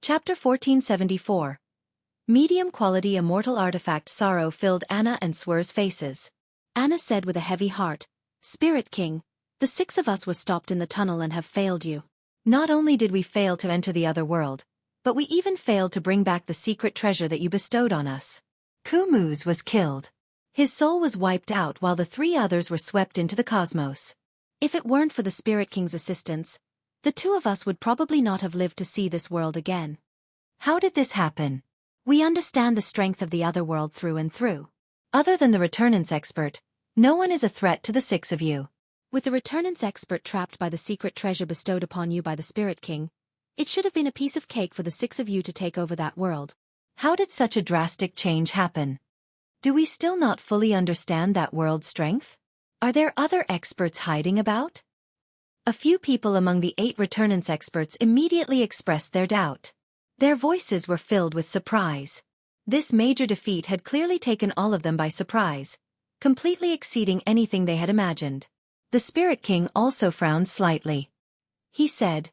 Chapter 1474. Medium-quality immortal artifact. Sorrow filled Anna and Swer's faces. Anna said with a heavy heart, "Spirit King, the 6 of us were stopped in the tunnel and have failed you. Not only did we fail to enter the other world, but we even failed to bring back the secret treasure that you bestowed on us." Kumuz was killed. His soul was wiped out while the 3 others were swept into the cosmos. If it weren't for the Spirit King's assistance, the 2 of us would probably not have lived to see this world again. How did this happen? We understand the strength of the other world through and through. Other than the Returnance Expert, no one is a threat to the 6 of you. With the Returnance Expert trapped by the secret treasure bestowed upon you by the Spirit King, it should have been a piece of cake for the 6 of you to take over that world. How did such a drastic change happen? Do we still not fully understand that world's strength? Are there other experts hiding about? A few people among the 8 Returnance Experts immediately expressed their doubt. Their voices were filled with surprise. This major defeat had clearly taken all of them by surprise, completely exceeding anything they had imagined. The Spirit King also frowned slightly. He said,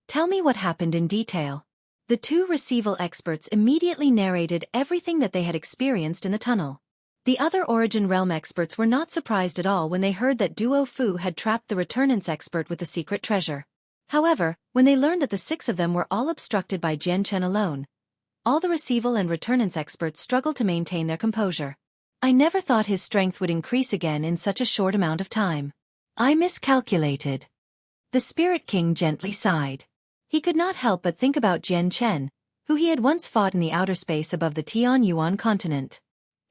"Tell me what happened in detail." The 2 Receival Experts immediately narrated everything that they had experienced in the tunnel. The other Origin Realm Experts were not surprised at all when they heard that Duo Fu had trapped the Returnance Expert with the secret treasure. However, when they learned that the 6 of them were all obstructed by Jian Chen alone, all the Receival and Returnance Experts struggled to maintain their composure. "I never thought his strength would increase again in such a short amount of time. I miscalculated." The Spirit King gently sighed. He could not help but think about Jian Chen, who he had once fought in the outer space above the Tianyuan continent.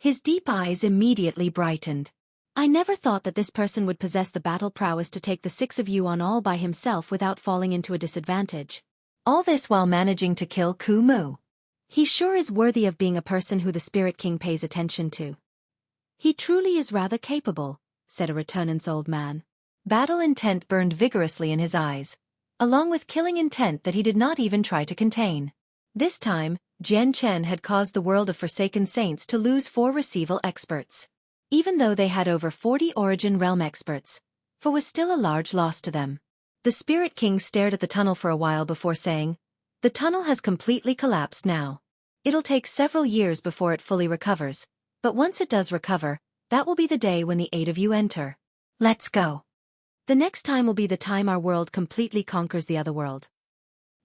His deep eyes immediately brightened. "I never thought that this person would possess the battle prowess to take the 6 of you on all by himself without falling into a disadvantage. All this while managing to kill Ku Mu. He sure is worthy of being a person who the Spirit King pays attention to." "He truly is rather capable," said a Returnance old man. Battle intent burned vigorously in his eyes, along with killing intent that he did not even try to contain. This time, Jian Chen had caused the world of Forsaken Saints to lose 4 Receival Experts. Even though they had over 40 Origin Realm Experts, 4 was still a large loss to them. The Spirit King stared at the tunnel for a while before saying, "The tunnel has completely collapsed now. It'll take several years before it fully recovers, but once it does recover, that will be the day when the 8 of you enter. Let's go. The next time will be the time our world completely conquers the other world."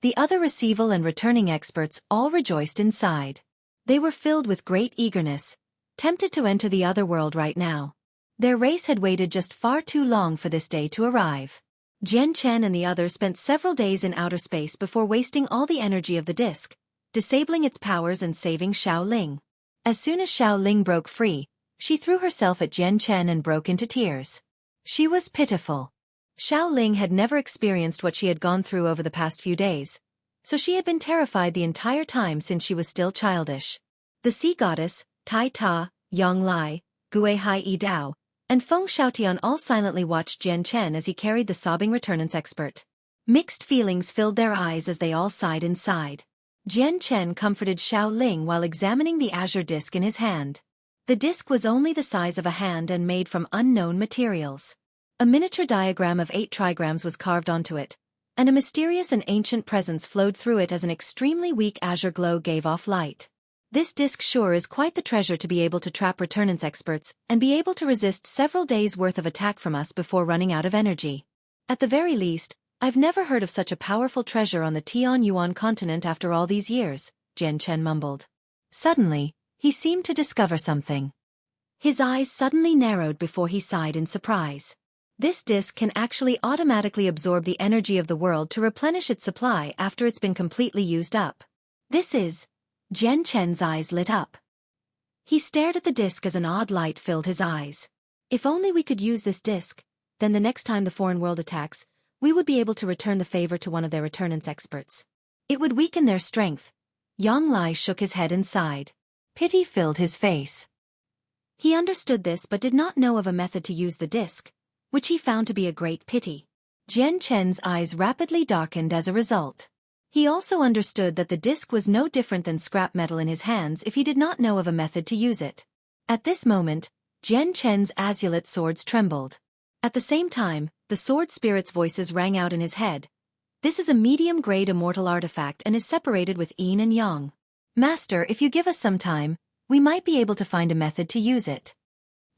The other Receival and Returning Experts all rejoiced inside. They were filled with great eagerness, tempted to enter the other world right now. Their race had waited just far too long for this day to arrive. Jian Chen and the others spent several days in outer space before wasting all the energy of the disc, disabling its powers and saving Xiao Ling. As soon as Xiao Ling broke free, she threw herself at Jian Chen and broke into tears. She was pitiful. Xiao Ling had never experienced what she had gone through over the past few days, so she had been terrified the entire time since she was still childish. The Sea Goddess, Tai Ta, Yang Lai, Gue Hai Yi Dao, and Feng Xiaotian all silently watched Jian Chen as he carried the sobbing Returnance Expert. Mixed feelings filled their eyes as they all sighed inside. Jian Chen comforted Xiao Ling while examining the azure disc in his hand. The disc was only the size of a hand and made from unknown materials. A miniature diagram of 8 trigrams was carved onto it, and a mysterious and ancient presence flowed through it as an extremely weak azure glow gave off light. "This disc sure is quite the treasure to be able to trap Returnance Experts and be able to resist several days' worth of attack from us before running out of energy. At the very least, I've never heard of such a powerful treasure on the Tianyuan continent after all these years," Jian Chen mumbled. Suddenly, he seemed to discover something. His eyes suddenly narrowed before he sighed in surprise. This disc can actually automatically absorb the energy of the world to replenish its supply after it's been completely used up. This is... Jian Chen's eyes lit up. He stared at the disc as an odd light filled his eyes. "If only we could use this disc, then the next time the foreign world attacks, we would be able to return the favor to one of their Returnance Experts. It would weaken their strength." Yang Lai shook his head and sighed. Pity filled his face. He understood this but did not know of a method to use the disc, which he found to be a great pity. Jian Chen's eyes rapidly darkened as a result. He also understood that the disc was no different than scrap metal in his hands if he did not know of a method to use it. At this moment, Jian Chen's azulate swords trembled. At the same time, the sword spirit's voices rang out in his head, This is a medium-grade immortal artifact and is separated with yin and yang. Master, if you give us some time, we might be able to find a method to use it.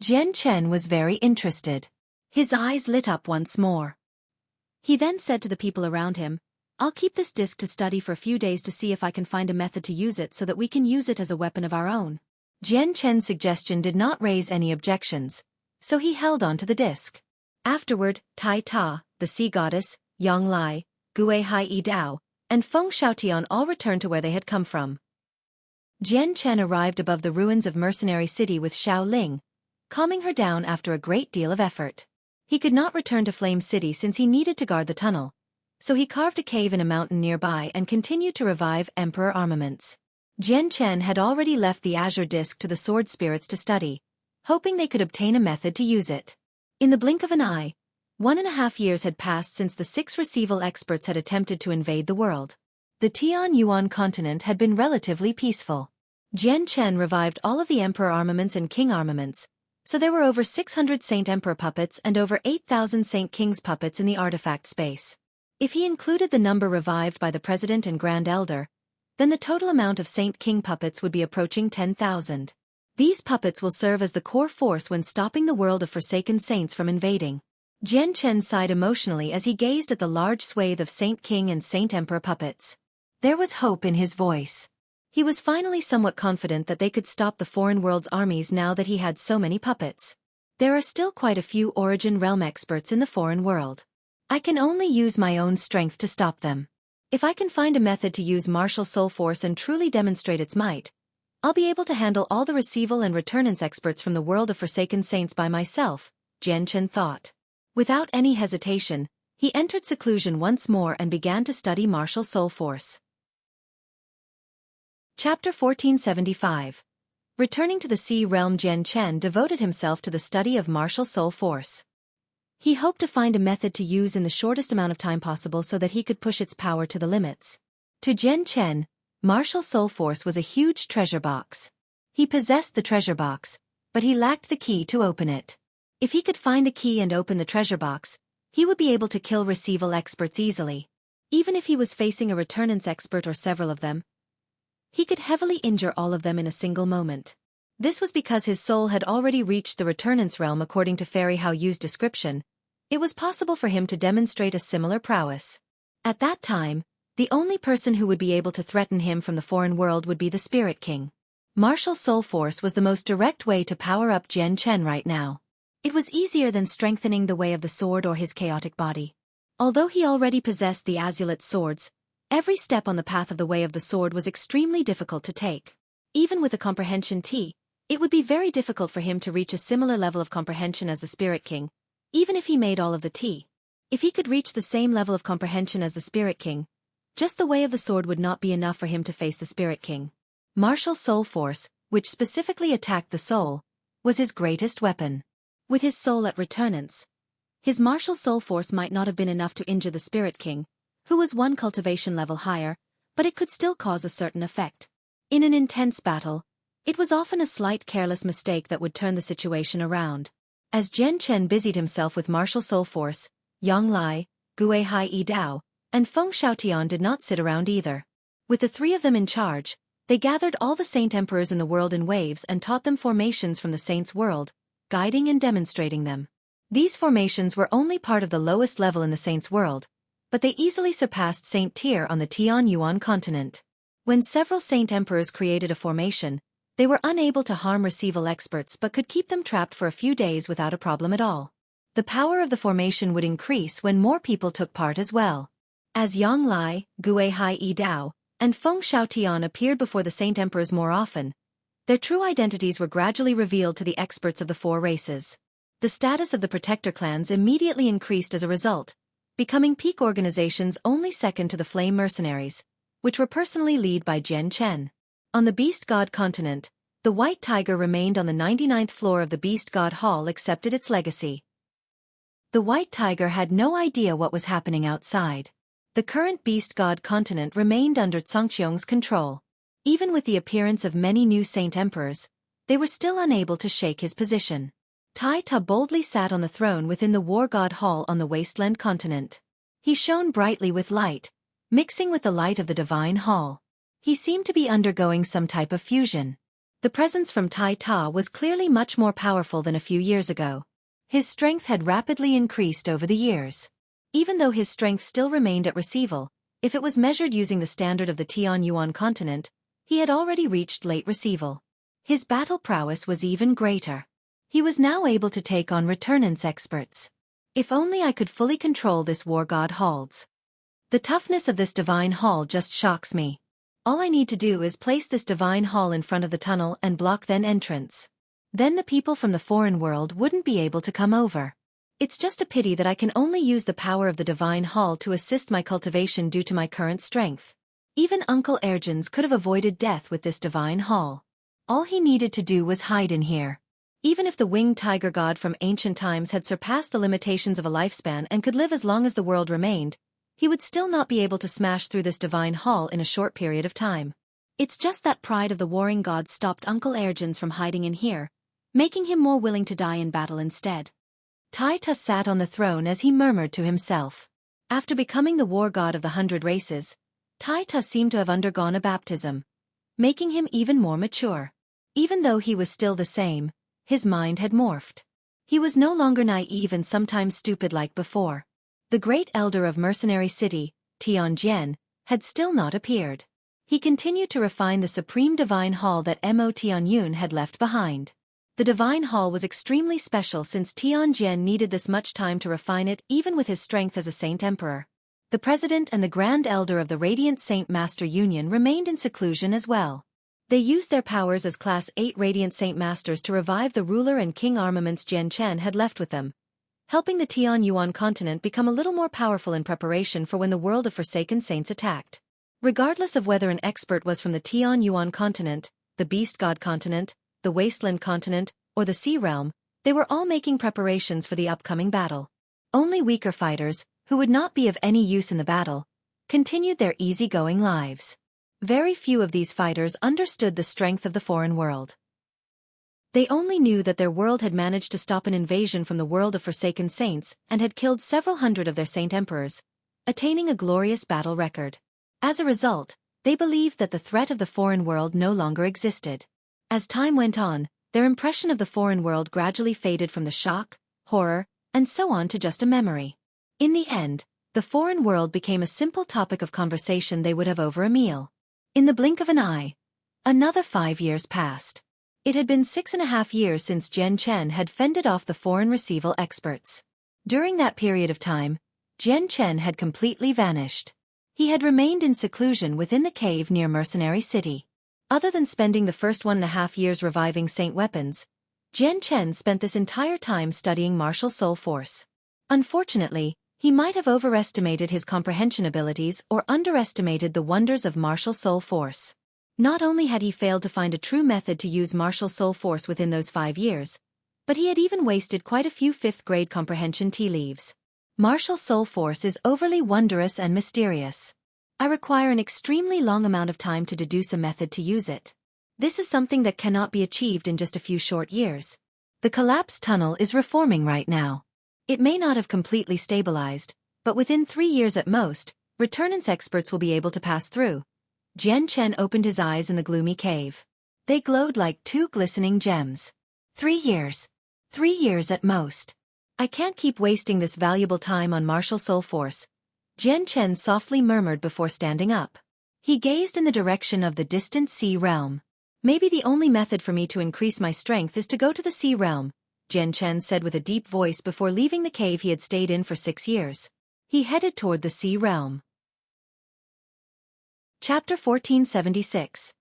Jian Chen was very interested. His eyes lit up once more. He then said to the people around him, I'll keep this disc to study for a few days to see if I can find a method to use it so that we can use it as a weapon of our own. Jian Chen's suggestion did not raise any objections, so he held on to the disc. Afterward, Tai Ta, the sea goddess, Yang Lai, Gue Hai Yi Dao, and Feng Xiaotian all returned to where they had come from. Jian Chen arrived above the ruins of Mercenary City with Xiao Ling, calming her down after a great deal of effort. He could not return to Flame City since he needed to guard the tunnel, so he carved a cave in a mountain nearby and continued to revive Emperor armaments. Jian Chen had already left the Azure Disc to the Sword Spirits to study, hoping they could obtain a method to use it. In the blink of an eye, 1.5 years had passed since the 6 Receival experts had attempted to invade the world. The Tianyuan continent had been relatively peaceful. Jian Chen revived all of the Emperor armaments and King armaments, so there were over 600 Saint Emperor puppets and over 8,000 Saint King's puppets in the artifact space. If he included the number revived by the President and Grand Elder, then the total amount of Saint King puppets would be approaching 10,000. These puppets will serve as the core force when stopping the world of Forsaken Saints from invading. Jian Chen sighed emotionally as he gazed at the large swathe of Saint King and Saint Emperor puppets. There was hope in his voice. He was finally somewhat confident that they could stop the foreign world's armies now that he had so many puppets. There are still quite a few Origin Realm experts in the foreign world. I can only use my own strength to stop them. If I can find a method to use martial soul force and truly demonstrate its might, I'll be able to handle all the Receival and Returnance experts from the world of Forsaken Saints by myself, Jian Chen thought. Without any hesitation, he entered seclusion once more and began to study martial soul force. Chapter 1475. Returning to the Sea Realm, Jian Chen devoted himself to the study of martial soul force. He hoped to find a method to use in the shortest amount of time possible so that he could push its power to the limits. To Jian Chen, martial soul force was a huge treasure box. He possessed the treasure box, but he lacked the key to open it. If he could find the key and open the treasure box, he would be able to kill Receival experts easily. Even if he was facing a Returnance expert or several of them, he could heavily injure all of them in a single moment. This was because his soul had already reached the Returnance realm according to Fairy Hao Yu's description. It was possible for him to demonstrate a similar prowess. At that time, the only person who would be able to threaten him from the foreign world would be the Spirit King. Martial soul force was the most direct way to power up Jian Chen right now. It was easier than strengthening the way of the sword or his chaotic body. Although he already possessed the Azulate swords, every step on the path of the way of the sword was extremely difficult to take. Even with a comprehension T, it would be very difficult for him to reach a similar level of comprehension as the Spirit King, even if he made all of the T. If he could reach the same level of comprehension as the Spirit King, just the way of the sword would not be enough for him to face the Spirit King. Martial soul force, which specifically attacked the soul, was his greatest weapon. With his soul at Returnance, his martial soul force might not have been enough to injure the Spirit King, who was one cultivation level higher, but it could still cause a certain effect. In an intense battle, it was often a slight careless mistake that would turn the situation around. As Jian Chen busied himself with martial soul force, Yang Lai, Gue Hai Yi Dao, and Feng Xiaotian did not sit around either. With the 3 of them in charge, they gathered all the Saint Emperors in the world in waves and taught them formations from the Saints' world, guiding and demonstrating them. These formations were only part of the lowest level in the Saints' world, but they easily surpassed Saint Tier on the Tianyuan continent. When several Saint Emperors created a formation, they were unable to harm Receival experts but could keep them trapped for a few days without a problem at all. The power of the formation would increase when more people took part as well. As Yang Lai, Gue Hai Yi Dao, and Feng Xiaotian appeared before the Saint Emperors more often, their true identities were gradually revealed to the experts of the 4 races. The status of the Protector clans immediately increased as a result, becoming peak organizations only second to the Flame Mercenaries, which were personally led by Jian Chen. On the Beast God continent, the White Tiger remained on the 99th floor of the Beast God Hall, accepted its legacy. The White Tiger had no idea what was happening outside. The current Beast God continent remained under Zhangqiong's control. Even with the appearance of many new Saint Emperors, they were still unable to shake his position. Tai Ta boldly sat on the throne within the War God Hall on the Wasteland continent. He shone brightly with light, mixing with the light of the divine hall. He seemed to be undergoing some type of fusion. The presence from Tai Ta was clearly much more powerful than a few years ago. His strength had rapidly increased over the years. Even though his strength still remained at receival, if it was measured using the standard of the Tianyuan continent, he had already reached late receival. His battle prowess was even greater. He was now able to take on returnance experts. If only I could fully control this war god halls. The toughness of this divine hall just shocks me. All I need to do is place this divine hall in front of the tunnel and block then entrance. Then the people from the foreign world wouldn't be able to come over. It's just a pity that I can only use the power of the divine hall to assist my cultivation due to my current strength. Even Uncle Ergens could have avoided death with this divine hall. All he needed to do was hide in here. Even if the winged tiger god from ancient times had surpassed the limitations of a lifespan and could live as long as the world remained, he would still not be able to smash through this divine hall in a short period of time. It's just that pride of the warring gods stopped Uncle Ergens from hiding in here, making him more willing to die in battle instead. Tai Ta sat on the throne as he murmured to himself. After becoming the war god of the 100 races, Tai Ta seemed to have undergone a baptism, making him even more mature. Even though he was still the same, his mind had morphed. He was no longer naive and sometimes stupid like before. The great elder of Mercenary City, Tianjian, had still not appeared. He continued to refine the supreme divine hall that Mo Tianyun had left behind. The divine hall was extremely special since Tianjian needed this much time to refine it even with his strength as a saint emperor. The president and the grand elder of the Radiant Saint Master Union remained in seclusion as well. They used their powers as Class 8 Radiant Saint Masters to revive the ruler and king armaments Jian Chen had left with them, helping the Tianyuan continent become a little more powerful in preparation for when the world of Forsaken Saints attacked. Regardless of whether an expert was from the Tianyuan continent, the Beast God continent, the Wasteland continent, or the Sea Realm, they were all making preparations for the upcoming battle. Only weaker fighters, who would not be of any use in the battle, continued their easygoing lives. Very few of these fighters understood the strength of the foreign world. They only knew that their world had managed to stop an invasion from the world of Forsaken Saints and had killed several hundred of their saint emperors, attaining a glorious battle record. As a result, they believed that the threat of the foreign world no longer existed. As time went on, their impression of the foreign world gradually faded from the shock, horror, and so on to just a memory. In the end, the foreign world became a simple topic of conversation they would have over a meal. In the blink of an eye, another 5 years passed. It had been 6.5 years since Jian Chen had fended off the foreign receival experts. During that period of time, Jian Chen had completely vanished. He had remained in seclusion within the cave near Mercenary City. Other than spending the first 1.5 years reviving saint weapons, Jian Chen spent this entire time studying martial soul force. Unfortunately, he might have overestimated his comprehension abilities or underestimated the wonders of martial soul force. Not only had he failed to find a true method to use martial soul force within those 5 years, but he had even wasted quite a few 5th-grade comprehension tea leaves. Martial soul force is overly wondrous and mysterious. I require an extremely long amount of time to deduce a method to use it. This is something that cannot be achieved in just a few short years. The collapsed tunnel is reforming right now. It may not have completely stabilized, but within 3 years at most, returnance experts will be able to pass through. Jian Chen opened his eyes in the gloomy cave. They glowed like 2 glistening gems. 3 years. 3 years at most. I can't keep wasting this valuable time on martial soul force, Jian Chen softly murmured before standing up. He gazed in the direction of the distant Sea Realm. Maybe the only method for me to increase my strength is to go to the Sea Realm, Jian Chen said with a deep voice before leaving the cave he had stayed in for 6 years. He headed toward the Sea Realm. Chapter 1476.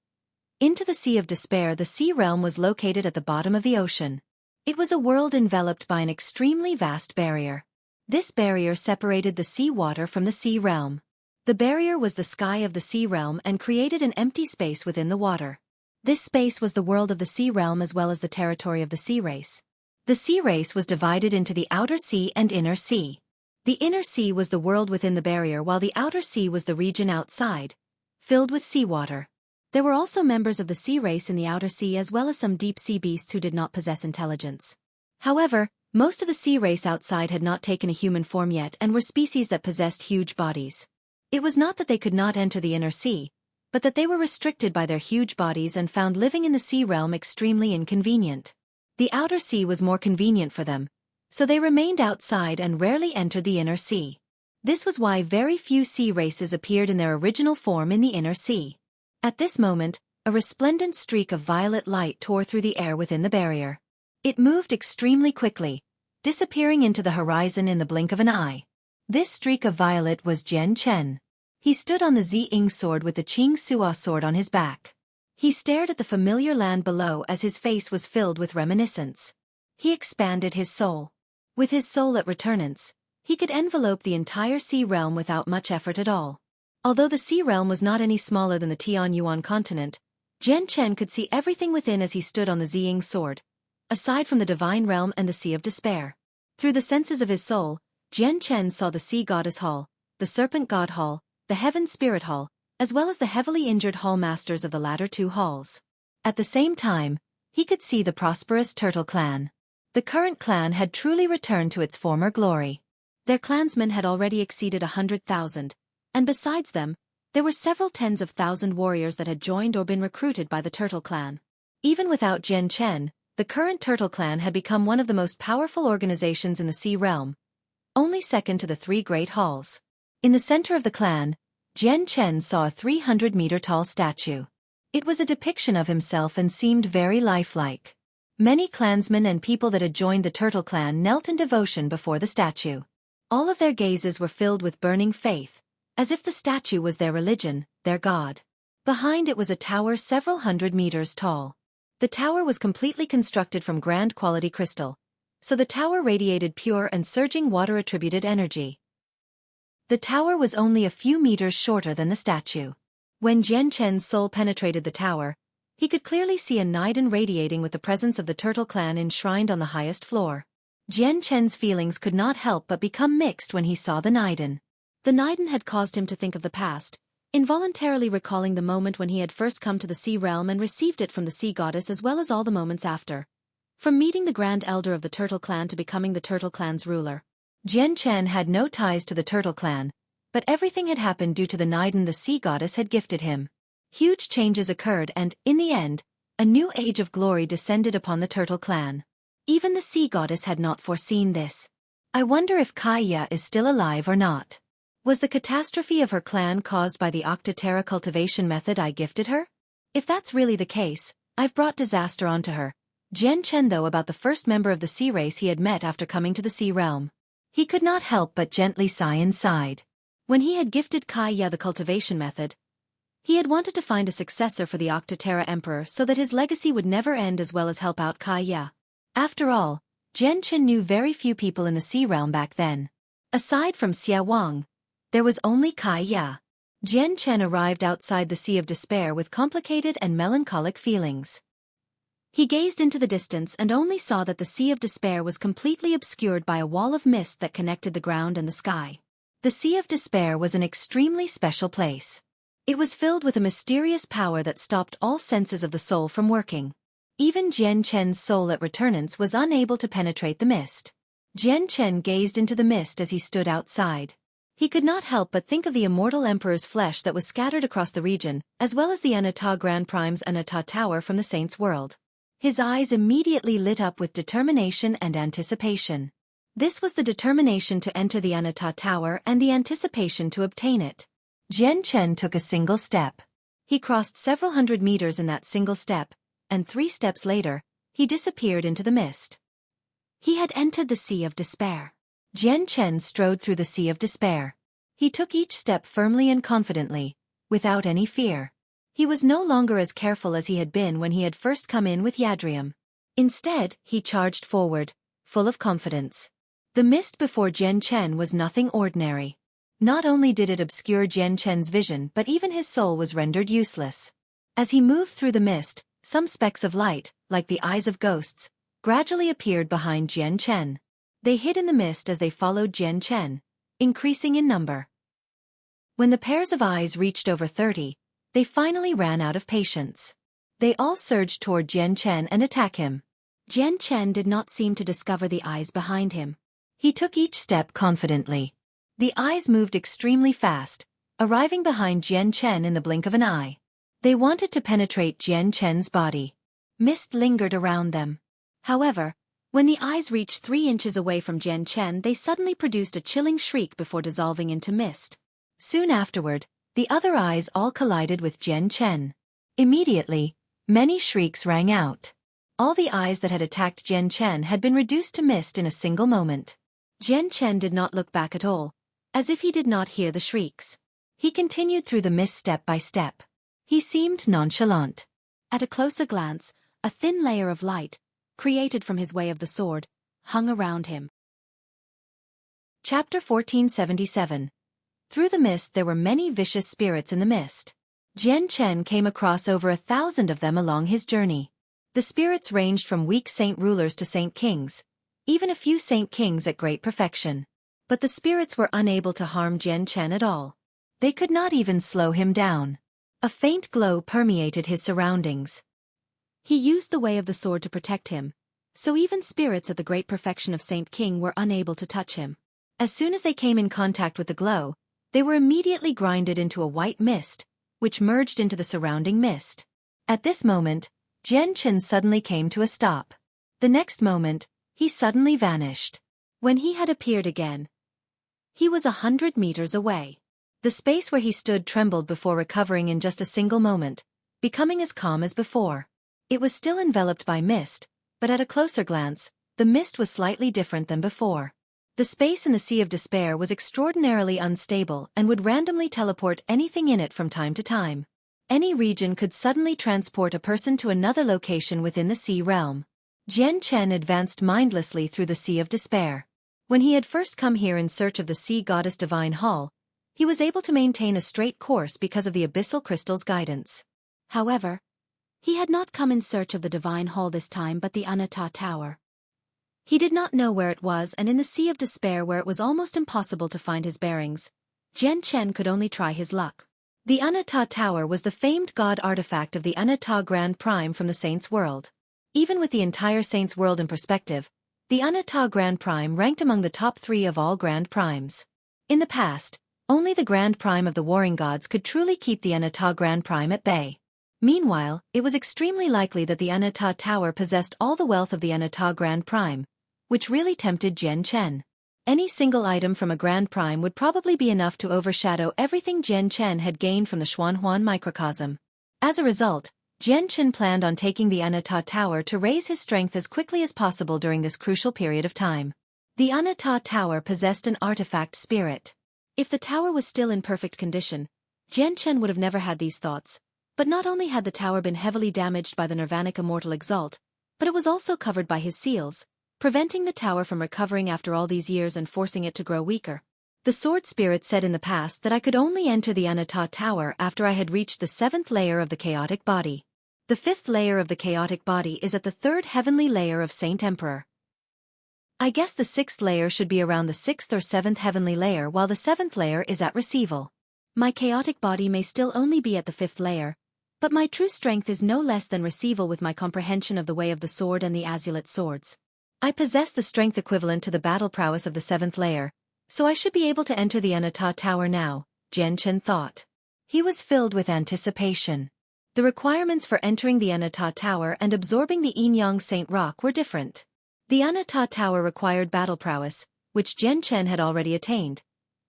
Into the Sea of Despair. The Sea Realm was located at the bottom of the ocean. It was a world enveloped by an extremely vast barrier. This barrier separated the sea water from the Sea Realm. The barrier was the sky of the Sea Realm and created an empty space within the water. This space was the world of the Sea Realm as well as the territory of the Sea Race. The Sea Race was divided into the Outer Sea and Inner Sea. The Inner Sea was the world within the barrier while the Outer Sea was the region outside, filled with seawater. There were also members of the Sea Race in the Outer Sea as well as some deep sea beasts who did not possess intelligence. However, Most of the sea race outside had not taken a human form yet and were species that possessed huge bodies. It was not that they could not enter the inner sea, but that they were restricted by their huge bodies and found living in the sea realm extremely inconvenient. The outer sea was more convenient for them, so they remained outside and rarely entered the inner sea. This was why very few sea races appeared in their original form in the inner sea. At this moment, a resplendent streak of violet light tore through the air within the barrier. It moved extremely quickly, disappearing into the horizon in the blink of an eye. This streak of violet was Jian Chen. He stood on the Ziying sword with the Qing Suo sword on his back. He stared at the familiar land below as his face was filled with reminiscence. He expanded his soul. With his soul at returnance, he could envelope the entire sea realm without much effort at all. Although the sea realm was not any smaller than the Tianyuan continent, Jian Chen could see everything within as he stood on the Ziying sword, aside from the divine realm and the Sea of Despair. Through the senses of his soul, Jian Chen saw the Sea Goddess Hall, the Serpent God Hall, the Heaven Spirit Hall, as well as the heavily injured hall masters of the latter two halls. At the same time, he could see the prosperous Turtle Clan. The current clan had truly returned to its former glory. Their clansmen had already exceeded 100,000, and besides them, there were several tens of thousand warriors that had joined or been recruited by the Turtle Clan. Even without Jian Chen, the current Turtle Clan had become one of the most powerful organizations in the sea realm, only second to the three great halls. In the center of the clan, Jian Chen saw a 300-meter-tall statue. It was a depiction of himself and seemed very lifelike. Many clansmen and people that had joined the Turtle Clan knelt in devotion before the statue. All of their gazes were filled with burning faith, as if the statue was their religion, their god. Behind it was a tower several hundred meters tall. The tower was completely constructed from grand quality crystal, so the tower radiated pure and surging water-attributed energy. The tower was only a few meters shorter than the statue. When Jian Chen's soul penetrated the tower, he could clearly see a Niden radiating with the presence of the Turtle Clan enshrined on the highest floor. Jian Chen's feelings could not help but become mixed when he saw the Niden. The Niden had caused him to think of the past, involuntarily recalling the moment when he had first come to the sea realm and received it from the sea goddess, as well as all the moments after. From meeting the Grand Elder of the Turtle Clan to becoming the Turtle Clan's ruler. Jian Chen had no ties to the Turtle Clan, but everything had happened due to the Niden the sea goddess had gifted him. Huge changes occurred and, in the end, a new age of glory descended upon the Turtle Clan. Even the sea goddess had not foreseen this. I wonder if Kaya is still alive or not. Was the catastrophe of her clan caused by the Octoterra cultivation method I gifted her? If that's really the case, I've brought disaster onto her. Jian Chen though about the first member of the sea race he had met after coming to the sea realm. He could not help but gently sigh inside. When he had gifted Kaya the cultivation method, he had wanted to find a successor for the Octoterra Emperor so that his legacy would never end, as well as help out Kaya. After all, Jian Chen knew very few people in the sea realm back then. Aside from Xia Wang, there was only Kaya. Jian Chen arrived outside the Sea of Despair with complicated and melancholic feelings. He gazed into the distance and only saw that the Sea of Despair was completely obscured by a wall of mist that connected the ground and the sky. The Sea of Despair was an extremely special place. It was filled with a mysterious power that stopped all senses of the soul from working. Even Jian Chen's soul at returnance was unable to penetrate the mist. Jian Chen gazed into the mist as he stood outside. He could not help but think of the immortal emperor's flesh that was scattered across the region, as well as the Anata Grand Prime's Anata Tower from the Saint's World. His eyes immediately lit up with determination and anticipation. This was the determination to enter the Anata Tower and the anticipation to obtain it. Jian Chen took a single step. He crossed several hundred meters in that single step, and 3 steps later, he disappeared into the mist. He had entered the Sea of Despair. Jian Chen strode through the Sea of Despair. He took each step firmly and confidently, without any fear. He was no longer as careful as he had been when he had first come in with Yadrium. Instead, he charged forward, full of confidence. The mist before Jian Chen was nothing ordinary. Not only did it obscure Jian Chen's vision, but even his soul was rendered useless. As he moved through the mist, some specks of light, like the eyes of ghosts, gradually appeared behind Jian Chen. They hid in the mist as they followed Jian Chen, increasing in number. When the pairs of eyes reached over 30, they finally ran out of patience. They all surged toward Jian Chen and attacked him. Jian Chen did not seem to discover the eyes behind him. He took each step confidently. The eyes moved extremely fast, arriving behind Jian Chen in the blink of an eye. They wanted to penetrate Jian Chen's body. Mist lingered around them. However, when the eyes reached 3 inches away from Jian Chen, they suddenly produced a chilling shriek before dissolving into mist. Soon afterward, the other eyes all collided with Jian Chen. Immediately, many shrieks rang out. All the eyes that had attacked Jian Chen had been reduced to mist in a single moment. Jian Chen did not look back at all, as if he did not hear the shrieks. He continued through the mist step by step. He seemed nonchalant. At a closer glance, a thin layer of light, created from his way of the sword, hung around him. Chapter 1477. Through the mist there were many vicious spirits in the mist. Jian Chen came across over 1,000 of them along his journey. The spirits ranged from weak saint rulers to saint kings, even a few saint kings at great perfection. But the spirits were unable to harm Jian Chen at all. They could not even slow him down. A faint glow permeated his surroundings. He used the way of the sword to protect him, so even spirits at the great perfection of Saint King were unable to touch him. As soon as they came in contact with the glow, they were immediately grinded into a white mist, which merged into the surrounding mist. At this moment, Jian Chen suddenly came to a stop. The next moment, he suddenly vanished. When he had appeared again, he was 100 meters away. The space where he stood trembled before recovering in just a single moment, becoming as calm as before. It was still enveloped by mist, but at a closer glance, the mist was slightly different than before. The space in the Sea of Despair was extraordinarily unstable and would randomly teleport anything in it from time to time. Any region could suddenly transport a person to another location within the sea realm. Jian Chen advanced mindlessly through the Sea of Despair. When he had first come here in search of the Sea Goddess Divine Hall, he was able to maintain a straight course because of the Abyssal Crystal's guidance. However, he had not come in search of the Divine Hall this time but the Anatta Tower. He did not know where it was, and in the Sea of Despair where it was almost impossible to find his bearings, Jian Chen could only try his luck. The Anatta Tower was the famed god artifact of the Anatta Grand Prime from the Saints' World. Even with the entire Saints' World in perspective, the Anatta Grand Prime ranked among the top 3 of all Grand Primes. In the past, only the Grand Prime of the Warring Gods could truly keep the Anatta Grand Prime at bay. Meanwhile, it was extremely likely that the Anatta Tower possessed all the wealth of the Anatta Grand Prime, which really tempted Jian Chen. Any single item from a Grand Prime would probably be enough to overshadow everything Jian Chen had gained from the Xuanhuan microcosm. As a result, Jian Chen planned on taking the Anatta Tower to raise his strength as quickly as possible during this crucial period of time. The Anatta Tower possessed an artifact spirit. If the tower was still in perfect condition, Jian Chen would have never had these thoughts. But not only had the tower been heavily damaged by the Nirvanic Immortal Exalt, but it was also covered by his seals, preventing the tower from recovering after all these years and forcing it to grow weaker. The Sword Spirit said in the past that I could only enter the Anatta Tower after I had reached the 7th layer of the Chaotic Body. The 5th layer of the Chaotic Body is at the 3rd heavenly layer of Saint Emperor. I guess the 6th layer should be around the 6th or 7th heavenly layer, while the 7th layer is at Receival. My Chaotic Body may still only be at the 5th layer, but my true strength is no less than Receival with my comprehension of the way of the sword and the Azulate swords. I possess the strength equivalent to the battle prowess of the 7th layer, so I should be able to enter the Anatta Tower now, Jian Chen thought. He was filled with anticipation. The requirements for entering the Anatta Tower and absorbing the Yin-Yang Saint Rock were different. The Anatta Tower required battle prowess, which Jian Chen had already attained,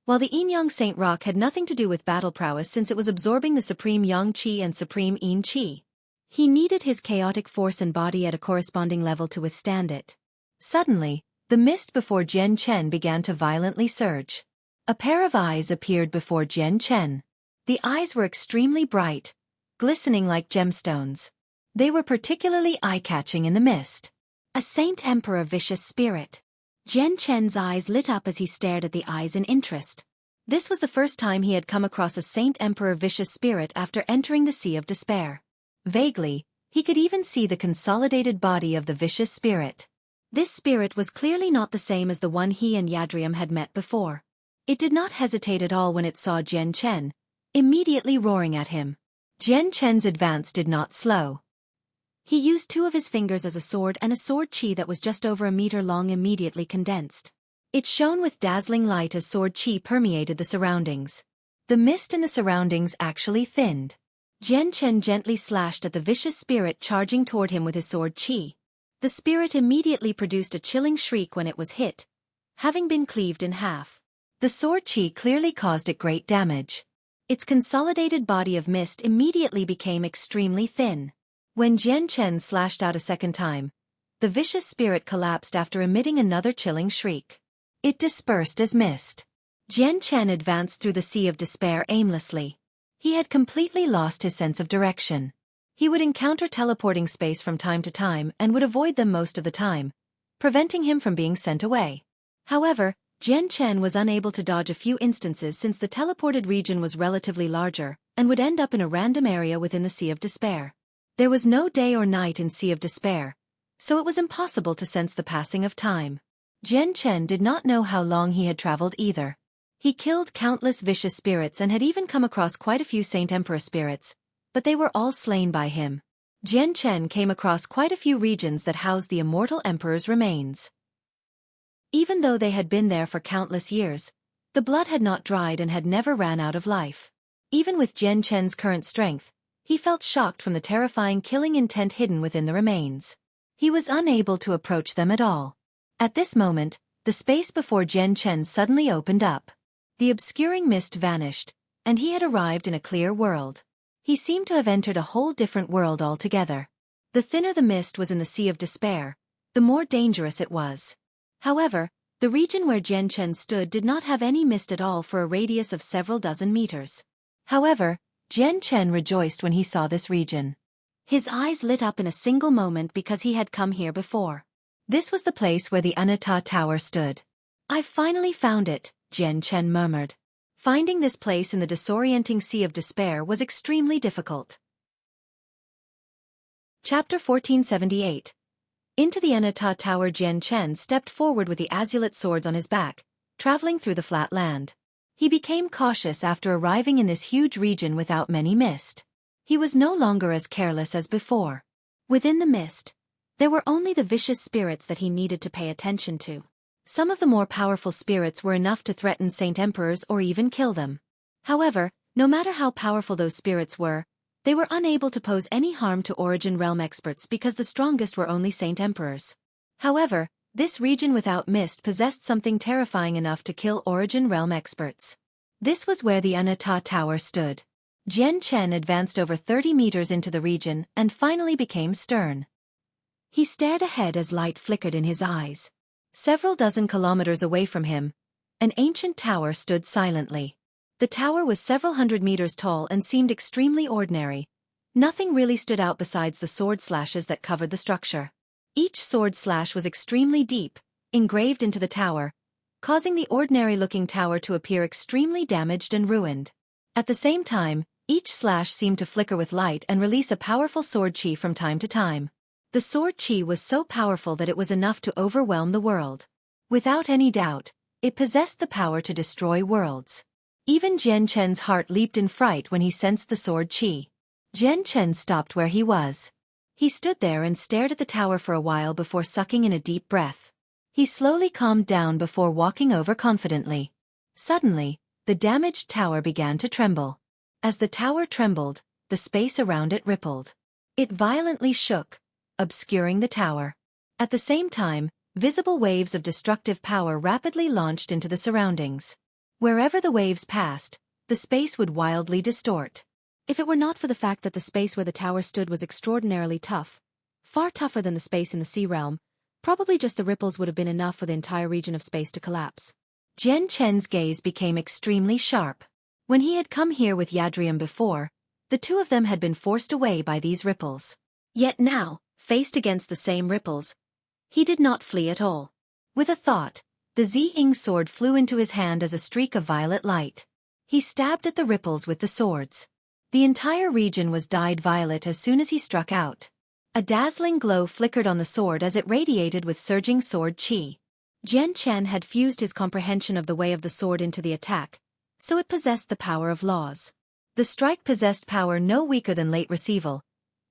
while the Yin-Yang Saint Rock had nothing to do with battle prowess since it was absorbing the supreme Yang Qi and supreme Yin Qi. He needed his chaotic force and body at a corresponding level to withstand it. Suddenly, the mist before Jian Chen began to violently surge. A pair of eyes appeared before Jian Chen. The eyes were extremely bright, glistening like gemstones. They were particularly eye-catching in the mist. A Saint Emperor vicious spirit. Jian Chen's eyes lit up as he stared at the eyes in interest. This was the first time he had come across a Saint Emperor vicious spirit after entering the Sea of Despair. Vaguely, he could even see the consolidated body of the vicious spirit. This spirit was clearly not the same as the one he and Yadrium had met before. It did not hesitate at all when it saw Jian Chen, immediately roaring at him. Jian Chen's advance did not slow. He used two of his fingers as a sword, and a sword chi that was just over a meter long immediately condensed. It shone with dazzling light as sword chi permeated the surroundings. The mist in the surroundings actually thinned. Jian Chen gently slashed at the vicious spirit charging toward him with his sword chi. The spirit immediately produced a chilling shriek when it was hit, having been cleaved in half. The sword chi clearly caused it great damage. Its consolidated body of mist immediately became extremely thin. When Jian Chen slashed out a second time, the vicious spirit collapsed after emitting another chilling shriek. It dispersed as mist. Jian Chen advanced through the sea of despair aimlessly. He had completely lost his sense of direction. He would encounter teleporting space from time to time and would avoid them most of the time, preventing him from being sent away. However, Jian Chen was unable to dodge a few instances since the teleported region was relatively larger and would end up in a random area within the Sea of Despair. There was no day or night in Sea of Despair, so it was impossible to sense the passing of time. Jian Chen did not know how long he had traveled either. He killed countless vicious spirits and had even come across quite a few Saint Emperor spirits, but they were all slain by him. Jian Chen came across quite a few regions that housed the immortal emperor's remains. Even though they had been there for countless years, the blood had not dried and had never ran out of life. Even with Jian Chen's current strength, he felt shocked from the terrifying killing intent hidden within the remains. He was unable to approach them at all. At this moment, the space before Jian Chen suddenly opened up. The obscuring mist vanished, and he had arrived in a clear world. He seemed to have entered a whole different world altogether. The thinner the mist was in the Sea of Despair, the more dangerous it was. However, the region where Jian Chen stood did not have any mist at all for a radius of several dozen meters. However, Jian Chen rejoiced when he saw this region. His eyes lit up in a single moment because he had come here before. This was the place where the Anata Tower stood. "I've finally found it," Jian Chen murmured. Finding this place in the disorienting Sea of Despair was extremely difficult. Chapter 1478. Into the Anata Tower. Jian Chen stepped forward with the azulate swords on his back, traveling through the flat land. He became cautious after arriving in this huge region without many mist. He was no longer as careless as before. Within the mist, there were only the vicious spirits that he needed to pay attention to. Some of the more powerful spirits were enough to threaten Saint Emperors or even kill them. However, no matter how powerful those spirits were, they were unable to pose any harm to Origin Realm experts because the strongest were only Saint Emperors. However, this region without mist possessed something terrifying enough to kill Origin Realm experts. This was where the Anata Tower stood. Jian Chen advanced over 30 meters into the region and finally became stern. He stared ahead as light flickered in his eyes. Several dozen kilometers away from him, an ancient tower stood silently. The tower was several hundred meters tall and seemed extremely ordinary. Nothing really stood out besides the sword slashes that covered the structure. Each sword slash was extremely deep, engraved into the tower, causing the ordinary-looking tower to appear extremely damaged and ruined. At the same time, each slash seemed to flicker with light and release a powerful sword chi from time to time. The sword chi was so powerful that it was enough to overwhelm the world. Without any doubt, it possessed the power to destroy worlds. Even Jian Chen's heart leaped in fright when he sensed the sword chi. Jian Chen stopped where he was. He stood there and stared at the tower for a while before sucking in a deep breath. He slowly calmed down before walking over confidently. Suddenly, the damaged tower began to tremble. As the tower trembled, the space around it rippled. It violently shook, obscuring the tower. At the same time, visible waves of destructive power rapidly launched into the surroundings. Wherever the waves passed, the space would wildly distort. If it were not for the fact that the space where the tower stood was extraordinarily tough, far tougher than the space in the sea realm, probably just the ripples would have been enough for the entire region of space to collapse. Jian Chen's gaze became extremely sharp. When he had come here with Yadrium before, the two of them had been forced away by these ripples. Yet now, faced against the same ripples, he did not flee at all. With a thought, the Zi-Ing sword flew into his hand as a streak of violet light. He stabbed at the ripples with the swords. The entire region was dyed violet as soon as he struck out. A dazzling glow flickered on the sword as it radiated with surging sword chi. Jian Chen had fused his comprehension of the way of the sword into the attack, so it possessed the power of laws. The strike possessed power no weaker than late receival,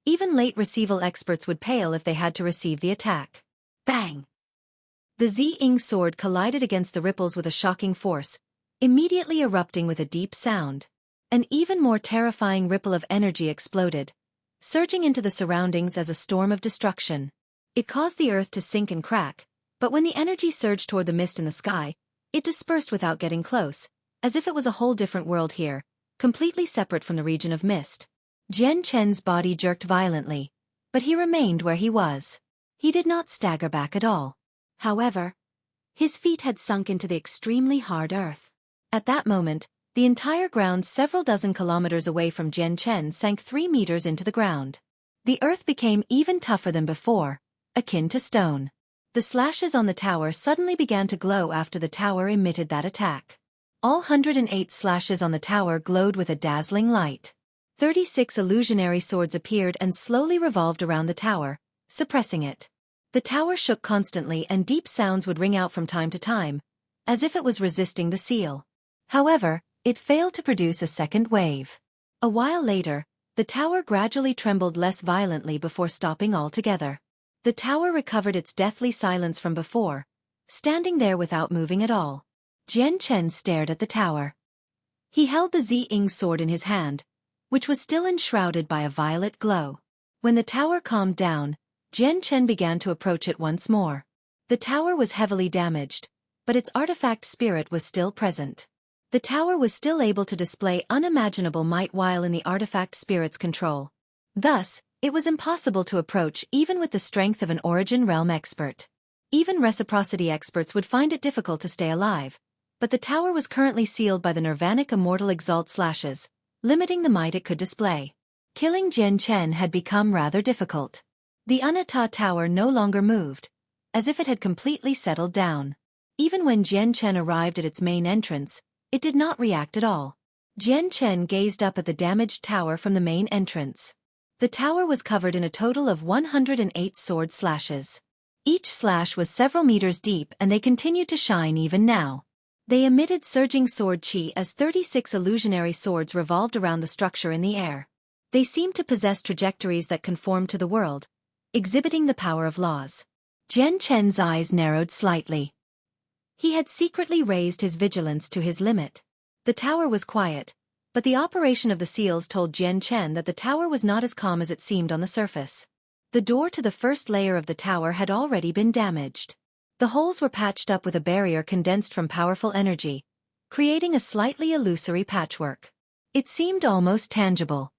Even late receival experts would pale if they had to receive the attack. Bang! The Ziying sword collided against the ripples with a shocking force, immediately erupting with a deep sound. An even more terrifying ripple of energy exploded, surging into the surroundings as a storm of destruction. It caused the earth to sink and crack, but when the energy surged toward the mist in the sky, it dispersed without getting close, as if it was a whole different world here, completely separate from the region of mist. Jian Chen's body jerked violently, but he remained where he was. He did not stagger back at all. However, his feet had sunk into the extremely hard earth. At that moment, the entire ground several dozen kilometers away from Jian Chen sank 3 meters into the ground. The earth became even tougher than before, akin to stone. The slashes on the tower suddenly began to glow after the tower emitted that attack. All 108 slashes on the tower glowed with a dazzling light. 36 illusionary swords appeared and slowly revolved around the tower, suppressing it. The tower shook constantly and deep sounds would ring out from time to time, as if it was resisting the seal. However, it failed to produce a second wave. A while later, the tower gradually trembled less violently before stopping altogether. The tower recovered its deathly silence from before, standing there without moving at all. Jian Chen stared at the tower. He held the Ziying sword in his hand, which was still enshrouded by a violet glow. When the tower calmed down, Jian Chen began to approach it once more. The tower was heavily damaged, but its artifact spirit was still present. The tower was still able to display unimaginable might while in the artifact spirit's control. Thus, it was impossible to approach even with the strength of an Origin Realm expert. Even reciprocity experts would find it difficult to stay alive, but the tower was currently sealed by the Nirvanic Immortal Exalt slashes, limiting the might it could display. Killing Jian Chen had become rather difficult. The Anatta Tower no longer moved, as if it had completely settled down. Even when Jian Chen arrived at its main entrance, it did not react at all. Jian Chen gazed up at the damaged tower from the main entrance. The tower was covered in a total of 108 sword slashes. Each slash was several meters deep and they continued to shine even now. They emitted surging sword chi as 36 illusionary swords revolved around the structure in the air. They seemed to possess trajectories that conformed to the world, exhibiting the power of laws. Jian Chen's eyes narrowed slightly. He had secretly raised his vigilance to his limit. The tower was quiet, but the operation of the seals told Jian Chen that the tower was not as calm as it seemed on the surface. The door to the first layer of the tower had already been damaged. The holes were patched up with a barrier condensed from powerful energy, creating a slightly illusory patchwork. It seemed almost tangible.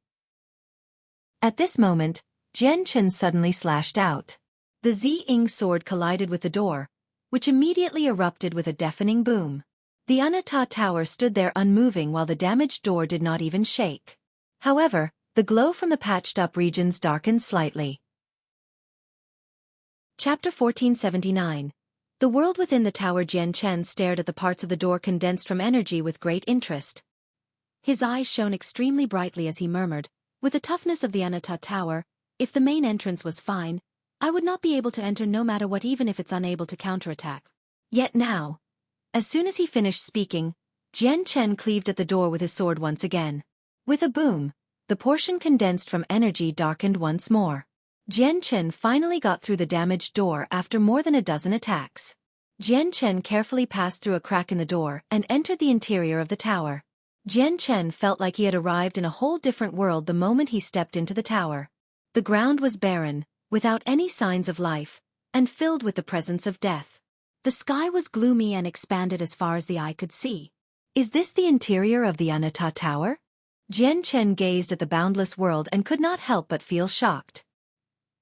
At this moment, Jian Chen suddenly slashed out. The Ziying sword collided with the door, which immediately erupted with a deafening boom. The Anatta Tower stood there unmoving while the damaged door did not even shake. However, the glow from the patched-up regions darkened slightly. Chapter 1479. The world within the tower. Jian Chen stared at the parts of the door condensed from energy with great interest. His eyes shone extremely brightly as he murmured, with the toughness of the Anatta Tower, if the main entrance was fine, I would not be able to enter no matter what, even if it's unable to counterattack. Yet now, as soon as he finished speaking, Jian Chen cleaved at the door with his sword once again. With a boom, the portion condensed from energy darkened once more. Jian Chen finally got through the damaged door after more than a dozen attacks. Jian Chen carefully passed through a crack in the door and entered the interior of the tower. Jian Chen felt like he had arrived in a whole different world the moment he stepped into the tower. The ground was barren, without any signs of life, and filled with the presence of death. The sky was gloomy and expanded as far as the eye could see. Is this the interior of the Anatta Tower? Jian Chen gazed at the boundless world and could not help but feel shocked.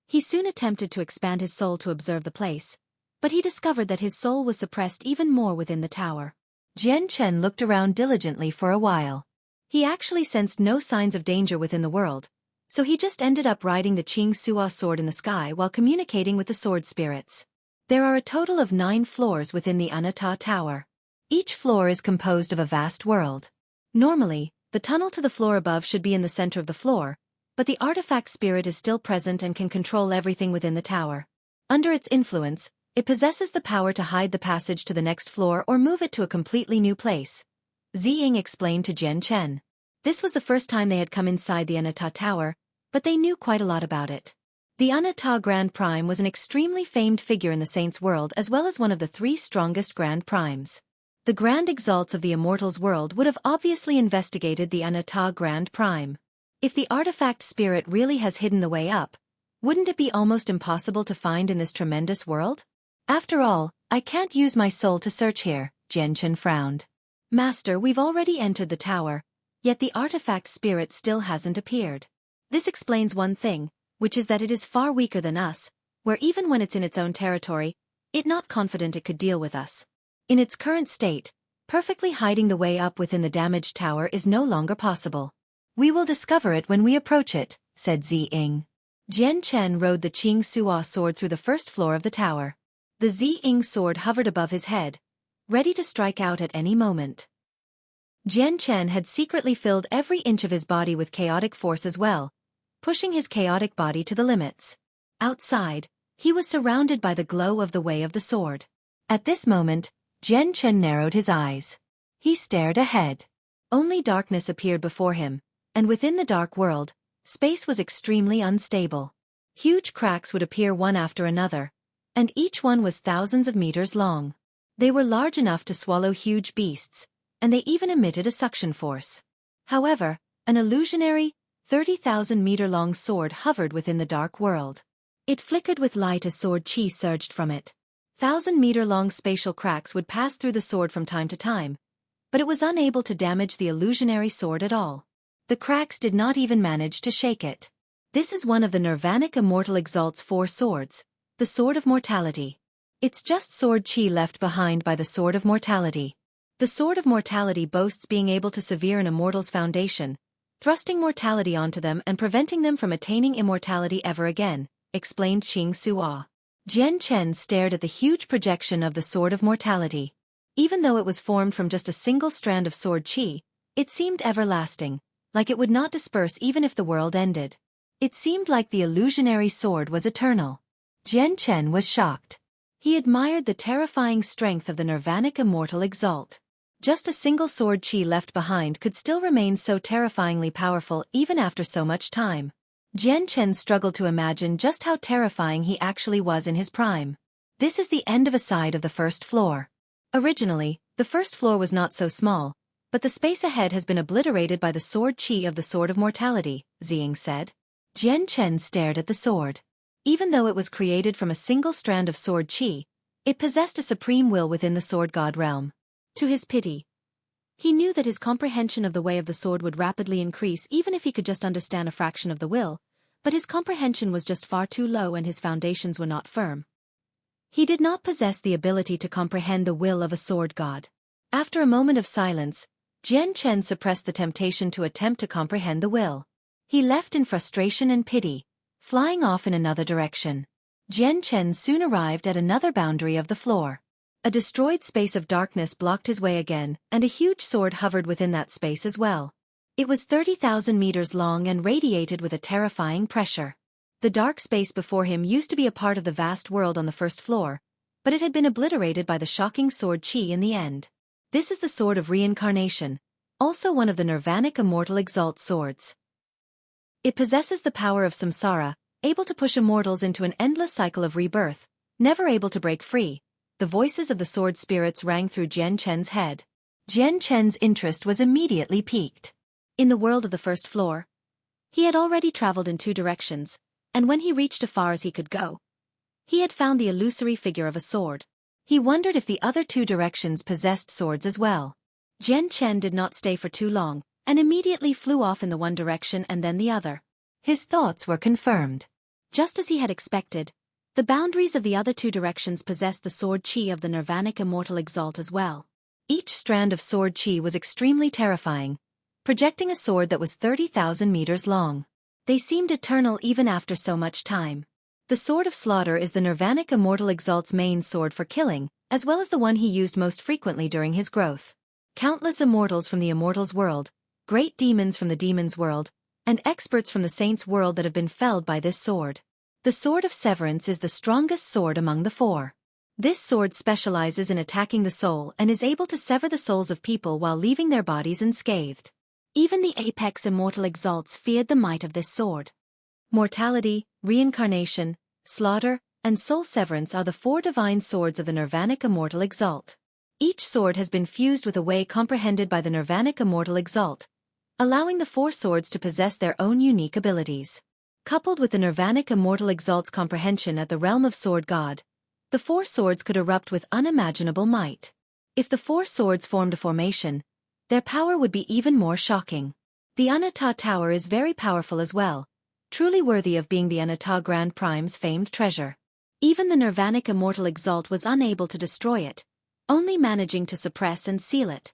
He soon attempted to expand his soul to observe the place, but he discovered that his soul was suppressed even more within the tower. Jian Chen looked around diligently for a while. He actually sensed no signs of danger within the world, so he just ended up riding the Qing Suo sword in the sky while communicating with the sword spirits. There are a total of 9 floors within the Anatta Tower. Each floor is composed of a vast world. Normally, the tunnel to the floor above should be in the center of the floor, but the artifact spirit is still present and can control everything within the tower. Under its influence, it possesses the power to hide the passage to the next floor or move it to a completely new place. Ziying explained to Jian Chen. This was the first time they had come inside the Anatta Tower, but they knew quite a lot about it. The Anata Grand Prime was an extremely famed figure in the Saints' world as well as one of the 3 strongest Grand Primes. The Grand Exalts of the Immortals world would have obviously investigated the Anata Grand Prime. If the artifact spirit really has hidden the way up, wouldn't it be almost impossible to find in this tremendous world? After all, I can't use my soul to search here, Jianchen frowned. Master, we've already entered the tower, yet the artifact spirit still hasn't appeared. This explains one thing, which is that it is far weaker than us, where even when it's in its own territory, it's not confident it could deal with us. In its current state, perfectly hiding the way up within the damaged tower is no longer possible. We will discover it when we approach it, said Zi-Ying. Jian Chen rode the Qing Suo sword through the first floor of the tower. The Zi-Ying sword hovered above his head, ready to strike out at any moment. Jian Chen had secretly filled every inch of his body with chaotic force as well, pushing his chaotic body to the limits. Outside, he was surrounded by the glow of the way of the sword. At this moment, Jian Chen narrowed his eyes. He stared ahead. Only darkness appeared before him, and within the dark world, space was extremely unstable. Huge cracks would appear one after another, and each one was thousands of meters long. They were large enough to swallow huge beasts, and they even emitted a suction force. However, an illusionary, 30,000-meter-long sword hovered within the dark world. It flickered with light as sword chi surged from it. 1,000-meter-long spatial cracks would pass through the sword from time to time, but it was unable to damage the illusionary sword at all. The cracks did not even manage to shake it. This is one of the Nirvanic Immortal Exalt's 4 swords, the Sword of Mortality. It's just sword chi left behind by the Sword of Mortality. The Sword of Mortality boasts being able to sever an immortal's foundation, thrusting mortality onto them and preventing them from attaining immortality ever again, explained Qing Suo. Jian Chen stared at the huge projection of the Sword of Mortality. Even though it was formed from just a single strand of sword chi, it seemed everlasting, like it would not disperse even if the world ended. It seemed like the illusionary sword was eternal. Jian Chen was shocked. He admired the terrifying strength of the Nirvanic Immortal Exalt. Just a single sword chi left behind could still remain so terrifyingly powerful even after so much time. Jian Chen struggled to imagine just how terrifying he actually was in his prime. This is the end of a side of the first floor. Originally, the first floor was not so small, but the space ahead has been obliterated by the sword chi of the Sword of Mortality, Zi-Ying said. Jian Chen stared at the sword. Even though it was created from a single strand of sword chi, it possessed a supreme will within the sword god realm. To his pity, he knew that his comprehension of the way of the sword would rapidly increase even if he could just understand a fraction of the will, but his comprehension was just far too low and his foundations were not firm. He did not possess the ability to comprehend the will of a sword god. After a moment of silence, Jian Chen suppressed the temptation to attempt to comprehend the will. He left in frustration and pity, flying off in another direction. Jian Chen soon arrived at another boundary of the floor. A destroyed space of darkness blocked his way again, and a huge sword hovered within that space as well. It was 30,000 meters long and radiated with a terrifying pressure. The dark space before him used to be a part of the vast world on the first floor, but it had been obliterated by the shocking sword chi in the end. This is the Sword of Reincarnation, also one of the Nirvanic Immortal Exalt swords. It possesses the power of samsara, able to push immortals into an endless cycle of rebirth, never able to break free. The voices of the sword spirits rang through Jian Chen's head. Jian Chen's interest was immediately piqued. In the world of the first floor, he had already traveled in 2 directions, and when he reached as far as he could go, he had found the illusory figure of a sword. He wondered if the other 2 directions possessed swords as well. Jian Chen did not stay for too long, and immediately flew off in the one direction and then the other. His thoughts were confirmed. Just as he had expected, the boundaries of the other 2 directions possessed the sword chi of the Nirvanic Immortal Exalt as well. Each strand of sword chi was extremely terrifying, projecting a sword that was 30,000 meters long. They seemed eternal even after so much time. The Sword of Slaughter is the Nirvanic Immortal Exalt's main sword for killing, as well as the one he used most frequently during his growth. Countless immortals from the Immortals world, great demons from the Demons world, and experts from the Saints world that have been felled by this sword. The Sword of Severance is the strongest sword among the 4. This sword specializes in attacking the soul and is able to sever the souls of people while leaving their bodies unscathed. Even the Apex Immortal Exalts feared the might of this sword. Mortality, reincarnation, slaughter, and soul severance are the 4 divine swords of the Nirvanic Immortal Exalt. Each sword has been fused with a way comprehended by the Nirvanic Immortal Exalt, allowing the 4 swords to possess their own unique abilities. Coupled with the Nirvanic Immortal Exalt's comprehension at the realm of Sword God, the 4 swords could erupt with unimaginable might. If the 4 swords formed a formation, their power would be even more shocking. The Anatta Tower is very powerful as well, truly worthy of being the Anatta Grand Prime's famed treasure. Even the Nirvanic Immortal Exalt was unable to destroy it, only managing to suppress and seal it.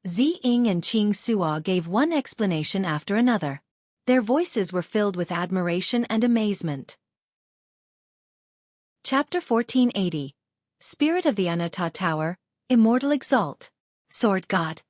Ziying and Qing Suo gave one explanation after another. Their voices were filled with admiration and amazement. Chapter 1480. Spirit of the Anatta Tower, Immortal Exalt. Sword God.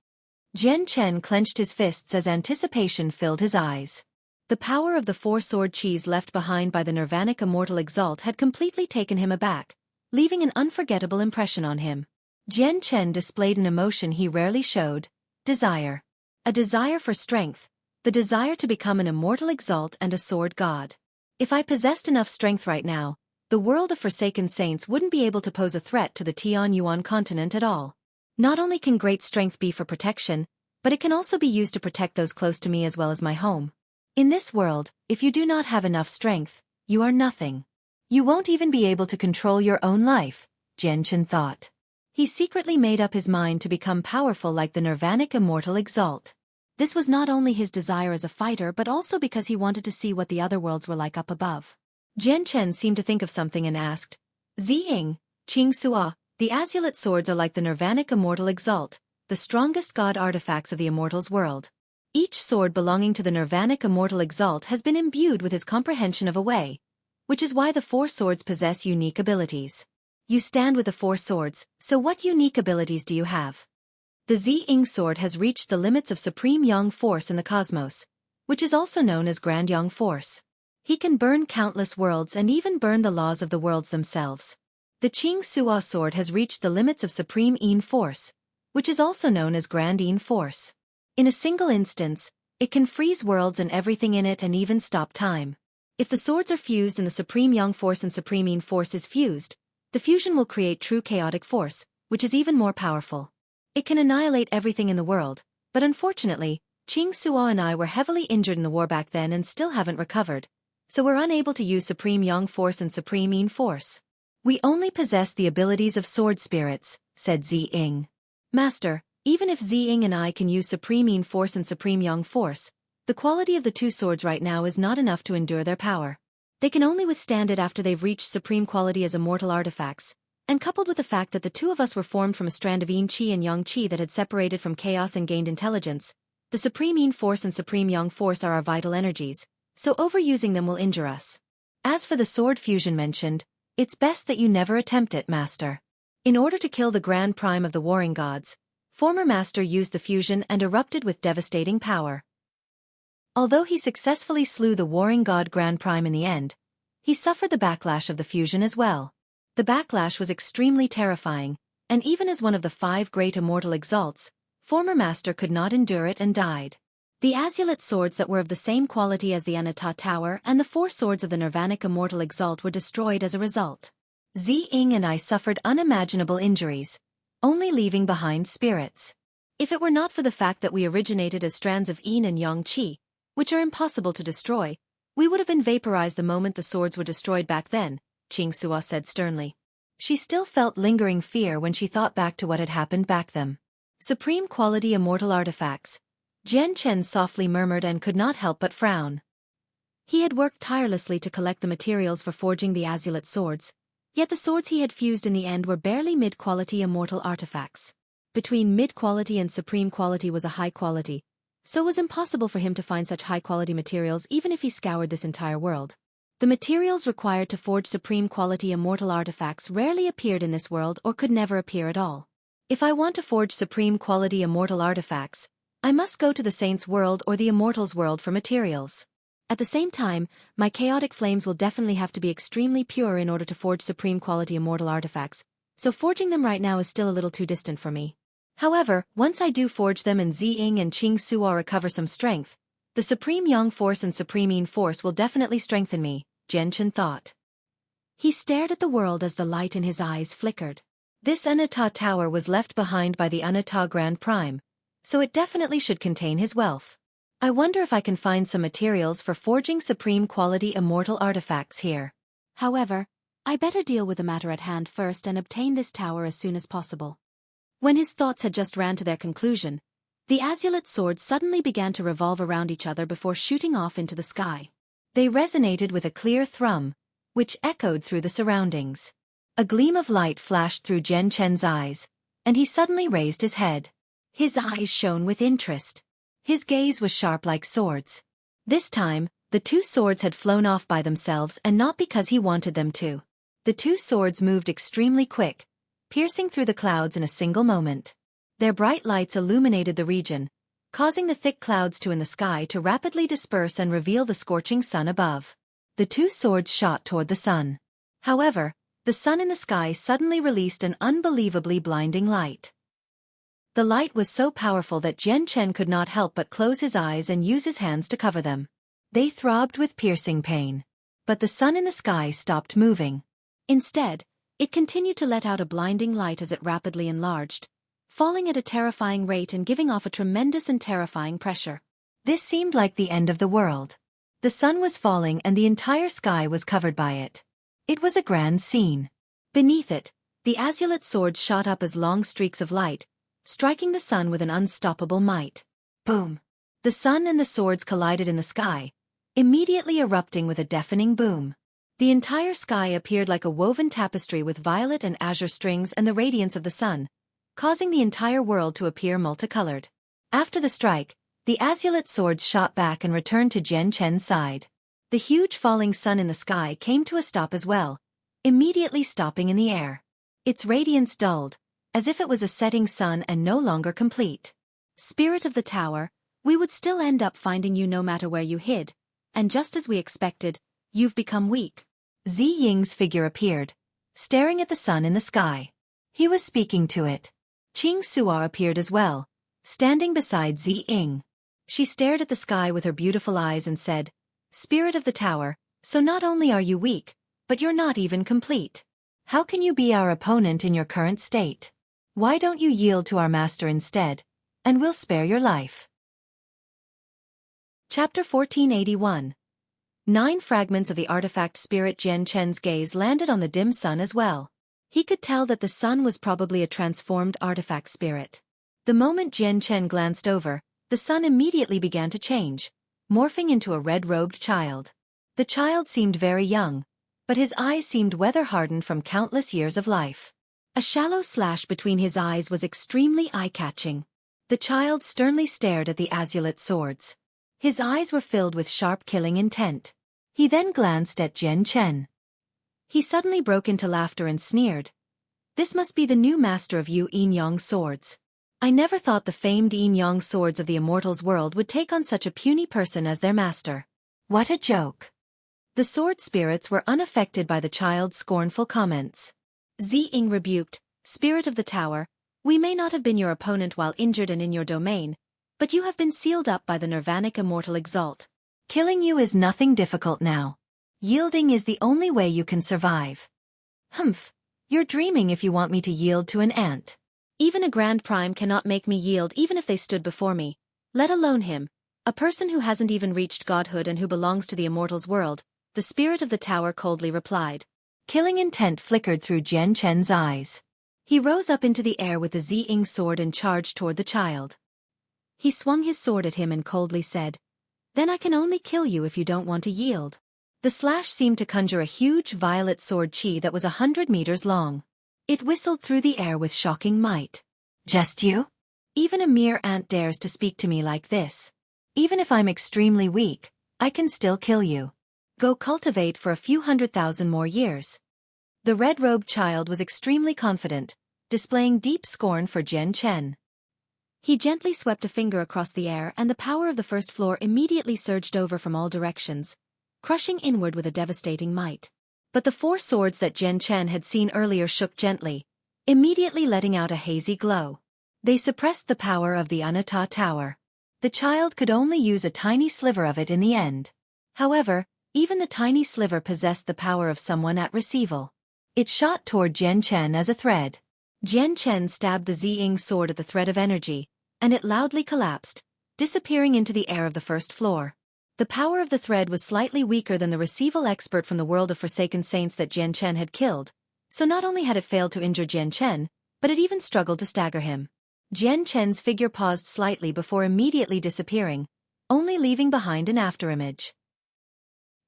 Jian Chen clenched his fists as anticipation filled his eyes. The power of the 4-sword cheese left behind by the Nirvanic Immortal Exalt had completely taken him aback, leaving an unforgettable impression on him. Jian Chen displayed an emotion he rarely showed: desire. A desire for strength, the desire to become an Immortal Exalt and a Sword God. If I possessed enough strength right now, the world of Forsaken Saints wouldn't be able to pose a threat to the Tianyuan continent at all. Not only can great strength be for protection, but it can also be used to protect those close to me as well as my home. In this world, if you do not have enough strength, you are nothing. You won't even be able to control your own life, Jian Chen thought. He secretly made up his mind to become powerful like the Nirvanic Immortal Exalt. This was not only his desire as a fighter but also because he wanted to see what the other worlds were like up above. Jian Chen seemed to think of something and asked, Ziying, Qing Suo, the Azulite swords are like the Nirvanic Immortal Exalt, the strongest god artifacts of the Immortals world. Each sword belonging to the Nirvanic Immortal Exalt has been imbued with his comprehension of a way, which is why the 4 swords possess unique abilities. You stand with the 4 swords, so what unique abilities do you have? The Ziying sword has reached the limits of Supreme Yang Force in the cosmos, which is also known as Grand Yang Force. He can burn countless worlds and even burn the laws of the worlds themselves. The Qing Suo sword has reached the limits of Supreme Yin Force, which is also known as Grand Yin Force. In a single instance, it can freeze worlds and everything in it and even stop time. If the swords are fused and the Supreme Yang Force and Supreme Yin Force is fused, the fusion will create true chaotic force, which is even more powerful. It can annihilate everything in the world, but unfortunately, Qing Suo and I were heavily injured in the war back then and still haven't recovered, so we're unable to use Supreme Yang Force and Supreme Yin Force. We only possess the abilities of sword spirits, said Ziying. Master, even if Ziying and I can use Supreme Yin Force and Supreme Yang Force, the quality of the 2 swords right now is not enough to endure their power. They can only withstand it after they've reached supreme quality as immortal artifacts, and coupled with the fact that the 2 of us were formed from a strand of Yin Qi and Yang Qi that had separated from chaos and gained intelligence, the Supreme Yin Force and Supreme Yang Force are our vital energies, so overusing them will injure us. As for the sword fusion mentioned, it's best that you never attempt it, Master. In order to kill the Grand Prime of the Warring Gods, former Master used the fusion and erupted with devastating power. Although he successfully slew the Warring God Grand Prime in the end, he suffered the backlash of the fusion as well. The backlash was extremely terrifying, and even as one of the 5 great immortal exalts, former Master could not endure it and died. The Azulite swords that were of the same quality as the Anatta Tower and the 4 swords of the Nirvanic Immortal Exalt were destroyed as a result. Ziying and I suffered unimaginable injuries, only leaving behind spirits. If it were not for the fact that we originated as strands of Yin and Yang Qi, which are impossible to destroy, we would have been vaporized the moment the swords were destroyed back then, Qing Suo said sternly. She still felt lingering fear when she thought back to what had happened back then. Supreme quality immortal artifacts, Jian Chen softly murmured and could not help but frown. He had worked tirelessly to collect the materials for forging the Azulite swords, yet the swords he had fused in the end were barely mid-quality immortal artifacts. Between mid-quality and supreme quality was a high quality, so it was impossible for him to find such high-quality materials even if he scoured this entire world. The materials required to forge supreme quality immortal artifacts rarely appeared in this world or could never appear at all. If I want to forge supreme quality immortal artifacts, I must go to the Saints' world or the Immortals' world for materials. At the same time, my chaotic flames will definitely have to be extremely pure in order to forge supreme quality immortal artifacts, so forging them right now is still a little too distant for me. However, once I do forge them and Ziying and Qing Suo recover some strength, The Supreme Yang Force and Supreme Yin Force will definitely strengthen me, Jian Chen thought. He stared at the world as the light in his eyes flickered. This Anata Tower was left behind by the Anata Grand Prime, so it definitely should contain his wealth. I wonder if I can find some materials for forging supreme quality immortal artifacts here. However, I better deal with the matter at hand first and obtain this tower as soon as possible. When his thoughts had just ran to their conclusion, the azulate swords suddenly began to revolve around each other before shooting off into the sky. They resonated with a clear thrum, which echoed through the surroundings. A gleam of light flashed through Jian Chen's eyes, and he suddenly raised his head. His eyes shone with interest. His gaze was sharp like swords. This time, the two swords had flown off by themselves and not because he wanted them to. The two swords moved extremely quick, piercing through the clouds in a single moment. Their bright lights illuminated the region, causing the thick clouds in the sky to rapidly disperse and reveal the scorching sun above. The two swords shot toward the sun. However, the sun in the sky suddenly released an unbelievably blinding light. The light was so powerful that Jian Chen could not help but close his eyes and use his hands to cover them. They throbbed with piercing pain. But the sun in the sky stopped moving. Instead, it continued to let out a blinding light as it rapidly enlarged, falling at a terrifying rate and giving off a tremendous and terrifying pressure. This seemed like the end of the world. The sun was falling and the entire sky was covered by it. It was a grand scene. Beneath it, the azulate swords shot up as long streaks of light, striking the sun with an unstoppable might. Boom! The sun and the swords collided in the sky, immediately erupting with a deafening boom. The entire sky appeared like a woven tapestry with violet and azure strings and the radiance of the sun, causing the entire world to appear multicolored. After the strike, the azulate swords shot back and returned to Jian Chen's side. The huge falling sun in the sky came to a stop as well, immediately stopping in the air. Its radiance dulled, as if it was a setting sun and no longer complete. Spirit of the tower, we would still end up finding you no matter where you hid, and just as we expected, you've become weak. Zi Ying's figure appeared, staring at the sun in the sky. He was speaking to it. Qing Suo appeared as well, standing beside Zi Ying. She stared at the sky with her beautiful eyes and said, "Spirit of the tower, so not only are you weak, but you're not even complete. How can you be our opponent in your current state? Why don't you yield to our master instead, and we'll spare your life." Chapter 1481. 9 fragments of the artifact spirit. Jian Chen's gaze landed on the dim sun as well. He could tell that the sun was probably a transformed artifact spirit. The moment Jian Chen glanced over, the sun immediately began to change, morphing into a red-robed child. The child seemed very young, but his eyes seemed weather-hardened from countless years of life. A shallow slash between his eyes was extremely eye-catching. The child sternly stared at the azulate swords. His eyes were filled with sharp killing intent. He then glanced at Jian Chen. He suddenly broke into laughter and sneered. "This must be the new master of Yu Yin Yang swords. I never thought the famed Yin Yang swords of the immortals world would take on such a puny person as their master. What a joke." The sword spirits were unaffected by the child's scornful comments. Zi Ying rebuked, "Spirit of the tower, we may not have been your opponent while injured and in your domain, but you have been sealed up by the Nirvanic Immortal Exalt. Killing you is nothing difficult now. Yielding is the only way you can survive." "Humph, you're dreaming if you want me to yield to an ant. Even a Grand Prime cannot make me yield even if they stood before me, let alone him, a person who hasn't even reached godhood and who belongs to the immortals world," the spirit of the tower coldly replied. Killing intent flickered through Jian Chen's eyes. He rose up into the air with the Zi Ying sword and charged toward the child. He swung his sword at him and coldly said, "Then I can only kill you if you don't want to yield." The slash seemed to conjure a huge violet sword chi that was 100 meters long. It whistled through the air with shocking might. "Just you? Even a mere ant dares to speak to me like this. Even if I'm extremely weak, I can still kill you. Go cultivate for a few 100,000 more years." The red-robed child was extremely confident, displaying deep scorn for Jian Chen. He gently swept a finger across the air and the power of the first floor immediately surged over from all directions, crushing inward with a devastating might. But the 4 swords that Jian Chen had seen earlier shook gently, immediately letting out a hazy glow. They suppressed the power of the Anata Tower. The child could only use a tiny sliver of it in the end. However, even the tiny sliver possessed the power of someone at receival. It shot toward Jian Chen as a thread. Jian Chen stabbed the Ziying sword at the thread of energy, and it loudly collapsed, disappearing into the air of the first floor. The power of the thread was slightly weaker than the receival expert from the world of Forsaken Saints that Jian Chen had killed, so not only had it failed to injure Jian Chen, but it even struggled to stagger him. Jian Chen's figure paused slightly before immediately disappearing, only leaving behind an afterimage.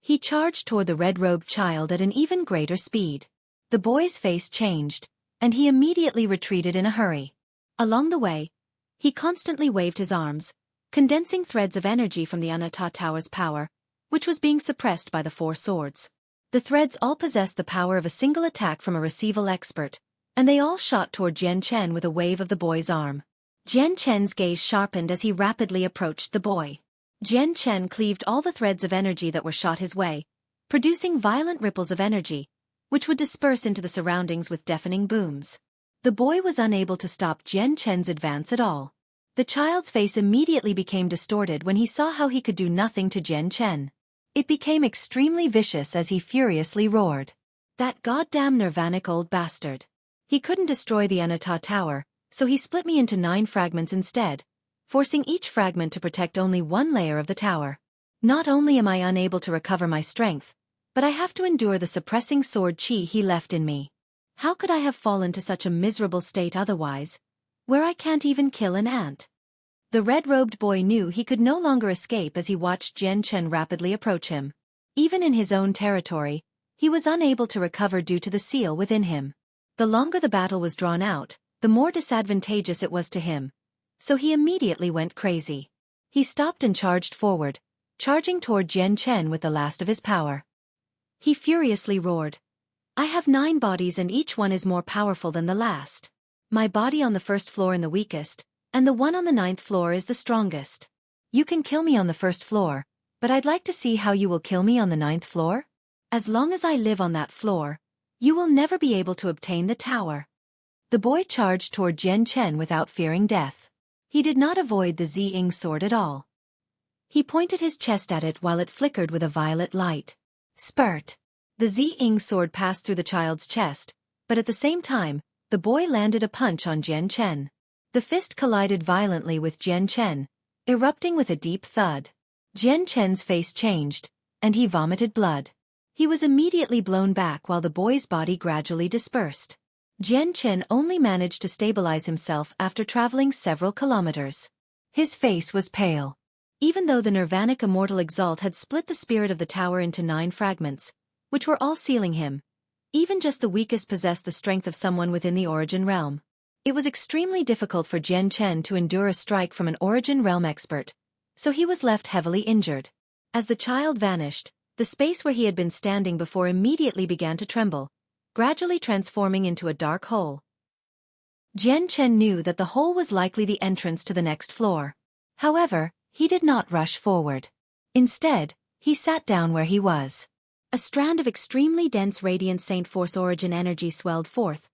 He charged toward the red-robed child at an even greater speed. The boy's face changed, and he immediately retreated in a hurry. Along the way, he constantly waved his arms, condensing threads of energy from the Anata Tower's power, which was being suppressed by the four swords. The threads all possessed the power of a single attack from a receival expert, and they all shot toward Jian Chen with a wave of the boy's arm. Jian Chen's gaze sharpened as he rapidly approached the boy. Jian Chen cleaved all the threads of energy that were shot his way, producing violent ripples of energy, which would disperse into the surroundings with deafening booms. The boy was unable to stop Jian Chen's advance at all. The child's face immediately became distorted when he saw how he could do nothing to Jian Chen. It became extremely vicious as he furiously roared. "That goddamn Nirvanic old bastard. He couldn't destroy the Anata Tower, so he split me into 9 fragments instead, forcing each fragment to protect only one layer of the tower. Not only am I unable to recover my strength, but I have to endure the suppressing sword qi he left in me. How could I have fallen to such a miserable state otherwise, where I can't even kill an ant?" The red-robed boy knew he could no longer escape as he watched Jian Chen rapidly approach him. Even in his own territory, he was unable to recover due to the seal within him. The longer the battle was drawn out, the more disadvantageous it was to him, so he immediately went crazy. He stopped and charged forward, charging toward Jian Chen with the last of his power. He furiously roared, "I have 9 bodies and each one is more powerful than the last. My body on the first floor is the weakest, and the one on the 9th floor is the strongest. You can kill me on the first floor, but I'd like to see how you will kill me on the 9th floor. As long as I live on that floor, you will never be able to obtain the tower." The boy charged toward Jian Chen without fearing death. He did not avoid the Ziying sword at all. He pointed his chest at it while it flickered with a violet light. Spurt! The Ziying sword passed through the child's chest, but at the same time, the boy landed a punch on Jian Chen. The fist collided violently with Jian Chen, erupting with a deep thud. Jian Chen's face changed, and he vomited blood. He was immediately blown back while the boy's body gradually dispersed. Jian Chen only managed to stabilize himself after traveling several kilometers. His face was pale. Even though the Nirvanic Immortal Exalt had split the spirit of the tower into 9 fragments, which were all sealing him, even just the weakest possessed the strength of someone within the Origin Realm. It was extremely difficult for Jian Chen to endure a strike from an Origin Realm expert, so he was left heavily injured. As the child vanished, the space where he had been standing before immediately began to tremble, gradually transforming into a dark hole. Jian Chen knew that the hole was likely the entrance to the next floor. However, he did not rush forward. Instead, he sat down where he was. A strand of extremely dense radiant Saint Force origin energy swelled forth,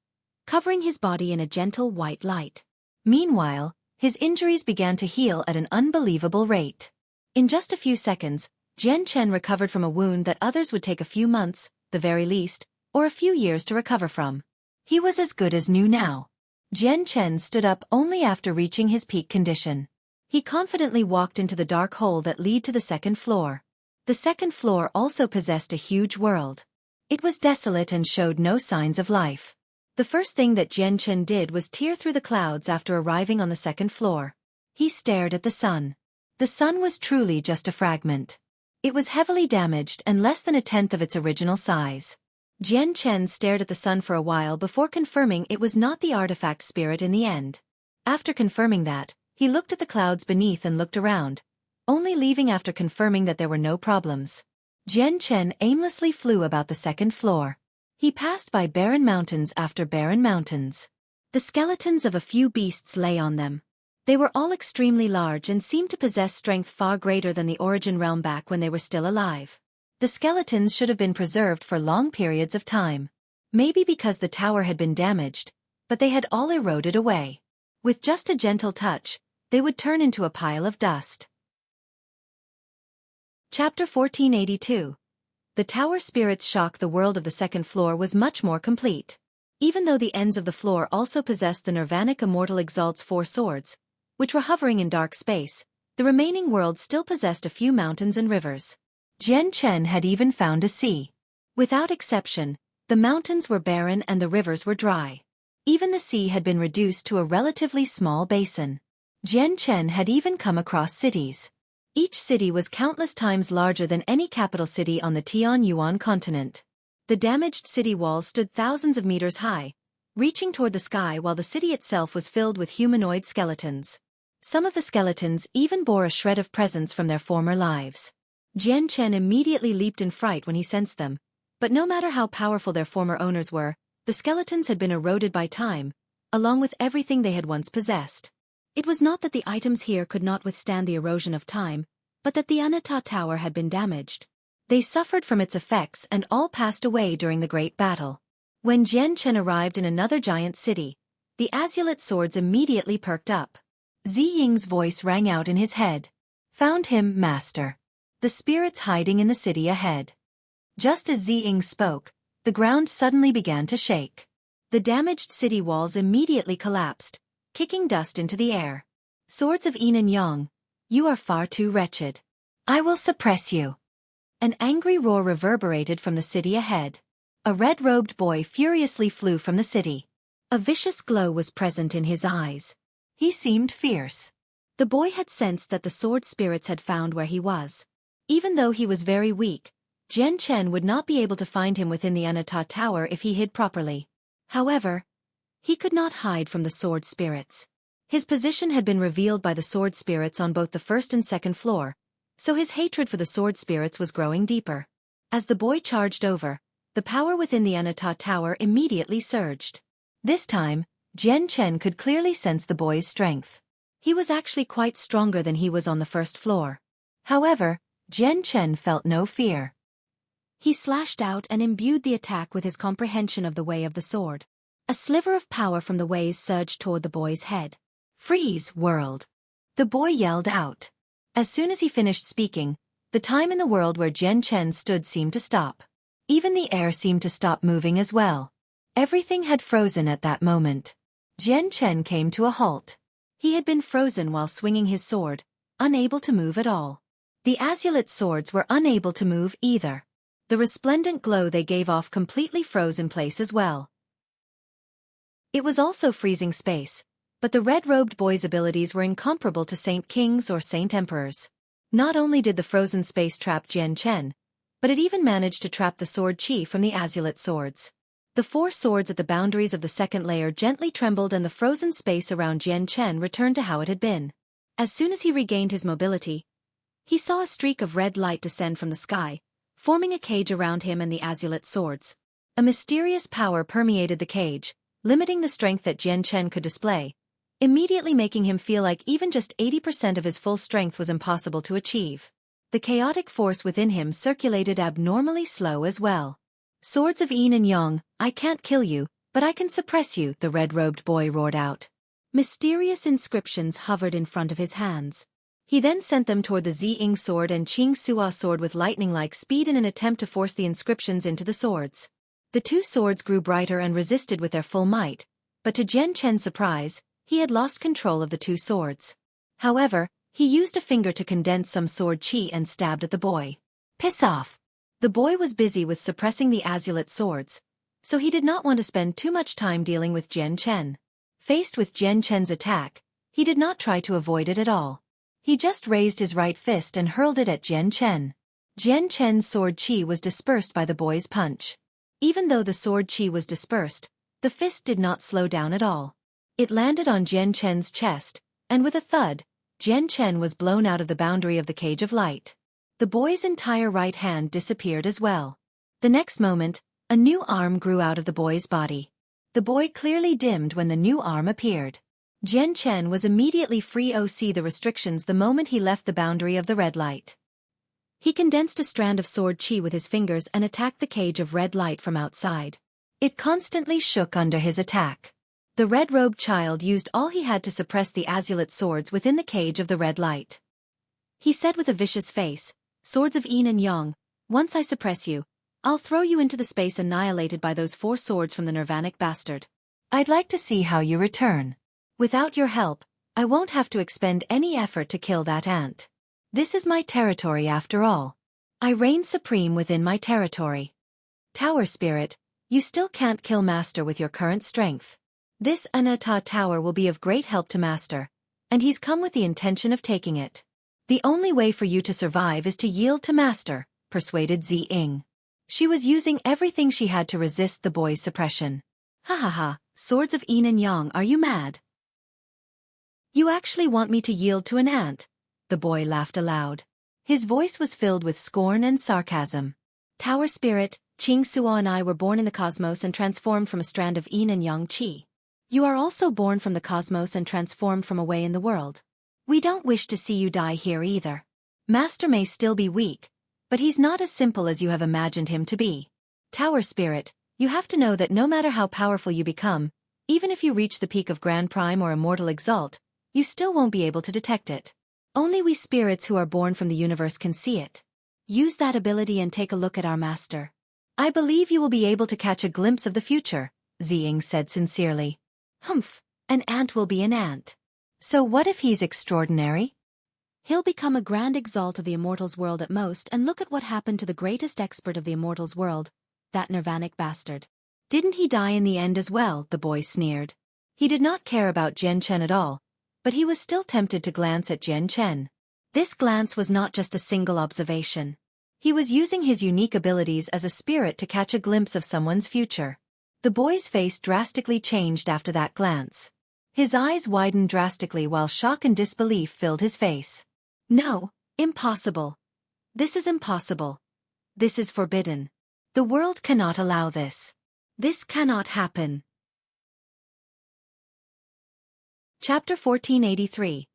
covering his body in a gentle white light. Meanwhile, his injuries began to heal at an unbelievable rate. In just a few seconds, Jian Chen recovered from a wound that others would take a few months, the very least, or a few years to recover from. He was as good as new now. Jian Chen stood up only after reaching his peak condition. He confidently walked into the dark hole that led to the 2nd floor. The 2nd floor also possessed a huge world. It was desolate and showed no signs of life. The first thing that Jian Chen did was tear through the clouds after arriving on the 2nd floor. He stared at the sun. The sun was truly just a fragment. It was heavily damaged and less than 1/10 of its original size. Jian Chen stared at the sun for a while before confirming it was not the artifact spirit in the end. After confirming that, he looked at the clouds beneath and looked around, only leaving after confirming that there were no problems. Jian Chen aimlessly flew about the 2nd floor. He passed by barren mountains after barren mountains. The skeletons of a few beasts lay on them. They were all extremely large and seemed to possess strength far greater than the Origin Realm back when they were still alive. The skeletons should have been preserved for long periods of time. Maybe because the tower had been damaged, but they had all eroded away. With just a gentle touch, they would turn into a pile of dust. Chapter 1482. The tower spirit's shock. The world of the second floor was much more complete. Even though the ends of the floor also possessed the Nirvanic Immortal Exalt's 4 swords, which were hovering in dark space, the remaining world still possessed a few mountains and rivers. Jian Chen had even found a sea. Without exception, the mountains were barren and the rivers were dry. Even the sea had been reduced to a relatively small basin. Jian Chen had even come across cities. Each city was countless times larger than any capital city on the Tianyuan continent. The damaged city walls stood thousands of meters high, reaching toward the sky, while the city itself was filled with humanoid skeletons. Some of the skeletons even bore a shred of presence from their former lives. Jian Chen immediately leaped in fright when he sensed them, but no matter how powerful their former owners were, the skeletons had been eroded by time, along with everything they had once possessed. It was not that the items here could not withstand the erosion of time, but that the Anata Tower had been damaged. They suffered from its effects and all passed away during the Great Battle. When Jian Chen arrived in another giant city, the azulate swords immediately perked up. Zi Ying's voice rang out in his head. "Found him, master. The spirits hiding in the city ahead." Just as Zi Ying spoke, the ground suddenly began to shake. The damaged city walls immediately collapsed, kicking dust into the air. "Swords of Yin and Yang, you are far too wretched. I will suppress you." An angry roar reverberated from the city ahead. A red-robed boy furiously flew from the city. A vicious glow was present in his eyes. He seemed fierce. The boy had sensed that the sword spirits had found where he was. Even though he was very weak, Jian Chen would not be able to find him within the Anata Tower if he hid properly. However, he could not hide from the sword spirits. His position had been revealed by the sword spirits on both the first and second floor, so his hatred for the sword spirits was growing deeper. As the boy charged over, the power within the Anata Tower immediately surged. This time, Jian Chen could clearly sense the boy's strength. He was actually quite stronger than he was on the first floor. However, Jian Chen felt no fear. He slashed out and imbued the attack with his comprehension of the way of the sword. A sliver of power from the ways surged toward the boy's head. "Freeze, world!" the boy yelled out. As soon as he finished speaking, the time in the world where Jian Chen stood seemed to stop. Even the air seemed to stop moving as well. Everything had frozen at that moment. Jian Chen came to a halt. He had been frozen while swinging his sword, unable to move at all. The azulate swords were unable to move either. The resplendent glow they gave off completely froze in place as well. It was also freezing space, but the red-robed boy's abilities were incomparable to Saint Kings or Saint Emperors. Not only did the frozen space trap Jian Chen, but it even managed to trap the sword chi from the azulate swords. The 4 swords at the boundaries of the second layer gently trembled and the frozen space around Jian Chen returned to how it had been. As soon as he regained his mobility, he saw a streak of red light descend from the sky, forming a cage around him and the azulate swords. A mysterious power permeated the cage, limiting the strength that Jian Chen could display, immediately making him feel like even just 80% of his full strength was impossible to achieve. The chaotic force within him circulated abnormally slow as well. "Swords of Yin and Yang, I can't kill you, but I can suppress you," the red-robed boy roared out. Mysterious inscriptions hovered in front of his hands. He then sent them toward the Zi Ying sword and Qing Sua sword with lightning-like speed in an attempt to force the inscriptions into the swords. The 2 swords grew brighter and resisted with their full might, but to Jian Chen's surprise, he had lost control of the 2 swords. However, he used a finger to condense some sword chi and stabbed at the boy. "Piss off!" The boy was busy with suppressing the azulate swords, so he did not want to spend too much time dealing with Jian Chen. Faced with Jian Chen's attack, he did not try to avoid it at all. He just raised his right fist and hurled it at Jian Chen. Jian Chen's sword chi was dispersed by the boy's punch. Even though the sword chi was dispersed, the fist did not slow down at all. It landed on Jian Chen's chest, and with a thud, Jian Chen was blown out of the boundary of the cage of light. The boy's entire right hand disappeared as well. The next moment, a new arm grew out of the boy's body. The boy clearly dimmed when the new arm appeared. Jian Chen was immediately free of the restrictions the moment he left the boundary of the red light. He condensed a strand of sword chi with his fingers and attacked the cage of red light from outside. It constantly shook under his attack. The red-robed child used all he had to suppress the azulate swords within the cage of the red light. He said with a vicious face, "Swords of yin and yang, once I suppress you, I'll throw you into the space annihilated by those 4 swords from the Nirvanic bastard. I'd like to see how you return. Without your help, I won't have to expend any effort to kill that ant. This is my territory after all. I reign supreme within my territory. Tower spirit, you still can't kill Master with your current strength. This Anata tower will be of great help to Master, and he's come with the intention of taking it. The only way for you to survive is to yield to Master," persuaded Ziying. She was using everything she had to resist the boy's suppression. "Ha ha ha, swords of yin and yang, are you mad? You actually want me to yield to an ant?" The boy laughed aloud. His voice was filled with scorn and sarcasm. "Tower spirit, Qing Suo and I were born in the cosmos and transformed from a strand of yin and yang qi. You are also born from the cosmos and transformed from away in the world. We don't wish to see you die here either. Master may still be weak, but he's not as simple as you have imagined him to be. Tower spirit, you have to know that no matter how powerful you become, even if you reach the peak of Grand Prime or Immortal Exalt, you still won't be able to detect it. Only we spirits who are born from the universe can see it. Use that ability and take a look at our master. I believe you will be able to catch a glimpse of the future," Ziying said sincerely. "Humph, an ant will be an ant. So what if he's extraordinary? He'll become a grand exalt of the Immortals world at most, and look at what happened to the greatest expert of the Immortals world, that Nirvanic bastard. Didn't he die in the end as well?" the boy sneered. He did not care about Jian Chen at all, but he was still tempted to glance at Jian Chen. This glance was not just a single observation. He was using his unique abilities as a spirit to catch a glimpse of someone's future. The boy's face drastically changed after that glance. His eyes widened drastically while shock and disbelief filled his face. "No, impossible. This is impossible. This is forbidden. The world cannot allow this. This cannot happen." Chapter 1483.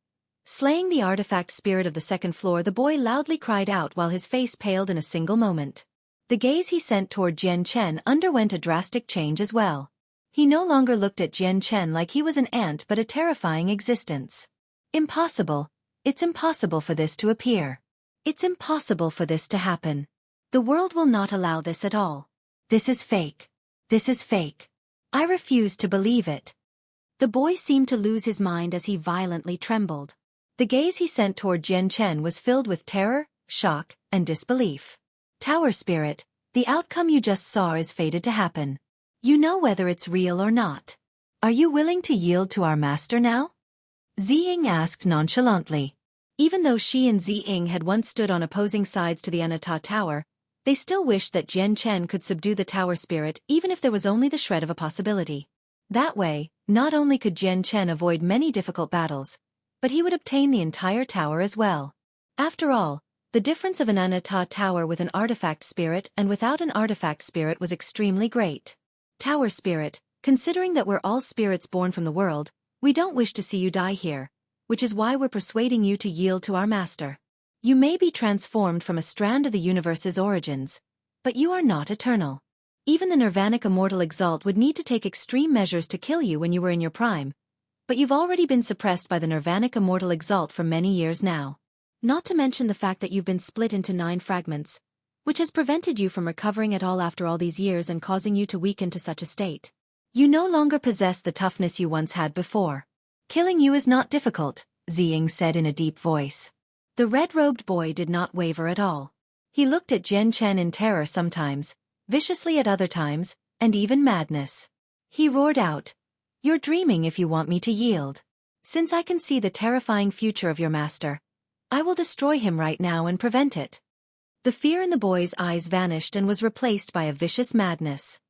Slaying the artifact spirit of the second floor, the boy loudly cried out while his face paled in a single moment. The gaze he sent toward Jian Chen underwent a drastic change as well. He no longer looked at Jian Chen like he was an ant but a terrifying existence. "Impossible. It's impossible for this to appear. It's impossible for this to happen. The world will not allow this at all. This is fake. This is fake. I refuse to believe it." The boy seemed to lose his mind as he violently trembled. The gaze he sent toward Jian Chen was filled with terror, shock, and disbelief. "Tower spirit, the outcome you just saw is fated to happen. You know whether it's real or not. Are you willing to yield to our master now?" Ziying asked nonchalantly. Even though she and Ziying had once stood on opposing sides to the Anata Tower, they still wished that Jian Chen could subdue the tower spirit even if there was only the shred of a possibility. That way, not only could Jian Chen avoid many difficult battles, but he would obtain the entire tower as well. After all, the difference of an Anata tower with an artifact spirit and without an artifact spirit was extremely great. "Tower spirit, considering that we're all spirits born from the world, we don't wish to see you die here, which is why we're persuading you to yield to our master. You may be transformed from a strand of the universe's origins, but you are not eternal. Even the Nirvanic Immortal Exalt would need to take extreme measures to kill you when you were in your prime, but you've already been suppressed by the Nirvanic Immortal Exalt for many years now. Not to mention the fact that you've been split into 9 fragments, which has prevented you from recovering at all after all these years and causing you to weaken to such a state. You no longer possess the toughness you once had before. Killing you is not difficult," Ziying said in a deep voice. The red-robed boy did not waver at all. He looked at Jian Chen in terror sometimes, viciously at other times, and even madness. He roared out, "You're dreaming if you want me to yield. Since I can see the terrifying future of your master, I will destroy him right now and prevent it." The fear in the boy's eyes vanished and was replaced by a vicious madness.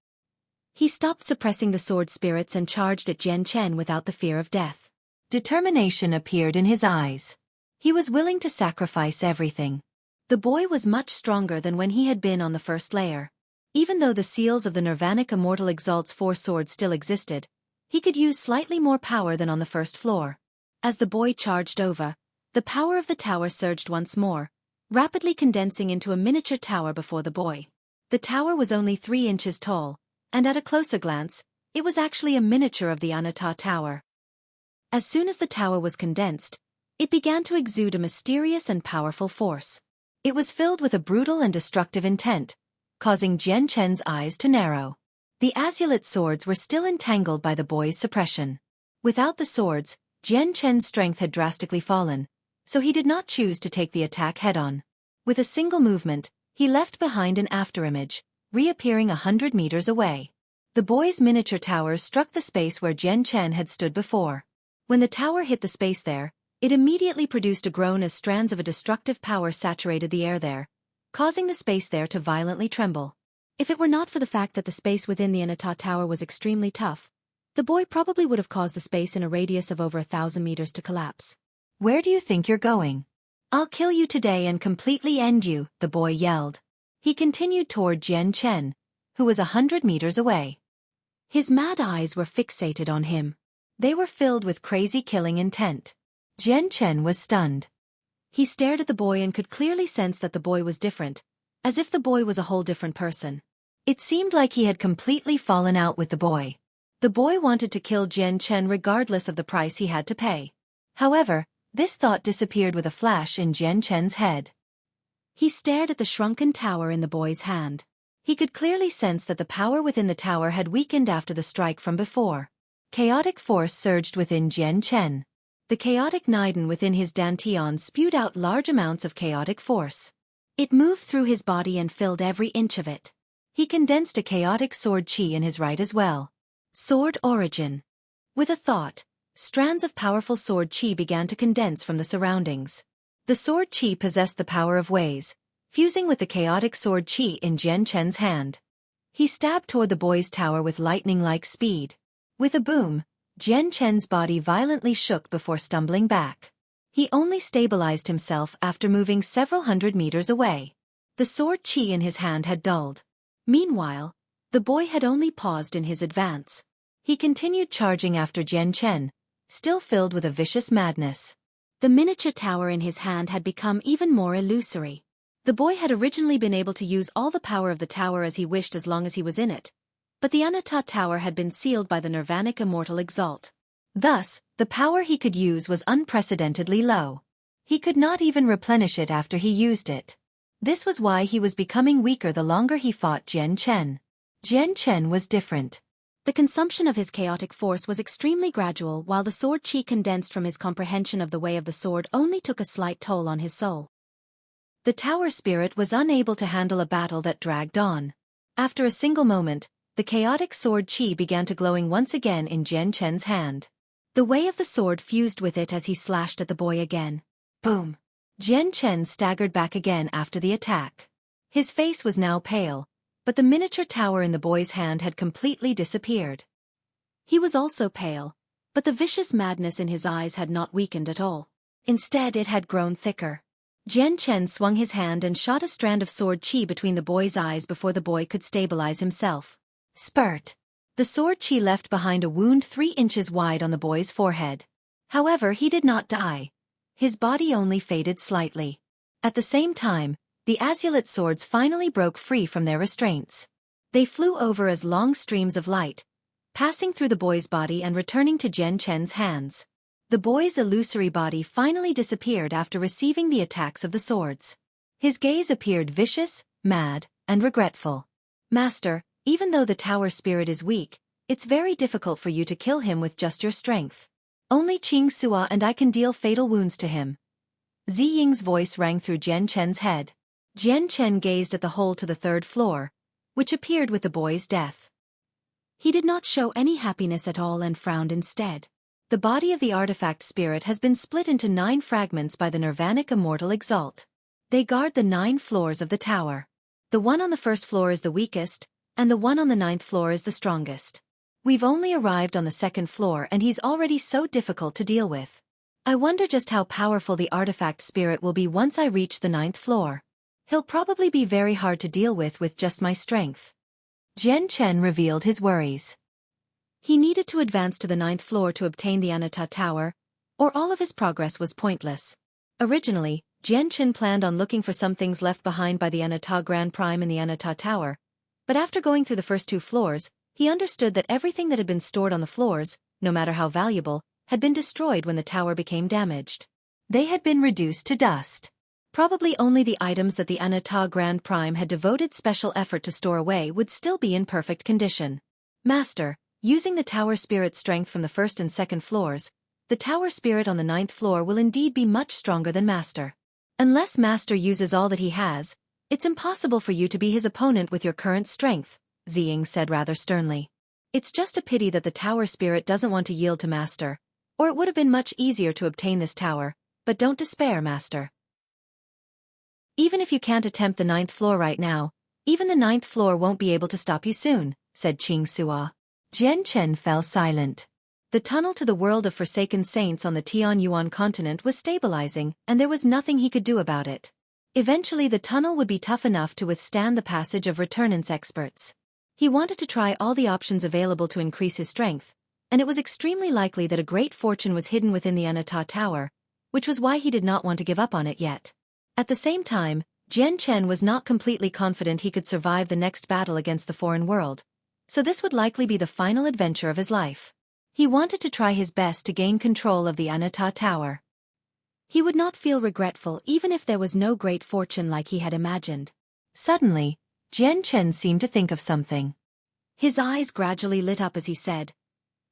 He stopped suppressing the sword spirits and charged at Jian Chen without the fear of death. Determination appeared in his eyes. He was willing to sacrifice everything. The boy was much stronger than when he had been on the first layer. Even though the seals of the Nirvanic Immortal Exalt's 4 swords still existed, he could use slightly more power than on the first floor. As the boy charged over, the power of the tower surged once more, rapidly condensing into a miniature tower before the boy. The tower was only 3 inches tall, and at a closer glance, It was actually a miniature of the Anata Tower. As soon as the tower was condensed, it began to exude a mysterious and powerful force. It was filled with a brutal and destructive intent, causing Jian Chen's eyes to narrow. The azulate swords were still entangled by the boy's suppression. Without the swords, Jian Chen's strength had drastically fallen, so he did not choose to take the attack head-on. With a single movement, he left behind an afterimage, reappearing 100 meters away. The boy's miniature tower struck the space where Jian Chen had stood before. When the tower hit the space there, it immediately produced a groan as strands of a destructive power saturated the air there, causing the space there to violently tremble. If it were not for the fact that the space within the Anata Tower was extremely tough, the boy probably would have caused the space in a radius of over 1,000 meters to collapse. "Where do you think you're going? I'll kill you today and completely end you," the boy yelled. He continued toward Jian Chen, who was 100 meters away. His mad eyes were fixated on him. They were filled with crazy killing intent. Jian Chen was stunned. He stared at the boy and could clearly sense that the boy was different, as if the boy was a whole different person. It seemed like he had completely fallen out with the boy. The boy wanted to kill Jian Chen regardless of the price he had to pay. However, this thought disappeared with a flash in Jian Chen's head. He stared at the shrunken tower in the boy's hand. He could clearly sense that the power within the tower had weakened after the strike from before. Chaotic force surged within Jian Chen. The chaotic Niden within his dantian spewed out large amounts of chaotic force. It moved through his body and filled every inch of it. He condensed a chaotic sword chi in his right as well. Sword origin. With a thought, strands of powerful sword chi began to condense from the surroundings. The sword chi possessed the power of ways, fusing with the chaotic sword chi in Jian Chen's hand. He stabbed toward the boy's tower with lightning-like speed. With a boom, Jian Chen's body violently shook before stumbling back. He only stabilized himself after moving several hundred meters away. The sword chi in his hand had dulled. Meanwhile, the boy had only paused in his advance. He continued charging after Jian Chen, still filled with a vicious madness. The miniature tower in his hand had become even more illusory. The boy had originally been able to use all the power of the tower as he wished as long as he was in it, but the Anata Tower had been sealed by the Nirvanic Immortal Exalt. Thus, the power he could use was unprecedentedly low. He could not even replenish it after he used it. This was why he was becoming weaker the longer he fought Jian Chen. Jian Chen was different. The consumption of his chaotic force was extremely gradual, while the sword chi condensed from his comprehension of the way of the sword only took a slight toll on his soul. The tower spirit was unable to handle a battle that dragged on. After a single moment, the chaotic sword chi began to glowing once again in Jian Chen's hand. The way of the sword fused with it as he slashed at the boy again. Boom! Jian Chen staggered back again after the attack. His face was now pale, but the miniature tower in the boy's hand had completely disappeared. He was also pale, but the vicious madness in his eyes had not weakened at all. Instead, it had grown thicker. Jian Chen swung his hand and shot a strand of sword chi between the boy's eyes before the boy could stabilize himself. Spurt! The sword chi left behind a wound 3 inches wide on the boy's forehead. However, he did not die. His body only faded slightly. At the same time, the azulate swords finally broke free from their restraints. They flew over as long streams of light, passing through the boy's body and returning to Jian Chen's hands. The boy's illusory body finally disappeared after receiving the attacks of the swords. His gaze appeared vicious, mad, and regretful. "Master, even though the tower spirit is weak, it's very difficult for you to kill him with just your strength. Only Qing Sua and I can deal fatal wounds to him." Zi Ying's voice rang through Jian Chen's head. Jian Chen gazed at the hole to the 3rd floor, which appeared with the boy's death. He did not show any happiness at all and frowned instead. The body of the artifact spirit has been split into 9 fragments by the Nirvanic Immortal Exalt. They guard the 9 floors of the tower. The one on the 1st floor is the weakest, and the one on the 9th floor is the strongest. We've only arrived on the 2nd floor and he's already so difficult to deal with. I wonder just how powerful the artifact spirit will be once I reach the 9th floor. He'll probably be very hard to deal with just my strength. Jian Chen revealed his worries. He needed to advance to the 9th floor to obtain the Anata Tower, or all of his progress was pointless. Originally, Jian Chen planned on looking for some things left behind by the Anata Grand Prime in the Anata Tower, but after going through the first 2 floors, He understood that everything that had been stored on the floors, no matter how valuable, had been destroyed when the tower became damaged. They had been reduced to dust. Probably only the items that the Anata Grand Prime had devoted special effort to store away would still be in perfect condition. Master, using the tower spirit strength from the first and second floors, the tower spirit on the 9th floor will indeed be much stronger than Master. Unless Master uses all that he has, it's impossible for you to be his opponent with your current strength, Ziying said rather sternly. It's just a pity that the tower spirit doesn't want to yield to Master, or it would have been much easier to obtain this tower, but don't despair, Master. Even if you can't attempt the 9th floor right now, even the 9th floor won't be able to stop you soon, said Qing Sua. Jian Chen fell silent. The tunnel to the world of Forsaken Saints on the Tianyuan continent was stabilizing, and there was nothing he could do about it. Eventually the tunnel would be tough enough to withstand the passage of returnance experts. He wanted to try all the options available to increase his strength, and it was extremely likely that a great fortune was hidden within the Anata Tower, which was why he did not want to give up on it yet. At the same time, Jian Chen was not completely confident he could survive the next battle against the foreign world, so this would likely be the final adventure of his life. He wanted to try his best to gain control of the Anata Tower. He would not feel regretful even if there was no great fortune like he had imagined. Suddenly, Jian Chen seemed to think of something. His eyes gradually lit up as he said,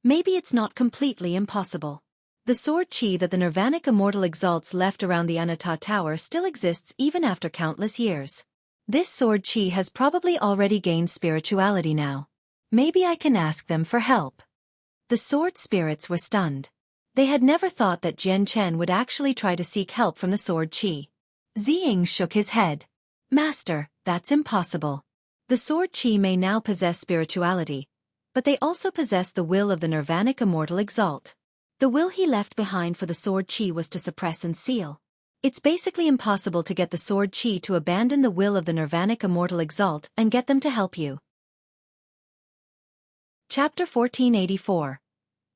"Maybe it's not completely impossible. The sword qi that the Nirvanic Immortal Exalts left around the Anata Tower still exists even after countless years. This sword qi has probably already gained spirituality now. Maybe I can ask them for help." The sword spirits were stunned. They had never thought that Jian Chen would actually try to seek help from the sword qi. Ziying shook his head. "Master, that's impossible. The sword qi may now possess spirituality, but they also possess the will of the Nirvanic Immortal Exalt. The will he left behind for the sword qi was to suppress and seal. It's basically impossible to get the sword qi to abandon the will of the Nirvanic Immortal Exalt and get them to help you." Chapter 1484.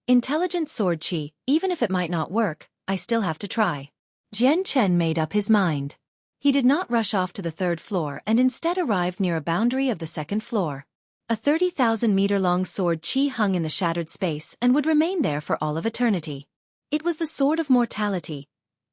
Intelligent sword qi, even if it might not work, I still have to try. Jian Chen made up his mind. He did not rush off to the 3rd floor and instead arrived near a boundary of the 2nd floor. A 30,000-meter-long sword qi hung in the shattered space and would remain there for all of eternity. It was the Sword of Mortality,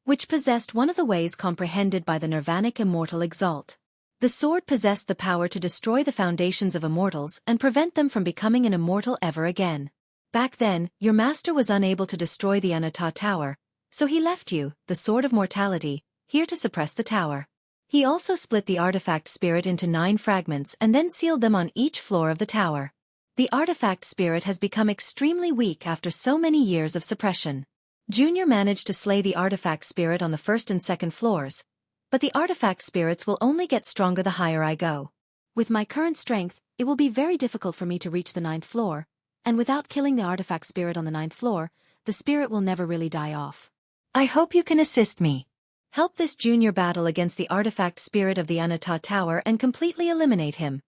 which possessed one of the ways comprehended by the Nirvanic Immortal Exalt. The sword possessed the power to destroy the foundations of immortals and prevent them from becoming an immortal ever again. Back then, your master was unable to destroy the Anata Tower, so he left you, the Sword of Mortality, here to suppress the tower. He also split the artifact spirit into 9 fragments and then sealed them on each floor of the tower. The artifact spirit has become extremely weak after so many years of suppression. Junior managed to slay the artifact spirit on the 1st and 2nd floors, but the artifact spirits will only get stronger the higher I go. With my current strength, it will be very difficult for me to reach the 9th floor, and without killing the artifact spirit on the 9th floor, the spirit will never really die off. I hope you can assist me. Help this junior battle against the artifact spirit of the Anata Tower and completely eliminate him,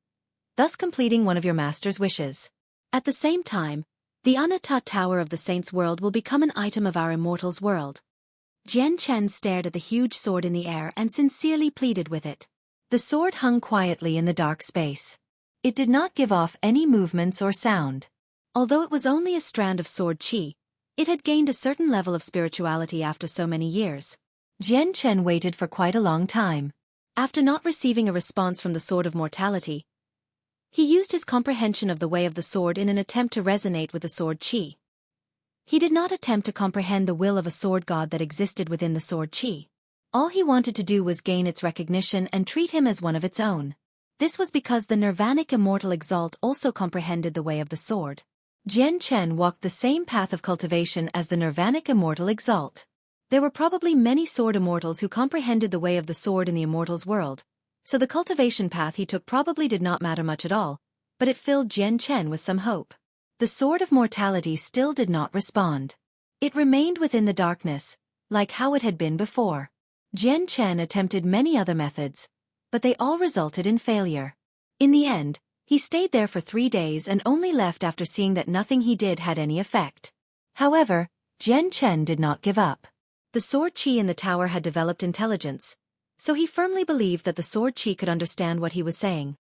thus completing one of your master's wishes. At the same time, the Anata Tower of the Saints' World will become an item of our immortals' world." Jian Chen stared at the huge sword in the air and sincerely pleaded with it. The sword hung quietly in the dark space. It did not give off any movements or sound. Although it was only a strand of sword qi, it had gained a certain level of spirituality after so many years. Jian Chen waited for quite a long time. After not receiving a response from the Sword of Mortality, he used his comprehension of the way of the sword in an attempt to resonate with the sword qi. He did not attempt to comprehend the will of a sword god that existed within the sword qi. All he wanted to do was gain its recognition and treat him as one of its own. This was because the Nirvanic Immortal Exalt also comprehended the way of the sword. Jian Chen walked the same path of cultivation as the Nirvanic Immortal Exalt. There were probably many sword immortals who comprehended the way of the sword in the immortals' world, so the cultivation path he took probably did not matter much at all, but it filled Jian Chen with some hope. The Sword of Mortality still did not respond. It remained within the darkness, like how it had been before. Jian Chen attempted many other methods, but they all resulted in failure. In the end, he stayed there for 3 days and only left after seeing that nothing he did had any effect. However, Jian Chen did not give up. The sword qi in the tower had developed intelligence, so he firmly believed that the sword qi could understand what he was saying.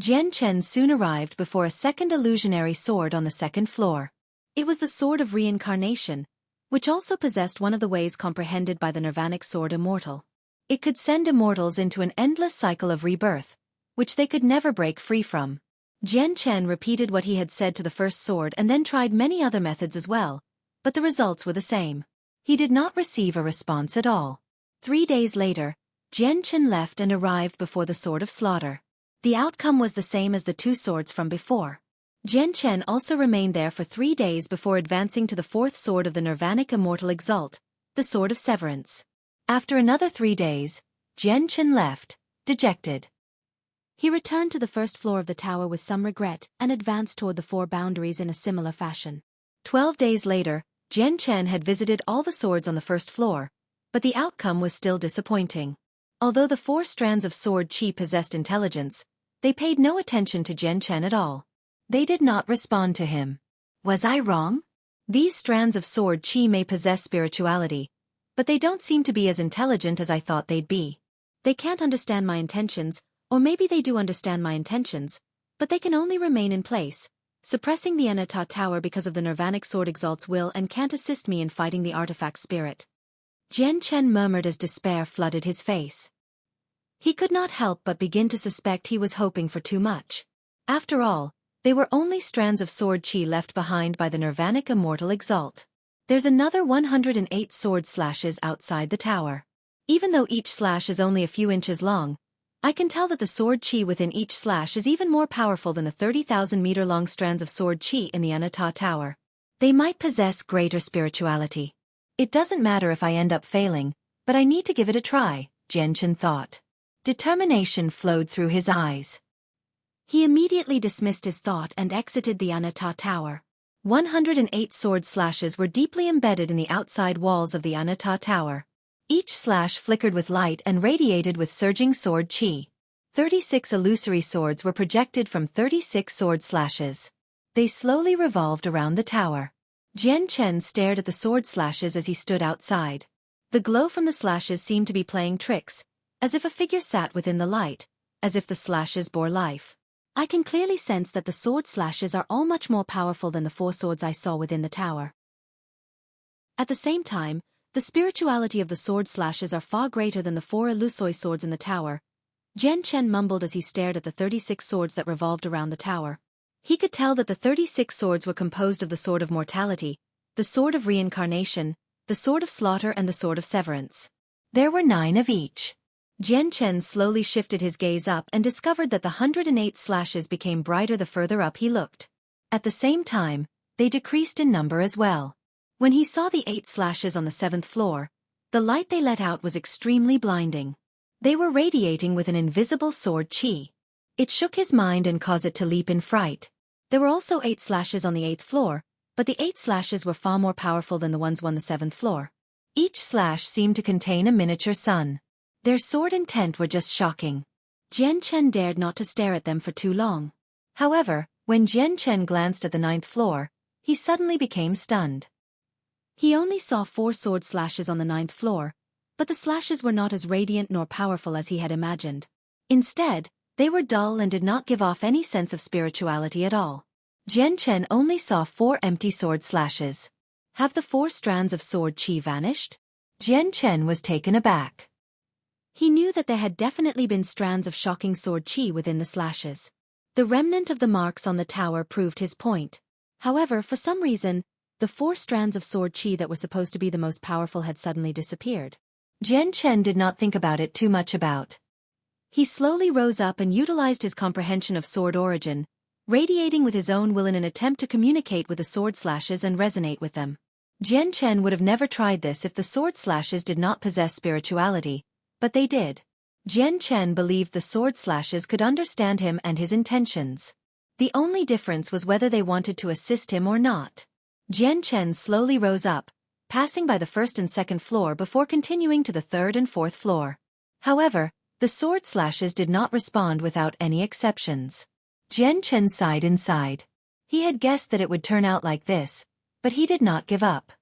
Jian Chen soon arrived before a second illusionary sword on the second floor. It was the Sword of Reincarnation, which also possessed one of the ways comprehended by the Nirvanic Sword Immortal. It could send immortals into an endless cycle of rebirth, which they could never break free from. Jian Chen repeated what he had said to the first sword and then tried many other methods as well, but the results were the same. He did not receive a response at all. 3 days later, Jian Chen left and arrived before the Sword of Slaughter. The outcome was the same as the 2 swords from before. Jian Chen also remained there for 3 days before advancing to the 4th sword of the Nirvanic Immortal Exalt, the Sword of Severance. After another 3 days, Jian Chen left, dejected. He returned to the 1st floor of the tower with some regret and advanced toward the 4 boundaries in a similar fashion. 12 days later, Jian Chen had visited all the swords on the 1st floor, but the outcome was still disappointing. Although the 4 strands of sword qi possessed intelligence, they paid no attention to Jian Chen at all. They did not respond to him. Was I wrong? These strands of sword qi may possess spirituality, but they don't seem to be as intelligent as I thought they'd be. They can't understand my intentions, or maybe they do understand my intentions, but they can only remain in place, suppressing the Anata Tower because of the Nirvanic Sword Exalt's will and can't assist me in fighting the artifact spirit. Jian Chen murmured as despair flooded his face. He could not help but begin to suspect he was hoping for too much. After all, they were only strands of sword qi left behind by the Nirvanic Immortal Exalt. There's another 108 sword slashes outside the tower. Even though each slash is only a few inches long, I can tell that the sword qi within each slash is even more powerful than the 30,000-meter-long strands of sword qi in the Anata Tower. They might possess greater spirituality. It doesn't matter if I end up failing, but I need to give it a try, Jian Chen thought. Determination flowed through his eyes. He immediately dismissed his thought and exited the Anata Tower. 108 sword slashes were deeply embedded in the outside walls of the Anata Tower. Each slash flickered with light and radiated with surging sword qi. 36 illusory swords were projected from 36 sword slashes. They slowly revolved around the tower. Jian Chen stared at the sword slashes as he stood outside. The glow from the slashes seemed to be playing tricks, as if a figure sat within the light, as if the slashes bore life. I can clearly sense that the sword slashes are all much more powerful than the 4 swords I saw within the tower. At the same time, the spirituality of the sword slashes are far greater than the 4 illusory swords in the tower. Jian Chen mumbled as he stared at the 36 swords that revolved around the tower. He could tell that the 36 swords were composed of the Sword of Mortality, the Sword of Reincarnation, the Sword of Slaughter and the Sword of Severance. There were 9 of each. Jian Chen slowly shifted his gaze up and discovered that the 108 slashes became brighter the further up he looked. At the same time, they decreased in number as well. When he saw the 8 slashes on the 7th floor, the light they let out was extremely blinding. They were radiating with an invisible sword qi. It shook his mind and caused it to leap in fright. There were also 8 slashes on the 8th floor, but the 8 slashes were far more powerful than the ones on the 7th floor. Each slash seemed to contain a miniature sun. Their sword intent were just shocking. Jian Chen dared not to stare at them for too long. However, when Jian Chen glanced at the 9th floor, he suddenly became stunned. He only saw 4 sword slashes on the 9th floor, but the slashes were not as radiant nor powerful as he had imagined. Instead, they were dull and did not give off any sense of spirituality at all. Jian Chen only saw 4 empty sword slashes. Have the 4 strands of sword qi vanished? Jian Chen was taken aback. He knew that there had definitely been strands of shocking sword qi within the slashes. The remnant of the marks on the tower proved his point. However, for some reason, the 4 strands of sword qi that were supposed to be the most powerful had suddenly disappeared. Jian Chen did not think about it too much about. He slowly rose up and utilized his comprehension of sword origin, radiating with his own will in an attempt to communicate with the sword slashes and resonate with them. Jian Chen would have never tried this if the sword slashes did not possess spirituality, but they did. Jian Chen believed the sword slashes could understand him and his intentions. The only difference was whether they wanted to assist him or not. Jian Chen slowly rose up, passing by the 1st and 2nd floor before continuing to the 3rd and 4th floor. However, the sword slashes did not respond without any exceptions. Jian Chen sighed inside. He had guessed that it would turn out like this, but he did not give up.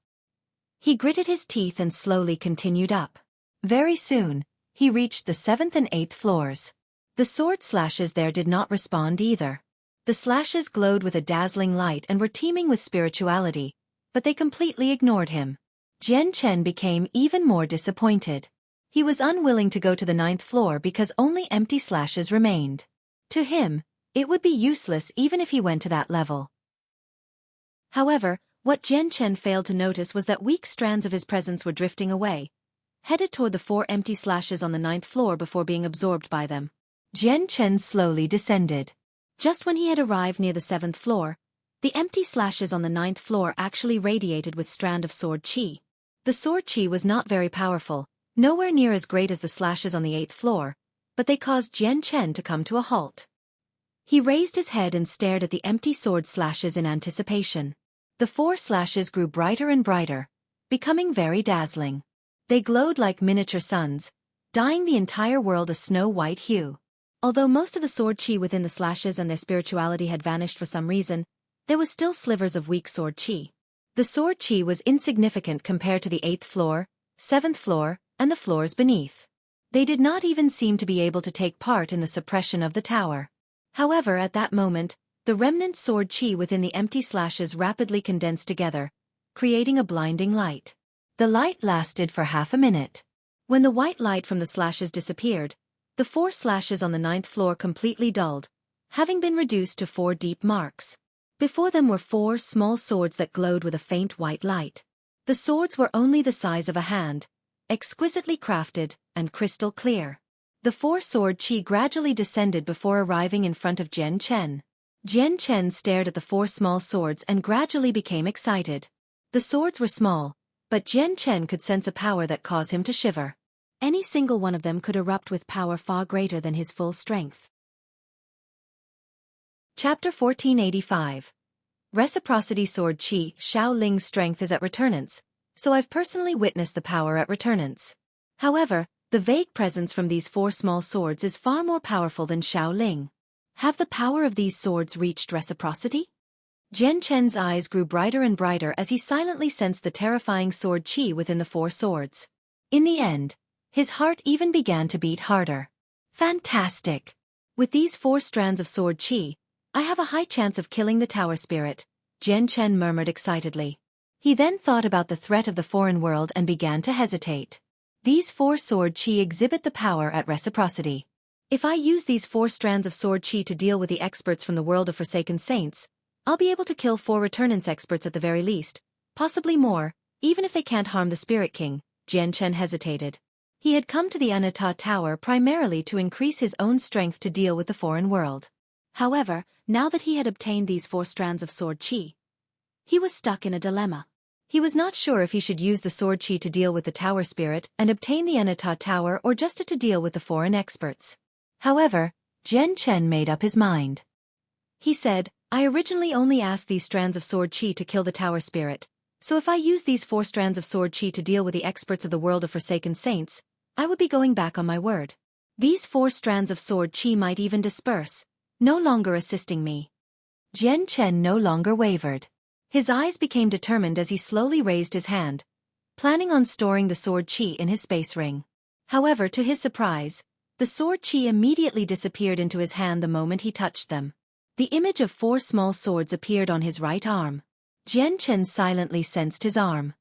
He gritted his teeth and slowly continued up. Very soon, he reached the 7th and 8th floors. The sword slashes there did not respond either. The slashes glowed with a dazzling light and were teeming with spirituality, but they completely ignored him. Jian Chen became even more disappointed. He was unwilling to go to the 9th floor because only empty slashes remained. To him, it would be useless even if he went to that level. However, what Jian Chen failed to notice was that weak strands of his presence were drifting away, headed toward the 4 empty slashes on the 9th floor before being absorbed by them. Jian Chen slowly descended. Just when he had arrived near the 7th floor, the empty slashes on the 9th floor actually radiated with strand of sword chi. The sword chi was not very powerful, nowhere near as great as the slashes on the 8th floor, but they caused Jian Chen to come to a halt. He raised his head and stared at the empty sword slashes in anticipation. The 4 slashes grew brighter and brighter, becoming very dazzling. They glowed like miniature suns, dyeing the entire world a snow-white hue. Although most of the sword chi within the slashes and their spirituality had vanished for some reason, there was still slivers of weak sword chi. The sword chi was insignificant compared to the 8th floor, 7th floor, and the floors beneath. They did not even seem to be able to take part in the suppression of the tower. However, at that moment, the remnant sword chi within the empty slashes rapidly condensed together, creating a blinding light. The light lasted for half a minute. When the white light from the slashes disappeared, the 4 slashes on the 9th floor completely dulled, having been reduced to 4 deep marks. Before them were 4 small swords that glowed with a faint white light. The swords were only the size of a hand, exquisitely crafted, and crystal clear. The 4 sword chi gradually descended before arriving in front of Jian Chen. Jian Chen stared at the 4 small swords and gradually became excited. The swords were small, but Jian Chen could sense a power that caused him to shiver. Any single one of them could erupt with power far greater than his full strength. Chapter 1485. Reciprocity Sword Chi. Xiao Ling's strength is at returnance, so I've personally witnessed the power at returnance. However, the vague presence from these 4 small swords is far more powerful than Xiao Ling. Have the power of these swords reached reciprocity? Jian Chen's eyes grew brighter and brighter as he silently sensed the terrifying sword chi within the 4 swords. In the end, his heart even began to beat harder. Fantastic! With these 4 strands of sword chi, I have a high chance of killing the tower spirit, Jian Chen murmured excitedly. He then thought about the threat of the foreign world and began to hesitate. These 4 sword chi exhibit the power at reciprocity. If I use these 4 strands of sword chi to deal with the experts from the world of Forsaken Saints, I'll be able to kill 4 returnance experts at the very least, possibly more, even if they can't harm the Spirit King. Jian Chen hesitated. He had come to the Anata Tower primarily to increase his own strength to deal with the foreign world. However, now that he had obtained these 4 strands of sword chi, he was stuck in a dilemma. He was not sure if he should use the sword chi to deal with the tower spirit and obtain the Anata Tower or just to deal with the foreign experts. However, Jian Chen made up his mind. He said, I originally only asked these strands of sword chi to kill the tower spirit, so if I use these 4 strands of sword chi to deal with the experts of the world of Forsaken Saints, I would be going back on my word. These 4 strands of sword chi might even disperse, no longer assisting me. Jian Chen no longer wavered. His eyes became determined as he slowly raised his hand, planning on storing the sword chi in his space ring. However, to his surprise, the sword chi immediately disappeared into his hand the moment he touched them. The image of 4 small swords appeared on his right arm. Jian Chen silently sensed his arm.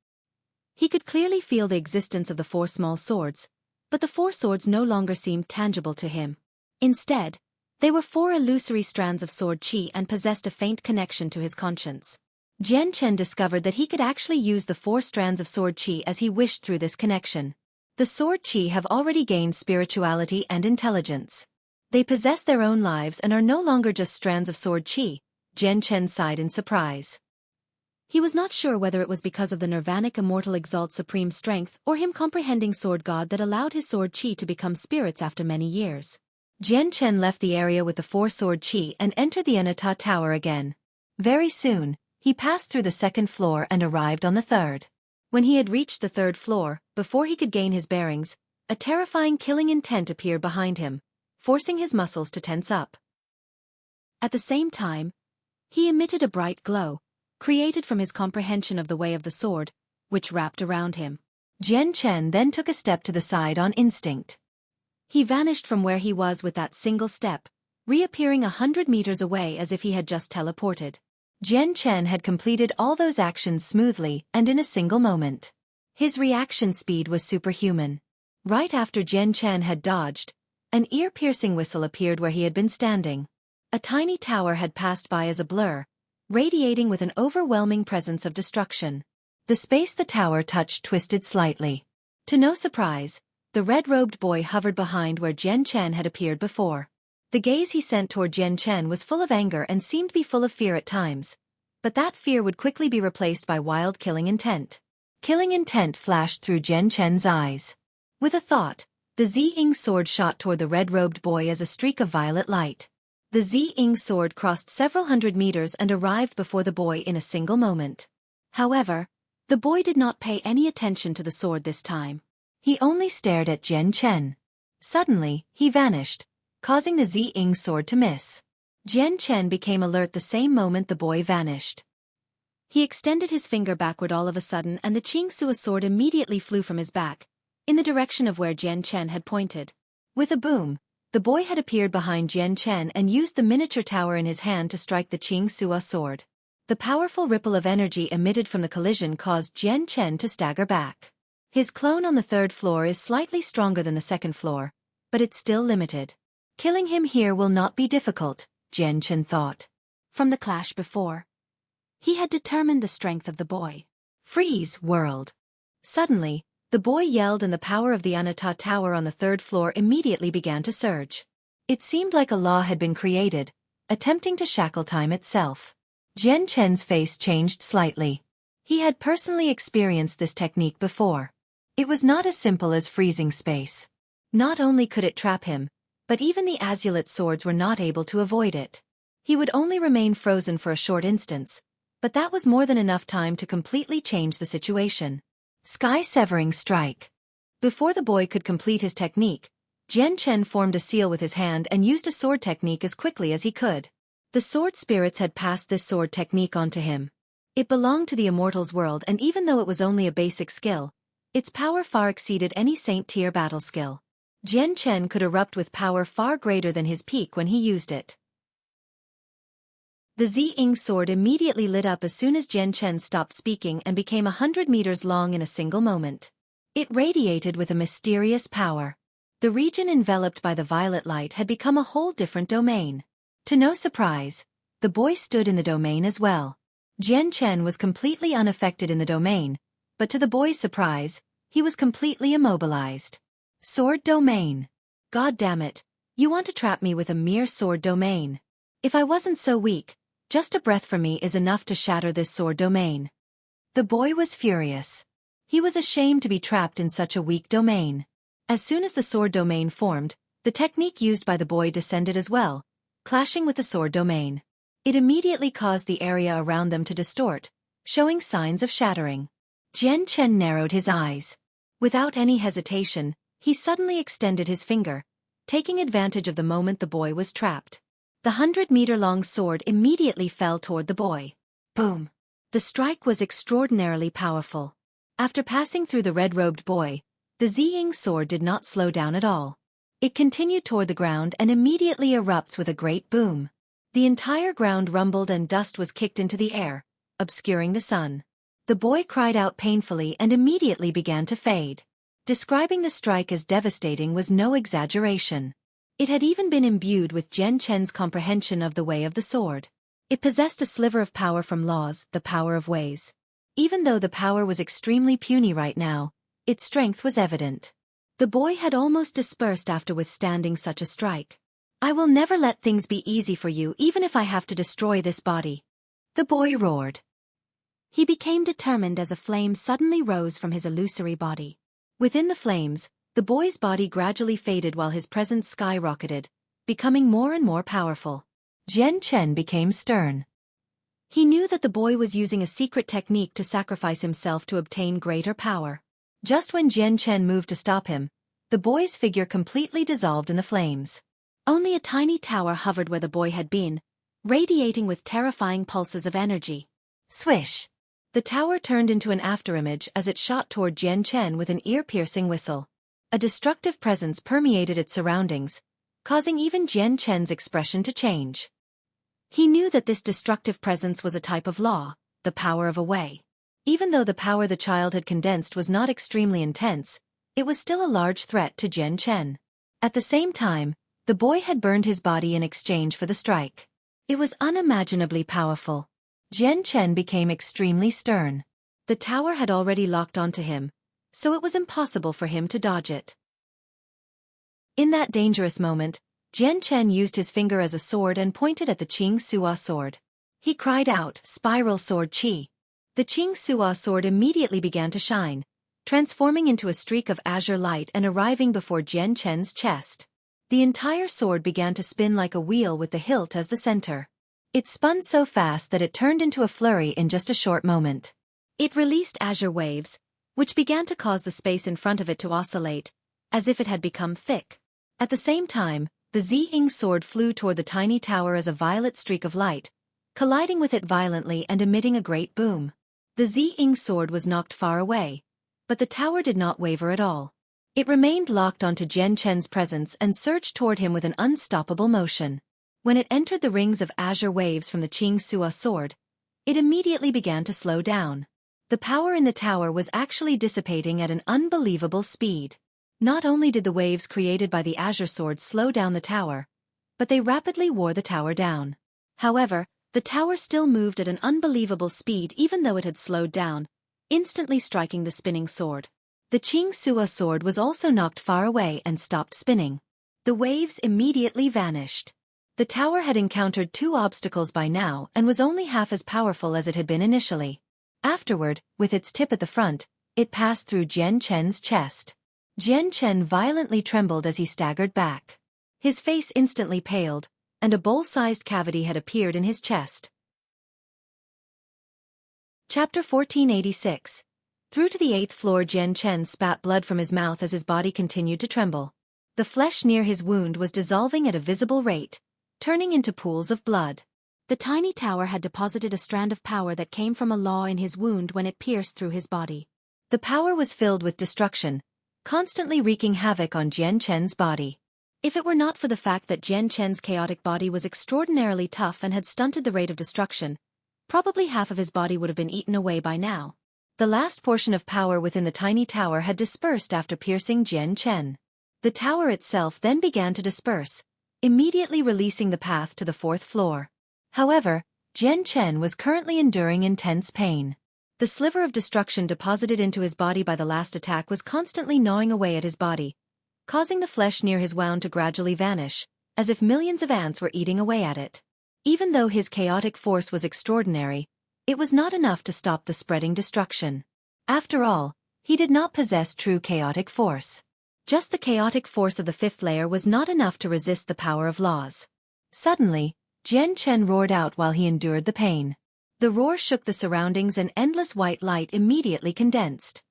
He could clearly feel the existence of the 4 small swords, but the 4 swords no longer seemed tangible to him. Instead, they were 4 illusory strands of sword chi and possessed a faint connection to his conscience. Jian Chen discovered that he could actually use the 4 strands of sword chi as he wished through this connection. The sword chi have already gained spirituality and intelligence. They possess their own lives and are no longer just strands of sword chi. Jian Chen sighed in surprise. He was not sure whether it was because of the Nirvanic Immortal Exalt Supreme Strength or him comprehending Sword God that allowed his sword chi to become spirits after many years. Jian Chen left the area with the 4 sword chi and entered the Anata Tower again. Very soon, he passed through the 2nd floor and arrived on the 3rd. When he had reached the 3rd floor, before he could gain his bearings, a terrifying killing intent appeared behind him, forcing his muscles to tense up. At the same time, he emitted a bright glow, created from his comprehension of the way of the sword, which wrapped around him. Jian Chen then took a step to the side on instinct. He vanished from where he was with that single step, reappearing 100 meters away as if he had just teleported. Jian Chen had completed all those actions smoothly and in a single moment. His reaction speed was superhuman. Right after Jian Chen had dodged, an ear-piercing whistle appeared where he had been standing. A tiny tower had passed by as a blur, radiating with an overwhelming presence of destruction. The space the tower touched twisted slightly. To no surprise, the red-robed boy hovered behind where Jian Chen had appeared before. The gaze he sent toward Jian Chen was full of anger and seemed to be full of fear at times, but that fear would quickly be replaced by wild killing intent. Killing intent flashed through Jian Chen's eyes. With a thought, the Ziying sword shot toward the red-robed boy as a streak of violet light. The Ziying sword crossed several hundred meters and arrived before the boy in a single moment. However, the boy did not pay any attention to the sword this time. He only stared at Jian Chen. Suddenly, he vanished, causing the Ziying sword to miss. Jian Chen became alert the same moment the boy vanished. He extended his finger backward all of a sudden and the Qingxue sword immediately flew from his back, in the direction of where Jian Chen had pointed. With a boom, the boy had appeared behind Jian Chen and used the miniature tower in his hand to strike the Qingxue sword. The powerful ripple of energy emitted from the collision caused Jian Chen to stagger back. His clone on the third floor is slightly stronger than the second floor, but it's still limited. Killing him here will not be difficult, Jian Chen thought. From the clash before, he had determined the strength of the boy. Freeze, world! Suddenly, the boy yelled and the power of the Anata tower on the third floor immediately began to surge. It seemed like a law had been created, attempting to shackle time itself. Jian Chen's face changed slightly. He had personally experienced this technique before. It was not as simple as freezing space. Not only could it trap him, but even the azulate swords were not able to avoid it. He would only remain frozen for a short instance, but that was more than enough time to completely change the situation. Sky-severing strike. Before the boy could complete his technique, Jian Chen formed a seal with his hand and used a sword technique as quickly as he could. The sword spirits had passed this sword technique on to him. It belonged to the immortals world and even though it was only a basic skill, its power far exceeded any Saint-tier battle skill. Jian Chen could erupt with power far greater than his peak when he used it. The Ziying sword immediately lit up as soon as Jian Chen stopped speaking and became 100 meters long in a single moment. It radiated with a mysterious power. The region enveloped by the violet light had become a whole different domain. To no surprise, the boy stood in the domain as well. Jian Chen was completely unaffected in the domain, but to the boy's surprise, he was completely immobilized. Sword domain. God damn it, you want to trap me with a mere sword domain. If I wasn't so weak, just a breath from me is enough to shatter this sword domain. The boy was furious. He was ashamed to be trapped in such a weak domain. As soon as the sword domain formed, the technique used by the boy descended as well, clashing with the sword domain. It immediately caused the area around them to distort, showing signs of shattering. Jian Chen narrowed his eyes. Without any hesitation, he suddenly extended his finger, taking advantage of the moment the boy was trapped. The 100-meter-long sword immediately fell toward the boy. Boom! The strike was extraordinarily powerful. After passing through the red-robed boy, the Ziying sword did not slow down at all. It continued toward the ground and immediately erupts with a great boom. The entire ground rumbled and dust was kicked into the air, obscuring the sun. The boy cried out painfully and immediately began to fade. Describing the strike as devastating was no exaggeration. It had even been imbued with Jian Chen's comprehension of the way of the sword. It possessed a sliver of power from laws, the power of ways. Even though the power was extremely puny right now, its strength was evident. The boy had almost dispersed after withstanding such a strike. I will never let things be easy for you even if I have to destroy this body. The boy roared. He became determined as a flame suddenly rose from his illusory body. Within the flames, the boy's body gradually faded while his presence skyrocketed, becoming more and more powerful. Jian Chen became stern. He knew that the boy was using a secret technique to sacrifice himself to obtain greater power. Just when Jian Chen moved to stop him, the boy's figure completely dissolved in the flames. Only a tiny tower hovered where the boy had been, radiating with terrifying pulses of energy. Swish! The tower turned into an afterimage as it shot toward Jian Chen with an ear-piercing whistle. A destructive presence permeated its surroundings, causing even Jian Chen's expression to change. He knew that this destructive presence was a type of law, the power of a way. Even though the power the child had condensed was not extremely intense, it was still a large threat to Jian Chen. At the same time, the boy had burned his body in exchange for the strike. It was unimaginably powerful. Jian Chen became extremely stern. The tower had already locked onto him, so it was impossible for him to dodge it. In that dangerous moment, Jian Chen used his finger as a sword and pointed at the Qing Suo sword. He cried out, "Spiral Sword Qi." The Qing Suo sword immediately began to shine, transforming into a streak of azure light and arriving before Jian Chen's chest. The entire sword began to spin like a wheel with the hilt as the center. It spun so fast that it turned into a flurry in just a short moment. It released azure waves, which began to cause the space in front of it to oscillate, as if it had become thick. At the same time, the Ziying sword flew toward the tiny tower as a violet streak of light, colliding with it violently and emitting a great boom. The Ziying sword was knocked far away, but the tower did not waver at all. It remained locked onto Jian Chen's presence and surged toward him with an unstoppable motion. When it entered the rings of azure waves from the Qing Suo sword, it immediately began to slow down. The power in the tower was actually dissipating at an unbelievable speed. Not only did the waves created by the azure sword slow down the tower, but they rapidly wore the tower down. However, the tower still moved at an unbelievable speed even though it had slowed down, instantly striking the spinning sword. The Qing Suo sword was also knocked far away and stopped spinning. The waves immediately vanished. The tower had encountered two obstacles by now and was only half as powerful as it had been initially. Afterward, with its tip at the front, it passed through Jian Chen's chest. Jian Chen violently trembled as he staggered back. His face instantly paled, and a bowl-sized cavity had appeared in his chest. Chapter 1486. Through to the 8th floor. Jian Chen spat blood from his mouth as his body continued to tremble. The flesh near his wound was dissolving at a visible rate, turning into pools of blood. The tiny tower had deposited a strand of power that came from a law in his wound when it pierced through his body. The power was filled with destruction, constantly wreaking havoc on Jian Chen's body. If it were not for the fact that Jian Chen's chaotic body was extraordinarily tough and had stunted the rate of destruction, probably half of his body would have been eaten away by now. The last portion of power within the tiny tower had dispersed after piercing Jian Chen. The tower itself then began to disperse, immediately releasing the path to the 4th floor. However, Jian Chen was currently enduring intense pain. The sliver of destruction deposited into his body by the last attack was constantly gnawing away at his body, causing the flesh near his wound to gradually vanish, as if millions of ants were eating away at it. Even though his chaotic force was extraordinary, it was not enough to stop the spreading destruction. After all, he did not possess true chaotic force. Just the chaotic force of the 5th layer was not enough to resist the power of laws. Suddenly, Jian Chen roared out while he endured the pain. The roar shook the surroundings and endless white light immediately condensed.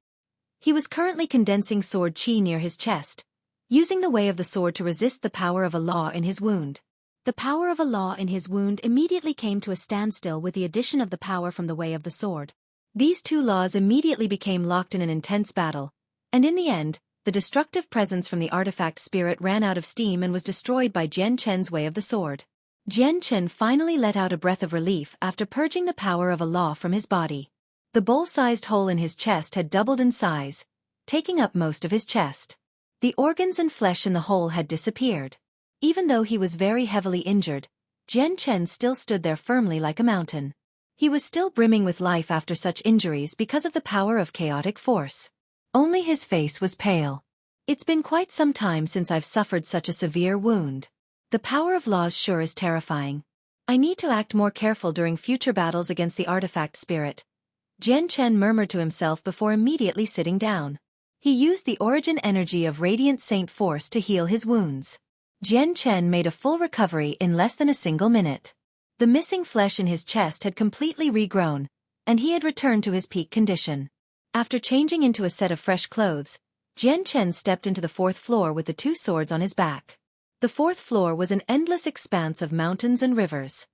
He was currently condensing sword qi near his chest, using the way of the sword to resist the power of a law in his wound. The power of a law in his wound immediately came to a standstill with the addition of the power from the way of the sword. These two laws immediately became locked in an intense battle, and in the end, the destructive presence from the artifact spirit ran out of steam and was destroyed by Jian Chen's way of the sword. Jian Chen finally let out a breath of relief after purging the power of a law from his body. The bowl-sized hole in his chest had doubled in size, taking up most of his chest. The organs and flesh in the hole had disappeared. Even though he was very heavily injured, Jian Chen still stood there firmly like a mountain. He was still brimming with life after such injuries because of the power of chaotic force. Only his face was pale. It's been quite some time since I've suffered such a severe wound. The power of laws sure is terrifying. I need to act more careful during future battles against the artifact spirit. Jian Chen murmured to himself before immediately sitting down. He used the origin energy of Radiant Saint Force to heal his wounds. Jian Chen made a full recovery in less than a single minute. The missing flesh in his chest had completely regrown, and he had returned to his peak condition. After changing into a set of fresh clothes, Jian Chen stepped into the 4th floor with the two swords on his back. The 4th floor was an endless expanse of mountains and rivers.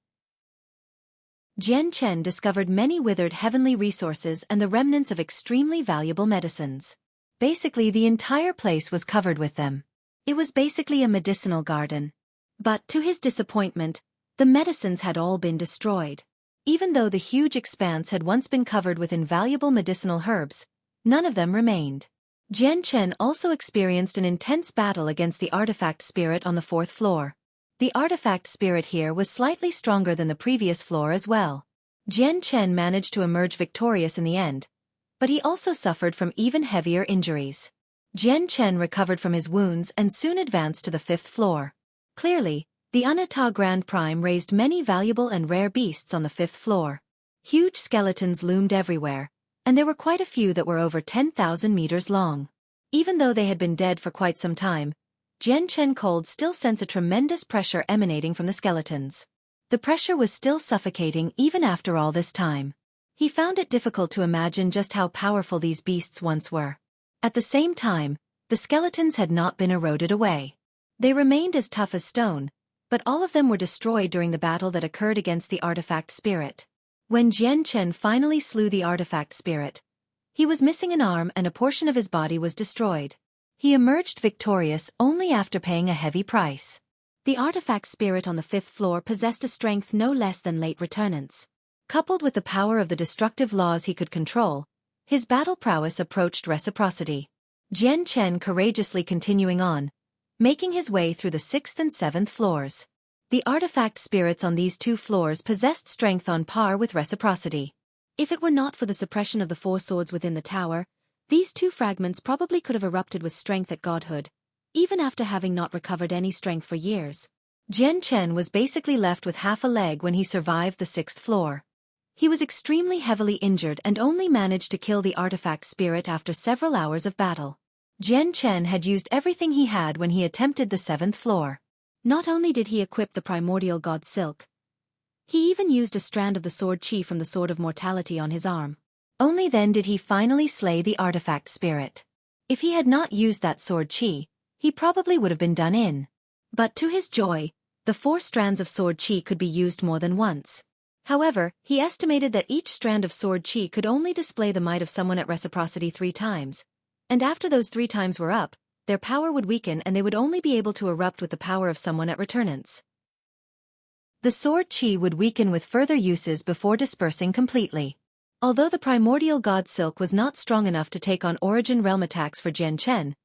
Jian Chen discovered many withered heavenly resources and the remnants of extremely valuable medicines. Basically, the entire place was covered with them. It was basically a medicinal garden. But, to his disappointment, the medicines had all been destroyed. Even though the huge expanse had once been covered with invaluable medicinal herbs, none of them remained. Jian Chen also experienced an intense battle against the artifact spirit on the 4th floor. The artifact spirit here was slightly stronger than the previous floor as well. Jian Chen managed to emerge victorious in the end, but he also suffered from even heavier injuries. Jian Chen recovered from his wounds and soon advanced to the 5th floor. Clearly, the Anata Grand Prime raised many valuable and rare beasts on the 5th floor. Huge skeletons loomed everywhere, and there were quite a few that were over 10,000 meters long. Even though they had been dead for quite some time, Jian Chen could still sense a tremendous pressure emanating from the skeletons. The pressure was still suffocating even after all this time. He found it difficult to imagine just how powerful these beasts once were. At the same time, the skeletons had not been eroded away. They remained as tough as stone, but all of them were destroyed during the battle that occurred against the artifact spirit. When Jian Chen finally slew the artifact spirit, he was missing an arm and a portion of his body was destroyed. He emerged victorious only after paying a heavy price. The artifact spirit on the 5th floor possessed a strength no less than late returnants. Coupled with the power of the destructive laws he could control, his battle prowess approached reciprocity. Jian Chen courageously continuing on, making his way through the 6th and 7th floors. The artifact spirits on these 2 floors possessed strength on par with reciprocity. If it were not for the suppression of the 4 swords within the tower, these 2 fragments probably could have erupted with strength at godhood, even after having not recovered any strength for years. Jian Chen was basically left with half a leg when he survived the 6th floor. He was extremely heavily injured and only managed to kill the artifact spirit after several hours of battle. Jian Chen had used everything he had when he attempted the 7th floor. Not only did he equip the primordial god silk, he even used a strand of the sword Qi from the Sword of Mortality on his arm. Only then did he finally slay the artifact spirit. If he had not used that sword Qi, he probably would have been done in. But to his joy, the 4 strands of sword Qi could be used more than once. However, he estimated that each strand of sword Qi could only display the might of someone at reciprocity 3 times. And after those 3 times were up, their power would weaken and they would only be able to erupt with the power of someone at returnants. The sword Qi would weaken with further uses before dispersing completely. Although the primordial god silk was not strong enough to take on origin realm attacks for Jian Chen,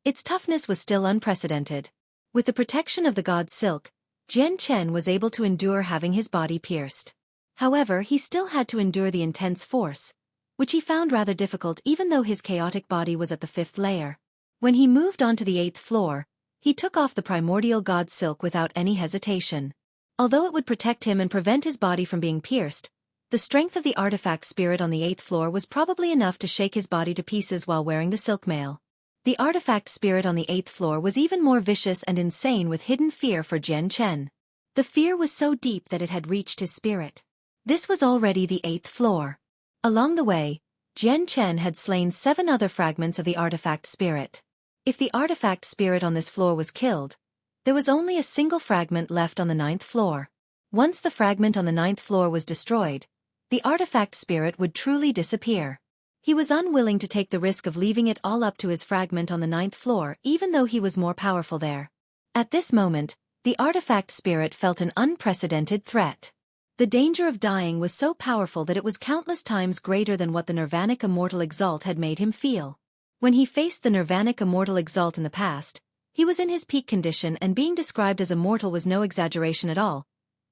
its toughness was still unprecedented. With the protection of the god silk, Jian Chen was able to endure having his body pierced. However, he still had to endure the intense force, which he found rather difficult even though his chaotic body was at the 5th layer. When he moved on to the 8th floor, he took off the primordial god silk without any hesitation. Although it would protect him and prevent his body from being pierced, the strength of the artifact spirit on the 8th floor was probably enough to shake his body to pieces while wearing the silk mail. The artifact spirit on the 8th floor was even more vicious and insane with hidden fear for Jian Chen. The fear was so deep that it had reached his spirit. This was already the 8th floor. Along the way, Jian Chen had slain 7 other fragments of the artifact spirit. If the artifact spirit on this floor was killed, there was only a single fragment left on the 9th floor. Once the fragment on the 9th floor was destroyed, the artifact spirit would truly disappear. He was unwilling to take the risk of leaving it all up to his fragment on the 9th floor even though he was more powerful there. At this moment, the artifact spirit felt an unprecedented threat. The danger of dying was so powerful that it was countless times greater than what the Nirvanic Immortal Exalt had made him feel. When he faced the Nirvanic Immortal Exalt in the past, he was in his peak condition and being described as immortal was no exaggeration at all,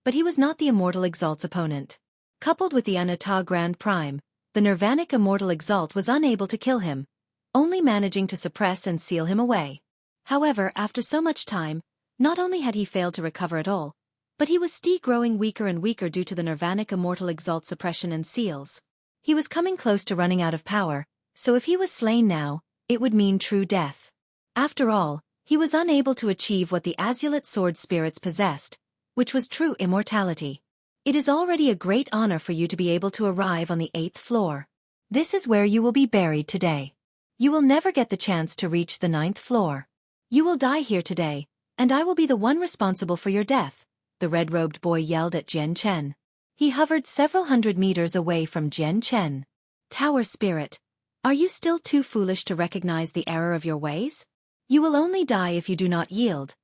but he was not the Immortal Exalt's opponent. Coupled with the Anata Grand Prime, the Nirvanic Immortal Exalt was unable to kill him, only managing to suppress and seal him away. However, after so much time, not only had he failed to recover at all, but he was still growing weaker and weaker due to the Nirvanic Immortal Exalt suppression and seals. He was coming close to running out of power, so if he was slain now, it would mean true death. After all, he was unable to achieve what the Azulate sword spirits possessed, which was true immortality. It is already a great honor for you to be able to arrive on the 8th floor. This is where you will be buried today. You will never get the chance to reach the 9th floor. You will die here today, and I will be the one responsible for your death, the red-robed boy yelled at Jian Chen. He hovered several hundred meters away from Jian Chen. Tower spirit, Are you still too foolish to recognize the error of your ways? You will only die if you do not yield.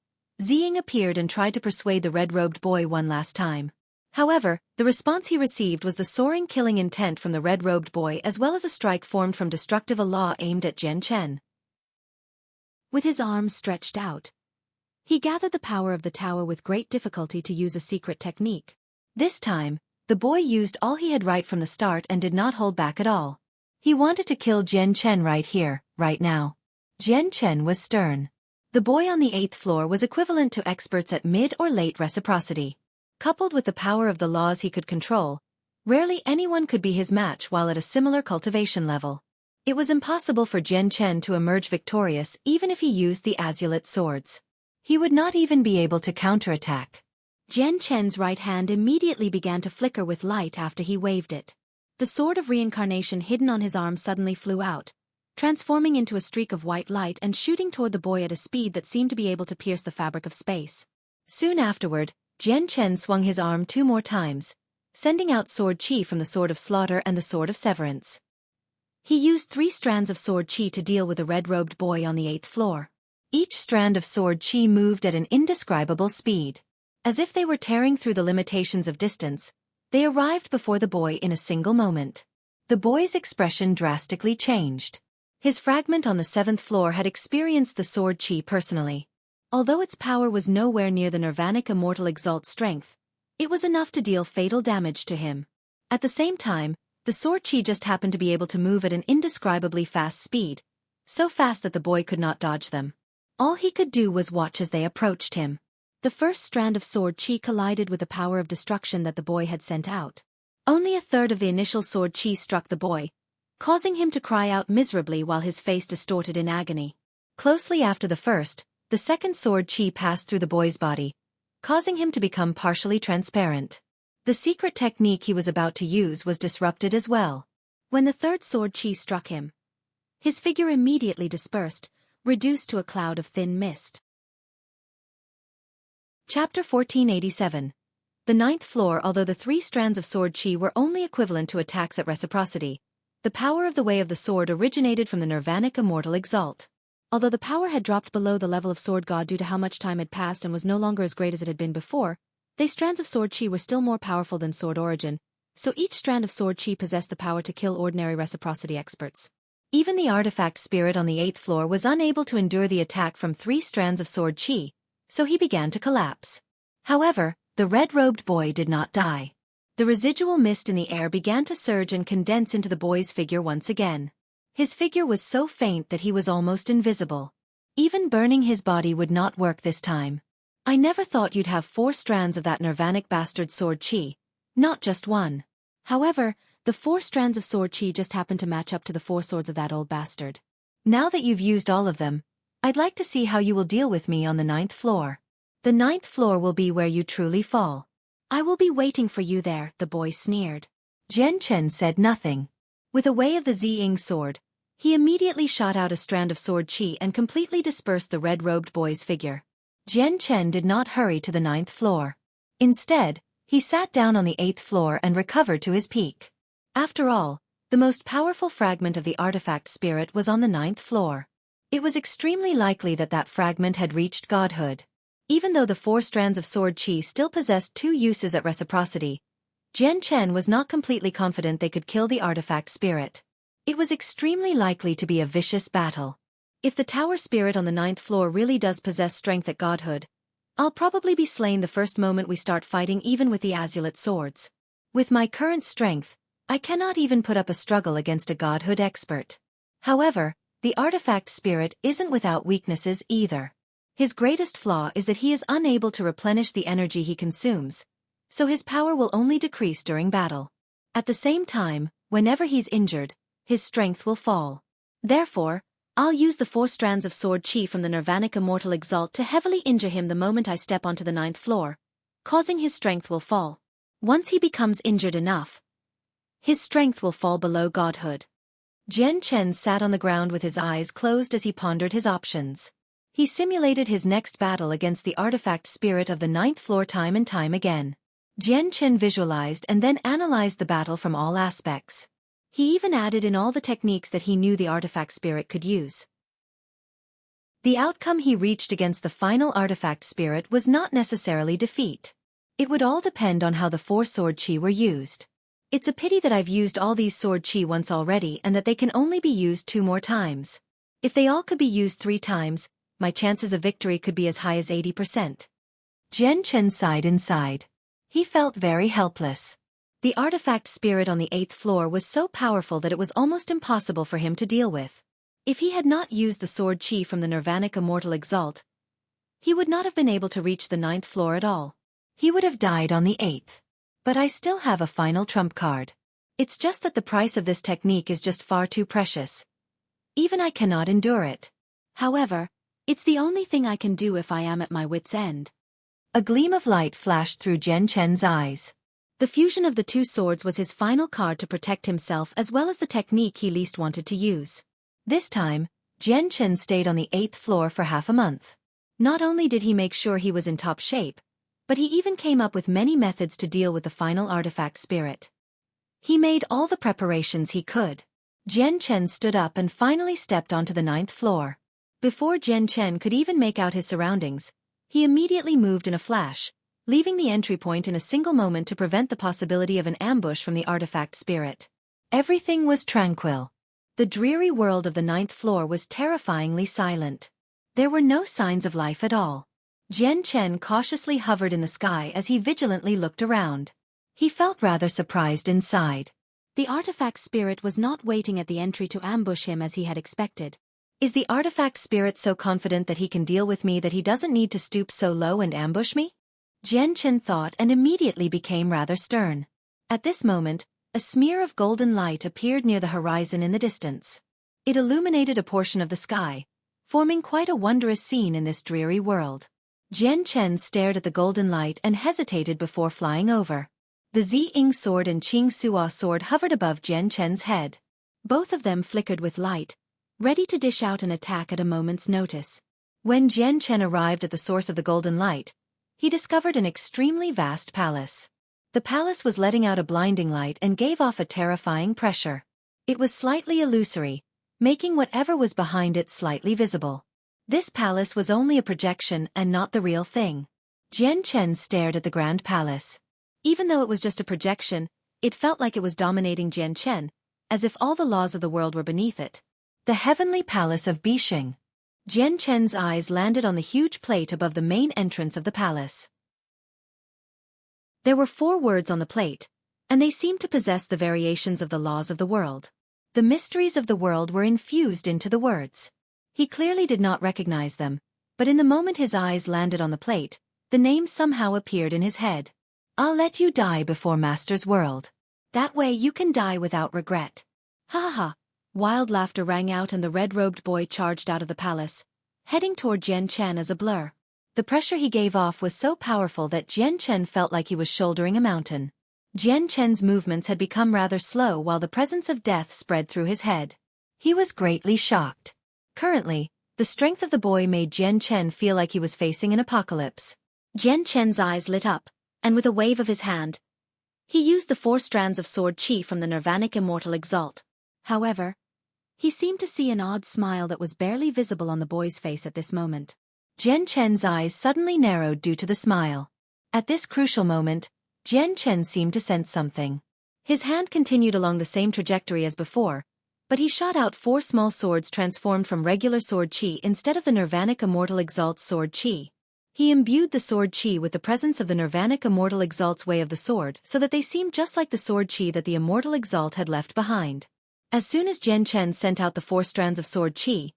Ziying appeared and tried to persuade the red-robed boy one last time. However, the response he received was the soaring killing intent from the red-robed boy as well as a strike formed from destructive Allah aimed at Jian Chen. With his arms stretched out, he gathered the power of the tower with great difficulty to use a secret technique. This time, the boy used all he had right from the start and did not hold back at all. He wanted to kill Jian Chen right here, right now. Jian Chen was stern. The boy on the 8th floor was equivalent to experts at mid or late reciprocity. Coupled with the power of the laws he could control, rarely anyone could be his match while at a similar cultivation level. It was impossible for Jian Chen to emerge victorious even if he used the azulate swords. He would not even be able to counterattack. Jian Chen's right hand immediately began to flicker with light after he waved it. The sword of reincarnation hidden on his arm suddenly flew out, transforming into a streak of white light and shooting toward the boy at a speed that seemed to be able to pierce the fabric of space. Soon afterward, Jian Chen swung his arm 2 more times, sending out sword chi from the sword of slaughter and the sword of severance. He used 3 strands of sword chi to deal with the red-robed boy on the 8th floor. Each strand of sword chi moved at an indescribable speed. As if they were tearing through the limitations of distance, they arrived before the boy in a single moment. The boy's expression drastically changed. His fragment on the 7th floor had experienced the sword chi personally. Although its power was nowhere near the Nirvanic Immortal Exalt strength, it was enough to deal fatal damage to him. At the same time, the sword chi just happened to be able to move at an indescribably fast speed, so fast that the boy could not dodge them. All he could do was watch as they approached him. The first strand of sword chi collided with the power of destruction that the boy had sent out. Only a third of the initial sword chi struck the boy, causing him to cry out miserably while his face distorted in agony. Closely after the first, the second sword chi passed through the boy's body, causing him to become partially transparent. The secret technique he was about to use was disrupted as well. When the third sword chi struck him, his figure immediately dispersed, reduced to a cloud of thin mist. Chapter 1487. The 9th floor. Although the 3 strands of sword chi were only equivalent to attacks at reciprocity, the power of the way of the sword originated from the Nirvanic Immortal Exalt. Although the power had dropped below the level of Sword God due to how much time had passed and was no longer as great as it had been before, they strands of sword chi were still more powerful than sword origin, so each strand of sword chi possessed the power to kill ordinary reciprocity experts. Even the artifact spirit on the 8th floor was unable to endure the attack from 3 strands of sword chi, so he began to collapse. However, the red-robed boy did not die. The residual mist in the air began to surge and condense into the boy's figure once again. His figure was so faint that he was almost invisible. Even burning his body would not work this time. I never thought you'd have 4 strands of that Nirvanic bastard sword chi, not just 1. However, the 4 strands of sword chi just happened to match up to the 4 swords of that old bastard. Now that you've used all of them, I'd like to see how you will deal with me on the 9th floor. The 9th floor will be where you truly fall. I will be waiting for you there, the boy sneered. Jian Chen said nothing. With a way of the Ziying sword, he immediately shot out a strand of sword chi and completely dispersed the red-robed boy's figure. Jian Chen did not hurry to the 9th floor. Instead, he sat down on the 8th floor and recovered to his peak. After all, the most powerful fragment of the artifact spirit was on the 9th floor. It was extremely likely that that fragment had reached godhood. Even though the 4 strands of sword chi still possessed 2 uses at reciprocity, Jian Chen was not completely confident they could kill the artifact spirit. It was extremely likely to be a vicious battle. If the tower spirit on the 9th floor really does possess strength at godhood, I'll probably be slain the first moment we start fighting even with the azulate swords. With my current strength, I cannot even put up a struggle against a godhood expert. However, the artifact spirit isn't without weaknesses either. His greatest flaw is that he is unable to replenish the energy he consumes, so his power will only decrease during battle. At the same time, whenever he's injured, his strength will fall. Therefore, I'll use the 4 strands of sword chi from the Nirvanic Immortal Exalt to heavily injure him the moment I step onto the 9th floor, causing his strength will fall. Once he becomes injured enough, his strength will fall below godhood. Jian Chen sat on the ground with his eyes closed as he pondered his options. He simulated his next battle against the artifact spirit of the 9th floor time and time again. Jian Chen visualized and then analyzed the battle from all aspects. He even added in all the techniques that he knew the artifact spirit could use. The outcome he reached against the final artifact spirit was not necessarily defeat. It would all depend on how the 4 sword chi were used. It's a pity that I've used all these sword chi once already and that they can only be used 2 more times. If they all could be used 3 times, my chances of victory could be as high as 80%. Jian Chen sighed inside. He felt very helpless. The artifact spirit on the 8th floor was so powerful that it was almost impossible for him to deal with. If he had not used the sword chi from the Nirvanic Immortal Exalt, he would not have been able to reach the 9th floor at all. He would have died on the 8th. But I still have a final trump card. It's just that the price of this technique is just far too precious. Even I cannot endure it. However, it's the only thing I can do if I am at my wit's end. A gleam of light flashed through Jian Chen's eyes. The fusion of the 2 swords was his final card to protect himself as well as the technique he least wanted to use. This time, Jian Chen stayed on the 8th floor for half a month. Not only did he make sure he was in top shape, but he even came up with many methods to deal with the final artifact spirit. He made all the preparations he could. Jian Chen stood up and finally stepped onto the 9th floor. Before Jian Chen could even make out his surroundings, he immediately moved in a flash, leaving the entry point in a single moment to prevent the possibility of an ambush from the artifact spirit. Everything was tranquil. The dreary world of the 9th floor was terrifyingly silent. There were no signs of life at all. Jian Chen cautiously hovered in the sky as he vigilantly looked around. He felt rather surprised inside. The artifact spirit was not waiting at the entry to ambush him as he had expected. Is the artifact spirit so confident that he can deal with me that he doesn't need to stoop so low and ambush me? Jian Chen thought and immediately became rather stern. At this moment, a smear of golden light appeared near the horizon in the distance. It illuminated a portion of the sky, forming quite a wondrous scene in this dreary world. Jian Chen stared at the golden light and hesitated before flying over. The Ziying sword and Qing Suo sword hovered above Jian Chen's head. Both of them flickered with light, ready to dish out an attack at a moment's notice. When Jian Chen arrived at the source of the golden light, he discovered an extremely vast palace. The palace was letting out a blinding light and gave off a terrifying pressure. It was slightly illusory, making whatever was behind it slightly visible. This palace was only a projection and not the real thing. Jian Chen stared at the grand palace. Even though it was just a projection, it felt like it was dominating Jian Chen, as if all the laws of the world were beneath it. The heavenly palace of Bixing. Jian Chen's eyes landed on the huge plate above the main entrance of the palace. There were 4 words on the plate, and they seemed to possess the variations of the laws of the world. The mysteries of the world were infused into the words. He clearly did not recognize them, but in the moment his eyes landed on the plate, the name somehow appeared in his head. I'll let you die before Master's world. That way you can die without regret. Ha ha ha. Wild laughter rang out and the red-robed boy charged out of the palace, heading toward Jian Chen as a blur. The pressure he gave off was so powerful that Jian Chen felt like he was shouldering a mountain. Jian Chen's movements had become rather slow while the presence of death spread through his head. He was greatly shocked. Currently, the strength of the boy made Jian Chen feel like he was facing an apocalypse. Jian Chen's eyes lit up, and with a wave of his hand, he used the 4 strands of sword chi from the Nirvanic Immortal Exalt. However, he seemed to see an odd smile that was barely visible on the boy's face at this moment. Jian Chen's eyes suddenly narrowed due to the smile. At this crucial moment, Jian Chen seemed to sense something. His hand continued along the same trajectory as before, but he shot out 4 small swords transformed from regular sword chi instead of the Nirvanic Immortal Exalt's sword chi. He imbued the sword chi with the presence of the Nirvanic Immortal Exalt's way of the sword so that they seemed just like the sword chi that the Immortal Exalt had left behind. As soon as Jian Chen sent out the 4 strands of sword chi,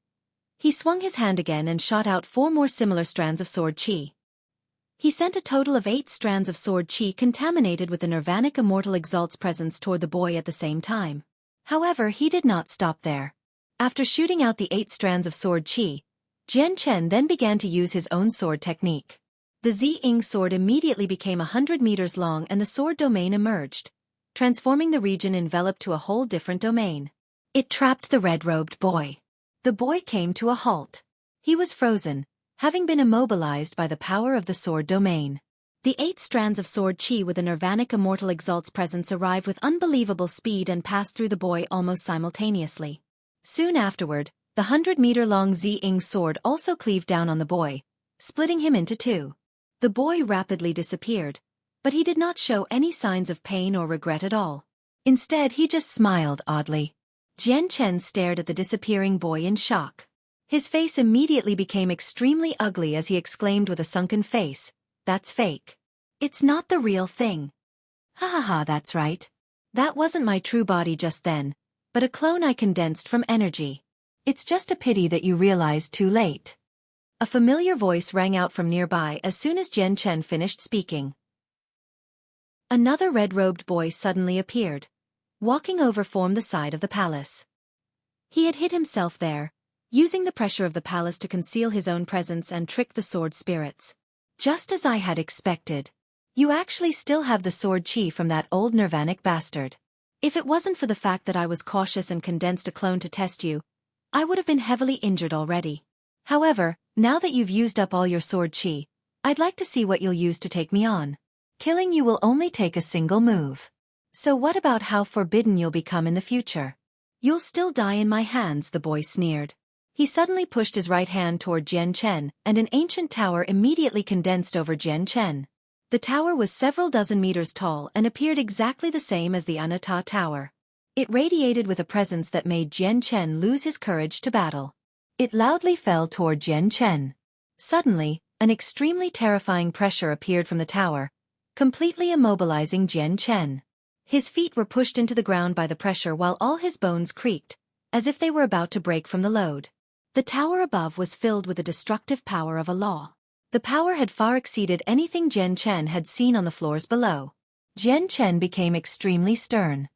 he swung his hand again and shot out 4 more similar strands of sword chi. He sent a total of 8 strands of sword chi contaminated with the Nirvanic Immortal Exalt's presence toward the boy at the same time. However, he did not stop there. After shooting out the 8 strands of sword chi, Jian Chen then began to use his own sword technique. The Ziying sword immediately became 100 meters long and the sword domain emerged, transforming the region enveloped to a whole different domain. It trapped the red-robed boy. The boy came to a halt. He was frozen, having been immobilized by the power of the sword domain. The 8 strands of sword chi with the Nirvanic Immortal Exalt's presence arrived with unbelievable speed and passed through the boy almost simultaneously. Soon afterward, the 100-meter-long Zi-Ing sword also cleaved down on the boy, splitting him into 2. The boy rapidly disappeared, but he did not show any signs of pain or regret at all. Instead, he just smiled oddly. Jian Chen stared at the disappearing boy in shock. His face immediately became extremely ugly as he exclaimed with a sunken face, "That's fake. It's not the real thing." "Ha ha ha, that's right. That wasn't my true body just then, but a clone I condensed from energy. It's just a pity that you realized too late." A familiar voice rang out from nearby as soon as Jian Chen finished speaking. Another red-robed boy suddenly appeared, walking over from the side of the palace. He had hid himself there, using the pressure of the palace to conceal his own presence and trick the sword spirits. "Just as I had expected. You actually still have the sword chi from that old Nirvanic bastard. If it wasn't for the fact that I was cautious and condensed a clone to test you, I would have been heavily injured already. However, now that you've used up all your sword chi, I'd like to see what you'll use to take me on. Killing you will only take a single move. So what about how forbidden you'll become in the future? You'll still die in my hands," the boy sneered. He suddenly pushed his right hand toward Jian Chen, and an ancient tower immediately condensed over Jian Chen. The tower was several dozen meters tall and appeared exactly the same as the Anata Tower. It radiated with a presence that made Jian Chen lose his courage to battle. It loudly fell toward Jian Chen. Suddenly, an extremely terrifying pressure appeared from the tower, completely immobilizing Jian Chen. His feet were pushed into the ground by the pressure while all his bones creaked, as if they were about to break from the load. The tower above was filled with the destructive power of a law. The power had far exceeded anything Jian Chen had seen on the floors below. Jian Chen became extremely stern.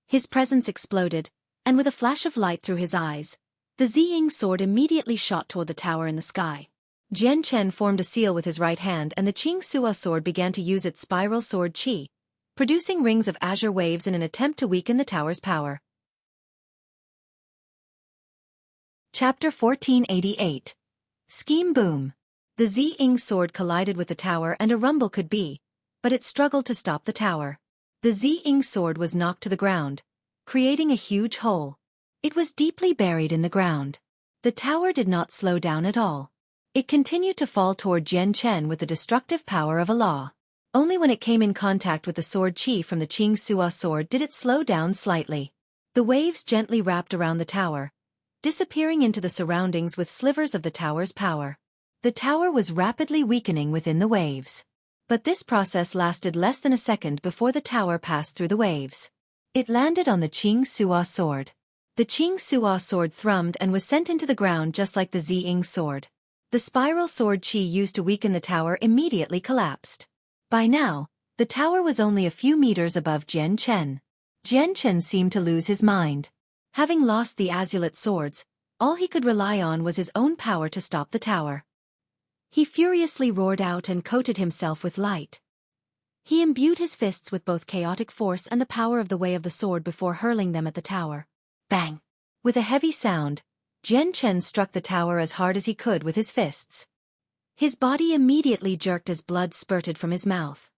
His presence exploded, and with a flash of light through his eyes, the Zi-Ing sword immediately shot toward the tower in the sky. Jian Chen formed a seal with his right hand and the Qing Sua sword began to use its spiral sword chi, producing rings of azure waves in an attempt to weaken the tower's power. Chapter 1488. Scheme Boom. The Zi-Ing sword collided with the tower and a rumble could be, but it struggled to stop the tower. The Zi-Ing sword was knocked to the ground, creating a huge hole. It was deeply buried in the ground. The tower did not slow down at all. It continued to fall toward Jian Chen with the destructive power of a law. Only when it came in contact with the sword chi from the Qing Sua sword did it slow down slightly. The waves gently wrapped around the tower, disappearing into the surroundings with slivers of the tower's power. The tower was rapidly weakening within the waves. But this process lasted less than a second before the tower passed through the waves. It landed on the Qing Sua sword. The Qing Sua sword thrummed and was sent into the ground just like the Zi-Ing sword. The spiral sword chi used to weaken the tower immediately collapsed. By now, the tower was only a few meters above Jian Chen. Jian Chen seemed to lose his mind. Having lost the azulate swords, all he could rely on was his own power to stop the tower. He furiously roared out and coated himself with light. He imbued his fists with both chaotic force and the power of the way of the sword before hurling them at the tower. Bang! With a heavy sound, Jian Chen struck the tower as hard as he could with his fists. His body immediately jerked as blood spurted from his mouth.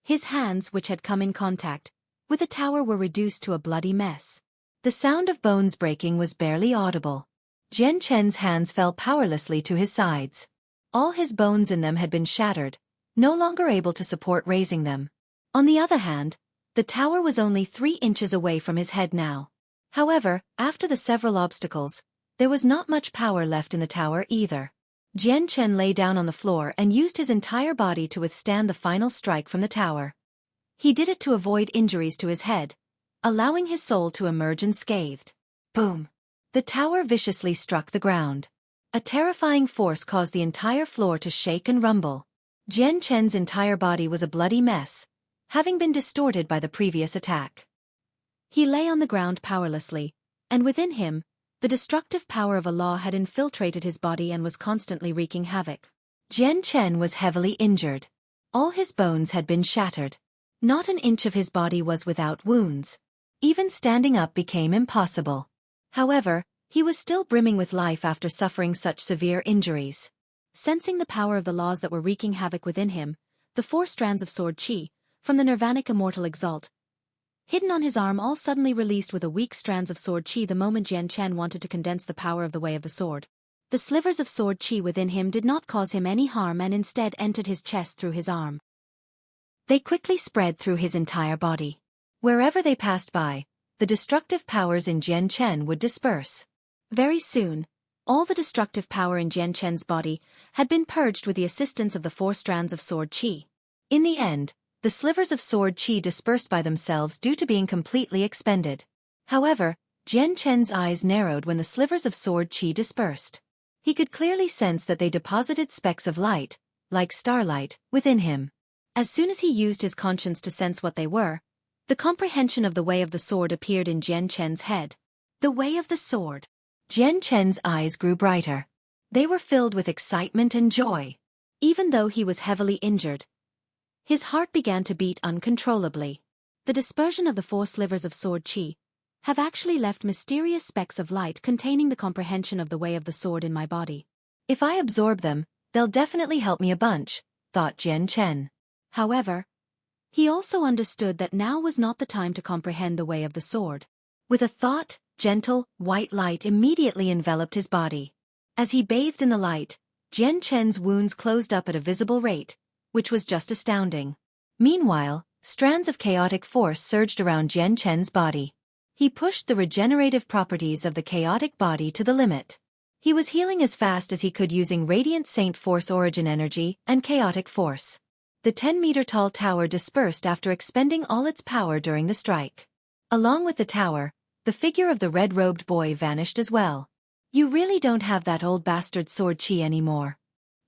His hands, which had come in contact with the tower, were reduced to a bloody mess. The sound of bones breaking was barely audible. Jian Chen's hands fell powerlessly to his sides. All his bones in them had been shattered, no longer able to support raising them. On the other hand, the tower was only 3 inches away from his head now. However, after the several obstacles, there was not much power left in the tower either. Jian Chen lay down on the floor and used his entire body to withstand the final strike from the tower. He did it to avoid injuries to his head, allowing his soul to emerge unscathed. Boom! The tower viciously struck the ground. A terrifying force caused the entire floor to shake and rumble. Jian Chen's entire body was a bloody mess, having been distorted by the previous attack. He lay on the ground powerlessly, and within him, the destructive power of a law had infiltrated his body and was constantly wreaking havoc. Jian Chen was heavily injured. All his bones had been shattered. Not an inch of his body was without wounds. Even standing up became impossible. However, he was still brimming with life after suffering such severe injuries. Sensing the power of the laws that were wreaking havoc within him, the 4 strands of sword qi, from the Nirvanic Immortal Exalt, hidden on his arm, all suddenly released with a weak strands of sword qi the moment Jian Chen wanted to condense the power of the Way of the Sword. The slivers of sword qi within him did not cause him any harm and instead entered his chest through his arm. They quickly spread through his entire body. Wherever they passed by, the destructive powers in Jian Chen would disperse. Very soon, all the destructive power in Jian Chen's body had been purged with the assistance of the 4 strands of sword qi. In the end, the slivers of sword qi dispersed by themselves due to being completely expended. However, Jian Chen's eyes narrowed when the slivers of sword qi dispersed. He could clearly sense that they deposited specks of light, like starlight, within him. As soon as he used his conscience to sense what they were, the comprehension of the Way of the Sword appeared in Jian Chen's head. The Way of the Sword. Jian Chen's eyes grew brighter. They were filled with excitement and joy. Even though he was heavily injured, his heart began to beat uncontrollably. The dispersion of the 4 slivers of sword qi have actually left mysterious specks of light containing the comprehension of the Way of the Sword in my body. If I absorb them, they'll definitely help me a bunch, thought Jian Chen. However, he also understood that now was not the time to comprehend the Way of the Sword. With a thought, gentle, white light immediately enveloped his body. As he bathed in the light, Jian Chen's wounds closed up at a visible rate, which was just astounding. Meanwhile, strands of chaotic force surged around Jian Chen's body. He pushed the regenerative properties of the chaotic body to the limit. He was healing as fast as he could using Radiant Saint Force Origin Energy and Chaotic Force. The 10-meter-tall tower dispersed after expending all its power during the strike. Along with the tower, the figure of the red-robed boy vanished as well. You really don't have that old bastard sword qi anymore.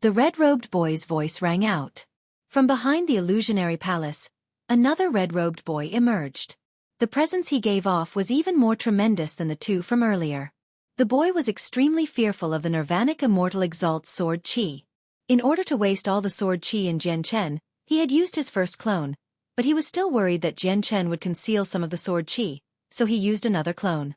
The red-robed boy's voice rang out. From behind the illusionary palace, another red-robed boy emerged. The presence he gave off was even more tremendous than the 2 from earlier. The boy was extremely fearful of the Nirvanic Immortal Exalt's sword qi. In order to waste all the sword qi in Jian Chen, he had used his first clone, but he was still worried that Jian Chen would conceal some of the sword qi, so he used another clone.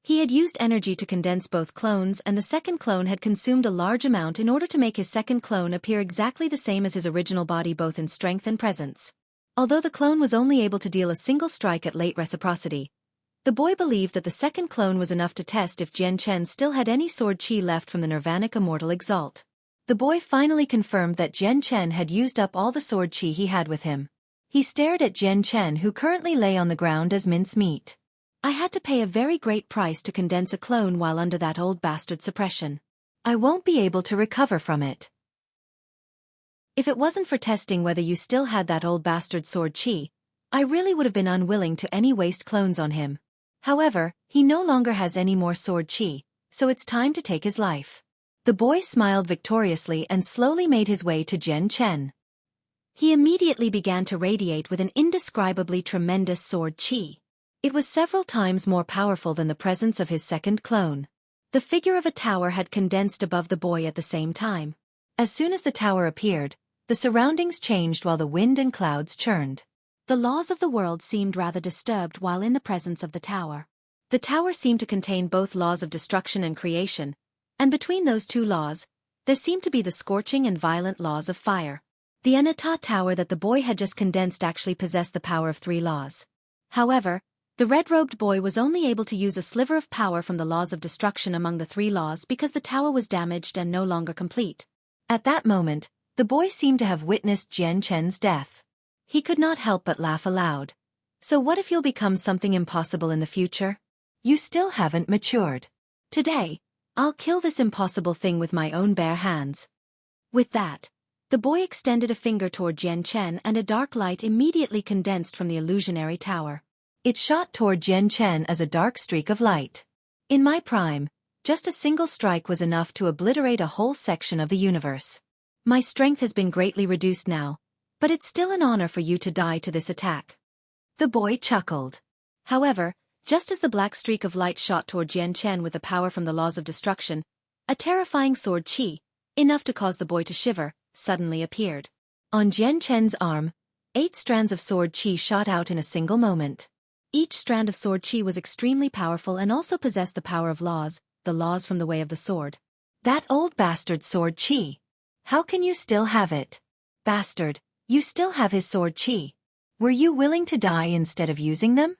He had used energy to condense both clones, and the second clone had consumed a large amount in order to make his second clone appear exactly the same as his original body both in strength and presence. Although the clone was only able to deal a single strike at late reciprocity, the boy believed that the second clone was enough to test if Jian Chen still had any sword qi left from the Nirvanic Immortal Exalt. The boy finally confirmed that Jian Chen had used up all the sword qi he had with him. He stared at Jian Chen, who currently lay on the ground as mincemeat. I had to pay a very great price to condense a clone while under that old bastard suppression. I won't be able to recover from it. If it wasn't for testing whether you still had that old bastard sword qi, I really would have been unwilling to any waste clones on him. However, he no longer has any more sword qi, so it's time to take his life. The boy smiled victoriously and slowly made his way to Jian Chen. He immediately began to radiate with an indescribably tremendous sword qi. It was several times more powerful than the presence of his second clone. The figure of a tower had condensed above the boy at the same time. As soon as the tower appeared, the surroundings changed while the wind and clouds churned. The laws of the world seemed rather disturbed while in the presence of the tower. The tower seemed to contain both laws of destruction and creation, and between those 2 laws, there seemed to be the scorching and violent laws of fire. The Anata tower that the boy had just condensed actually possessed the power of 3 laws. However, the red-robed boy was only able to use a sliver of power from the laws of destruction among the 3 laws because the tower was damaged and no longer complete. At that moment, the boy seemed to have witnessed Jian Chen's death. He could not help but laugh aloud. So what if you'll become something impossible in the future? You still haven't matured. Today, I'll kill this impossible thing with my own bare hands. With that, the boy extended a finger toward Jian Chen and a dark light immediately condensed from the illusionary tower. It shot toward Jian Chen as a dark streak of light. In my prime, just a single strike was enough to obliterate a whole section of the universe. My strength has been greatly reduced now, but it's still an honor for you to die to this attack. The boy chuckled. However, just as the black streak of light shot toward Jian Chen with the power from the laws of destruction, a terrifying sword qi, enough to cause the boy to shiver, suddenly appeared. On Jian Chen's arm, 8 strands of sword qi shot out in a single moment. Each strand of sword qi was extremely powerful and also possessed the power of laws, the laws from the Way of the Sword. That old bastard sword qi. How can you still have it? Bastard, You still have his sword chi. Were you willing to die instead of using them?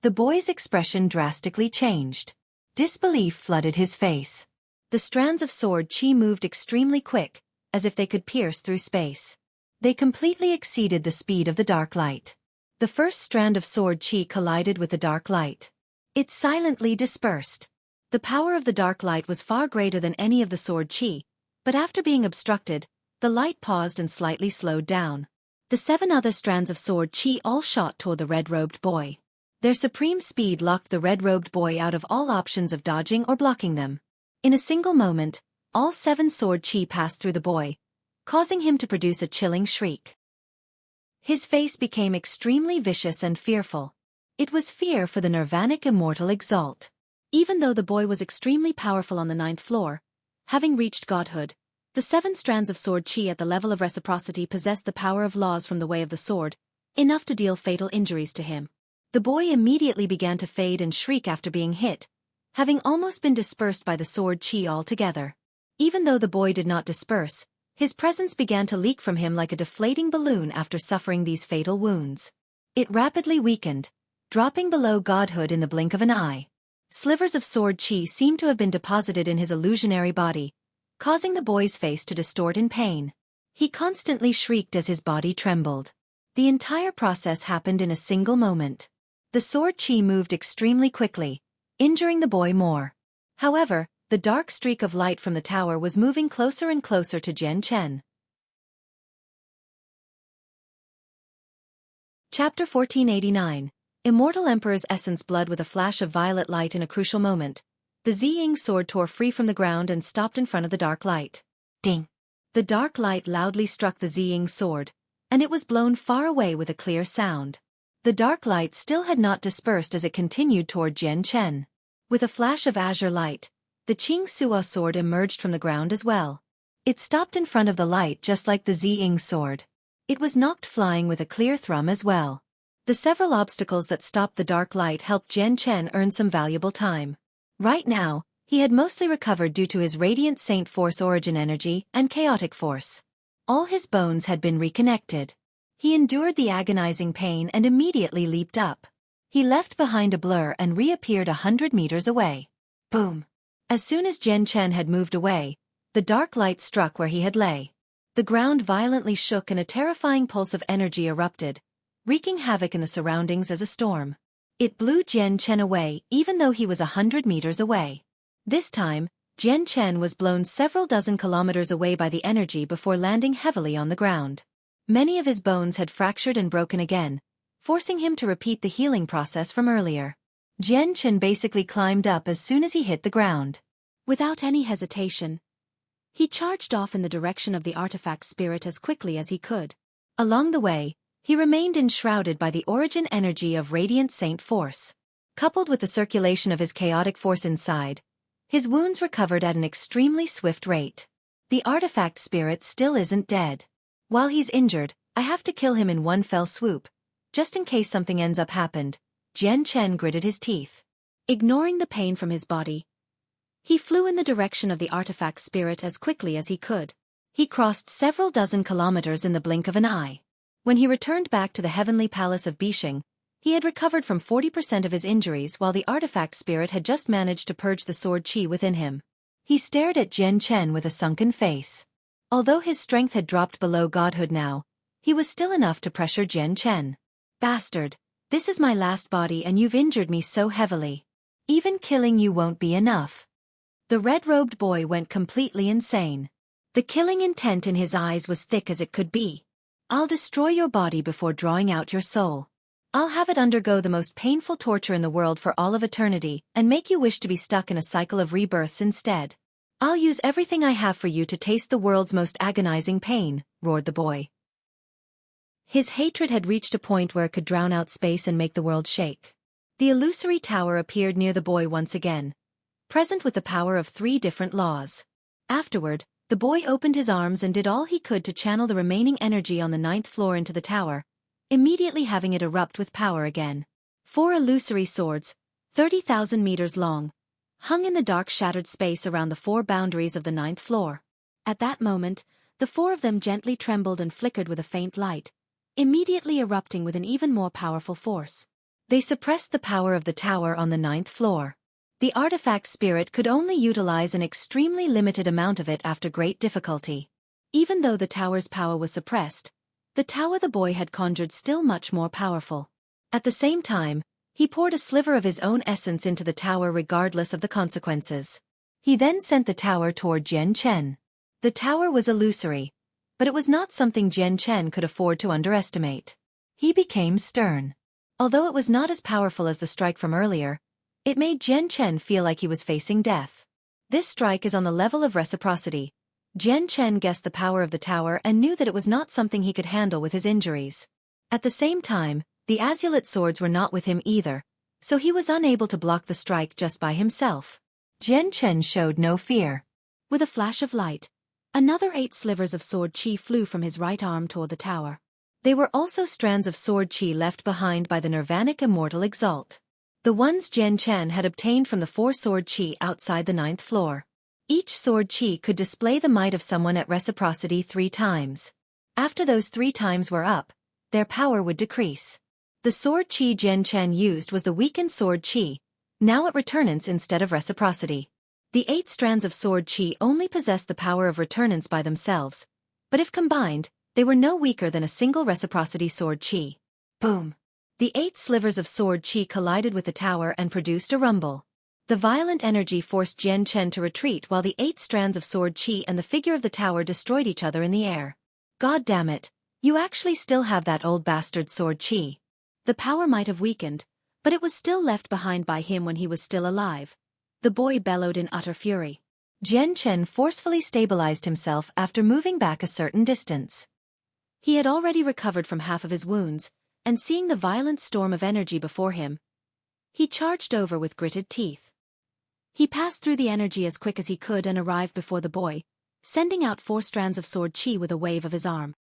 The boy's expression drastically changed. Disbelief flooded his face. The strands of sword chi moved extremely quick, as if they could pierce through space. They completely exceeded the speed of the dark light. The first strand of sword chi collided with the dark light. It silently dispersed. The power of the dark light was far greater than any of the sword chi, but after being obstructed, the light paused and slightly slowed down. The 7 other strands of sword chi all shot toward the red-robed boy. Their supreme speed locked the red-robed boy out of all options of dodging or blocking them. In a single moment, all 7 sword chi passed through the boy, causing him to produce a chilling shriek. His face became extremely vicious and fearful. It was fear for the nirvanic immortal exalt. Even though the boy was extremely powerful on the 9th floor, having reached godhood, the 7 strands of sword chi at the level of reciprocity possessed the power of laws from the way of the sword, enough to deal fatal injuries to him. The boy immediately began to fade and shriek after being hit, having almost been dispersed by the sword chi altogether. Even though the boy did not disperse, his presence began to leak from him like a deflating balloon after suffering these fatal wounds. It rapidly weakened, dropping below godhood in the blink of an eye. Slivers of sword chi seemed to have been deposited in his illusionary body, causing the boy's face to distort in pain. He constantly shrieked as his body trembled. The entire process happened in a single moment. The sword chi moved extremely quickly, injuring the boy more. However, the dark streak of light from the tower was moving closer and closer to Jian Chen. Chapter 1489. Immortal Emperor's Essence. Blood. With a flash of violet light in a crucial moment, the Ziying sword tore free from the ground and stopped in front of the dark light. Ding! The dark light loudly struck the Ziying sword, and it was blown far away with a clear sound. The dark light still had not dispersed as it continued toward Jian Chen. With a flash of azure light, the Qing Suo sword emerged from the ground as well. It stopped in front of the light just like the Ziying sword. It was knocked flying with a clear thrum as well. The several obstacles that stopped the dark light helped Jian Chen earn some valuable time. Right now, he had mostly recovered due to his Radiant Saint Force origin energy and chaotic force. All his bones had been reconnected. He endured the agonizing pain and immediately leaped up. He left behind a blur and reappeared 100 meters away. Boom! As soon as Jian Chen had moved away, the dark light struck where he had lay. The ground violently shook and a terrifying pulse of energy erupted, wreaking havoc in the surroundings as a storm. It blew Jian Chen away even though he was 100 meters away. This time, Jian Chen was blown several dozen kilometers away by the energy before landing heavily on the ground. Many of his bones had fractured and broken again, forcing him to repeat the healing process from earlier. Jian Chen basically climbed up as soon as he hit the ground. Without any hesitation, he charged off in the direction of the artifact spirit as quickly as he could. Along the way, he remained enshrouded by the origin energy of Radiant Saint Force. Coupled with the circulation of his chaotic force inside, his wounds recovered at an extremely swift rate. The artifact spirit still isn't dead. While he's injured, I have to kill him in one fell swoop, just in case something ends up happened. Jian Chen gritted his teeth. Ignoring the pain from his body, he flew in the direction of the artifact spirit as quickly as he could. He crossed several dozen kilometers in the blink of an eye. When he returned back to the heavenly palace of Bishing, he had recovered from 40% of his injuries while the artifact spirit had just managed to purge the sword chi within him. He stared at Jian Chen with a sunken face. Although his strength had dropped below godhood now, he was still enough to pressure Jian Chen. Bastard, this is my last body and you've injured me so heavily. Even killing you won't be enough. The red-robed boy went completely insane. The killing intent in his eyes was thick as it could be. I'll destroy your body before drawing out your soul. I'll have it undergo the most painful torture in the world for all of eternity and make you wish to be stuck in a cycle of rebirths instead. I'll use everything I have for you to taste the world's most agonizing pain, roared the boy. His hatred had reached a point where it could drown out space and make the world shake. The illusory tower appeared near the boy once again, present with the power of 3 different laws. Afterward, the boy opened his arms and did all he could to channel the remaining energy on the 9th floor into the tower, immediately having it erupt with power again. 4 illusory swords, 30,000 meters long, hung in the dark shattered space around the 4 boundaries of the 9th floor. At that moment, The four of them gently trembled and flickered with a faint light, immediately erupting with an even more powerful force. They suppressed the power of the tower on the 9th floor. The artifact spirit could only utilize an extremely limited amount of it after great difficulty. Even though the tower's power was suppressed, the tower the boy had conjured still much more powerful. At the same time, he poured a sliver of his own essence into the tower regardless of the consequences. He then sent the tower toward Jian Chen. The tower was illusory, but it was not something Jian Chen could afford to underestimate. He became stern. Although it was not as powerful as the strike from earlier, it made Jian Chen feel like he was facing death. This strike is on the level of reciprocity. Jian Chen guessed the power of the tower and knew that it was not something he could handle with his injuries. At the same time, the azulate swords were not with him either, so he was unable to block the strike just by himself. Jian Chen showed no fear. With a flash of light, another 8 slivers of sword chi flew from his right arm toward the tower. They were also strands of sword chi left behind by the Nirvanic Immortal Exalt. The ones Jian Chen had obtained from the 4 sword chi outside the 9th floor. Each sword chi could display the might of someone at reciprocity 3 times. After those 3 times were up, their power would decrease. The sword chi Jian Chen used was the weakened sword chi, now at returnance instead of reciprocity. The 8 strands of sword chi only possessed the power of returnance by themselves, but if combined, they were no weaker than a single reciprocity sword chi. Boom! The 8 slivers of sword chi collided with the tower and produced a rumble. The violent energy forced Jian Chen to retreat while the 8 strands of sword chi and the figure of the tower destroyed each other in the air. God damn it, you actually still have that old bastard sword chi. The power might have weakened, but it was still left behind by him when he was still alive. The boy bellowed in utter fury. Jian Chen forcefully stabilized himself after moving back a certain distance. He had already recovered from half of his wounds, and seeing the violent storm of energy before him, he charged over with gritted teeth. He passed through the energy as quick as he could and arrived before the boy, sending out 4 strands of sword chi with a wave of his arm.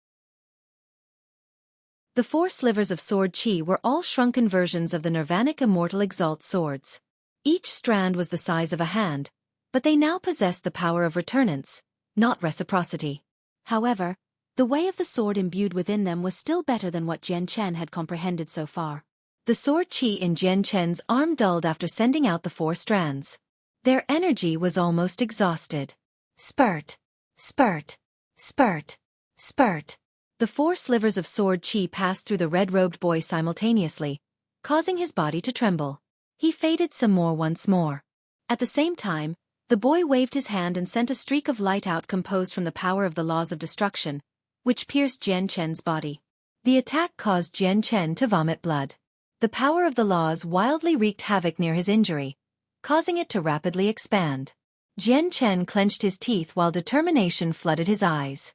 The 4 slivers of sword chi were all shrunken versions of the Nirvanic Immortal Exalt swords. Each strand was the size of a hand, but they now possessed the power of returnance, not reciprocity. However, the way of the sword imbued within them was still better than what Jian Chen had comprehended so far. The sword chi in Jian Chen's arm dulled after sending out the 4 strands. Their energy was almost exhausted. Spurt! Spurt! Spurt! Spurt! The 4 slivers of sword chi passed through the red-robed boy simultaneously, causing his body to tremble. He faded some more once more. At the same time, the boy waved his hand and sent a streak of light out composed from the power of the laws of destruction, which pierced Jian Chen's body. The attack caused Jian Chen to vomit blood. The power of the laws wildly wreaked havoc near his injury, causing it to rapidly expand. Jian Chen clenched his teeth while determination flooded his eyes.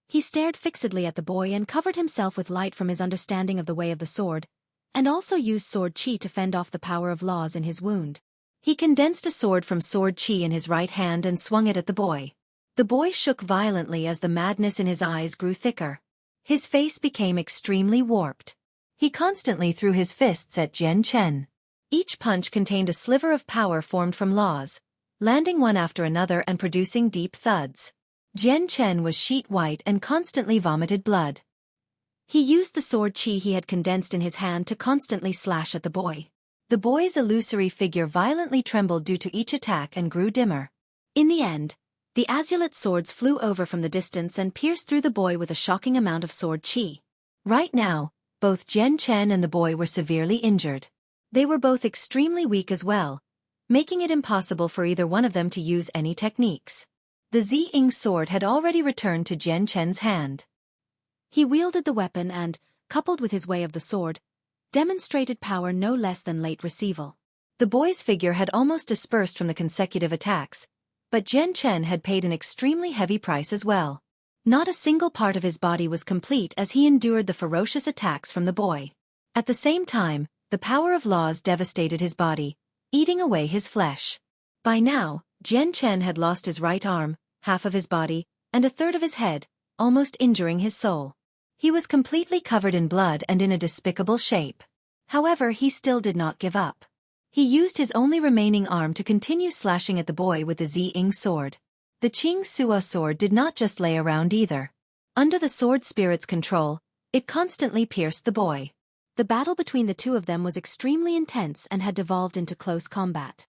He stared fixedly at the boy and covered himself with light from his understanding of the way of the sword, and also used sword chi to fend off the power of laws in his wound. He condensed a sword from sword chi in his right hand and swung it at the boy. The boy shook violently as the madness in his eyes grew thicker. His face became extremely warped. He constantly threw his fists at Jian Chen. Each punch contained a sliver of power formed from laws, landing one after another and producing deep thuds. Jian Chen was sheet white and constantly vomited blood. He used the sword chi he had condensed in his hand to constantly slash at the boy. The boy's illusory figure violently trembled due to each attack and grew dimmer. In the end, the azulate swords flew over from the distance and pierced through the boy with a shocking amount of sword chi. Right now, both Jian Chen and the boy were severely injured. They were both extremely weak as well, making it impossible for either one of them to use any techniques. The Ziying sword had already returned to Jian Chen's hand. He wielded the weapon and, coupled with his way of the sword, demonstrated power no less than late receival. The boy's figure had almost dispersed from the consecutive attacks, but Jian Chen had paid an extremely heavy price as well. Not a single part of his body was complete as he endured the ferocious attacks from the boy. At the same time, the power of laws devastated his body, eating away his flesh. By now, Jian Chen had lost his right arm, half of his body, and a third of his head, almost injuring his soul. He was completely covered in blood and in a despicable shape. However, he still did not give up. He used his only remaining arm to continue slashing at the boy with the Ziying sword. The Qing Suo sword did not just lay around either. Under the sword spirit's control, it constantly pierced the boy. The battle between the two of them was extremely intense and had devolved into close combat.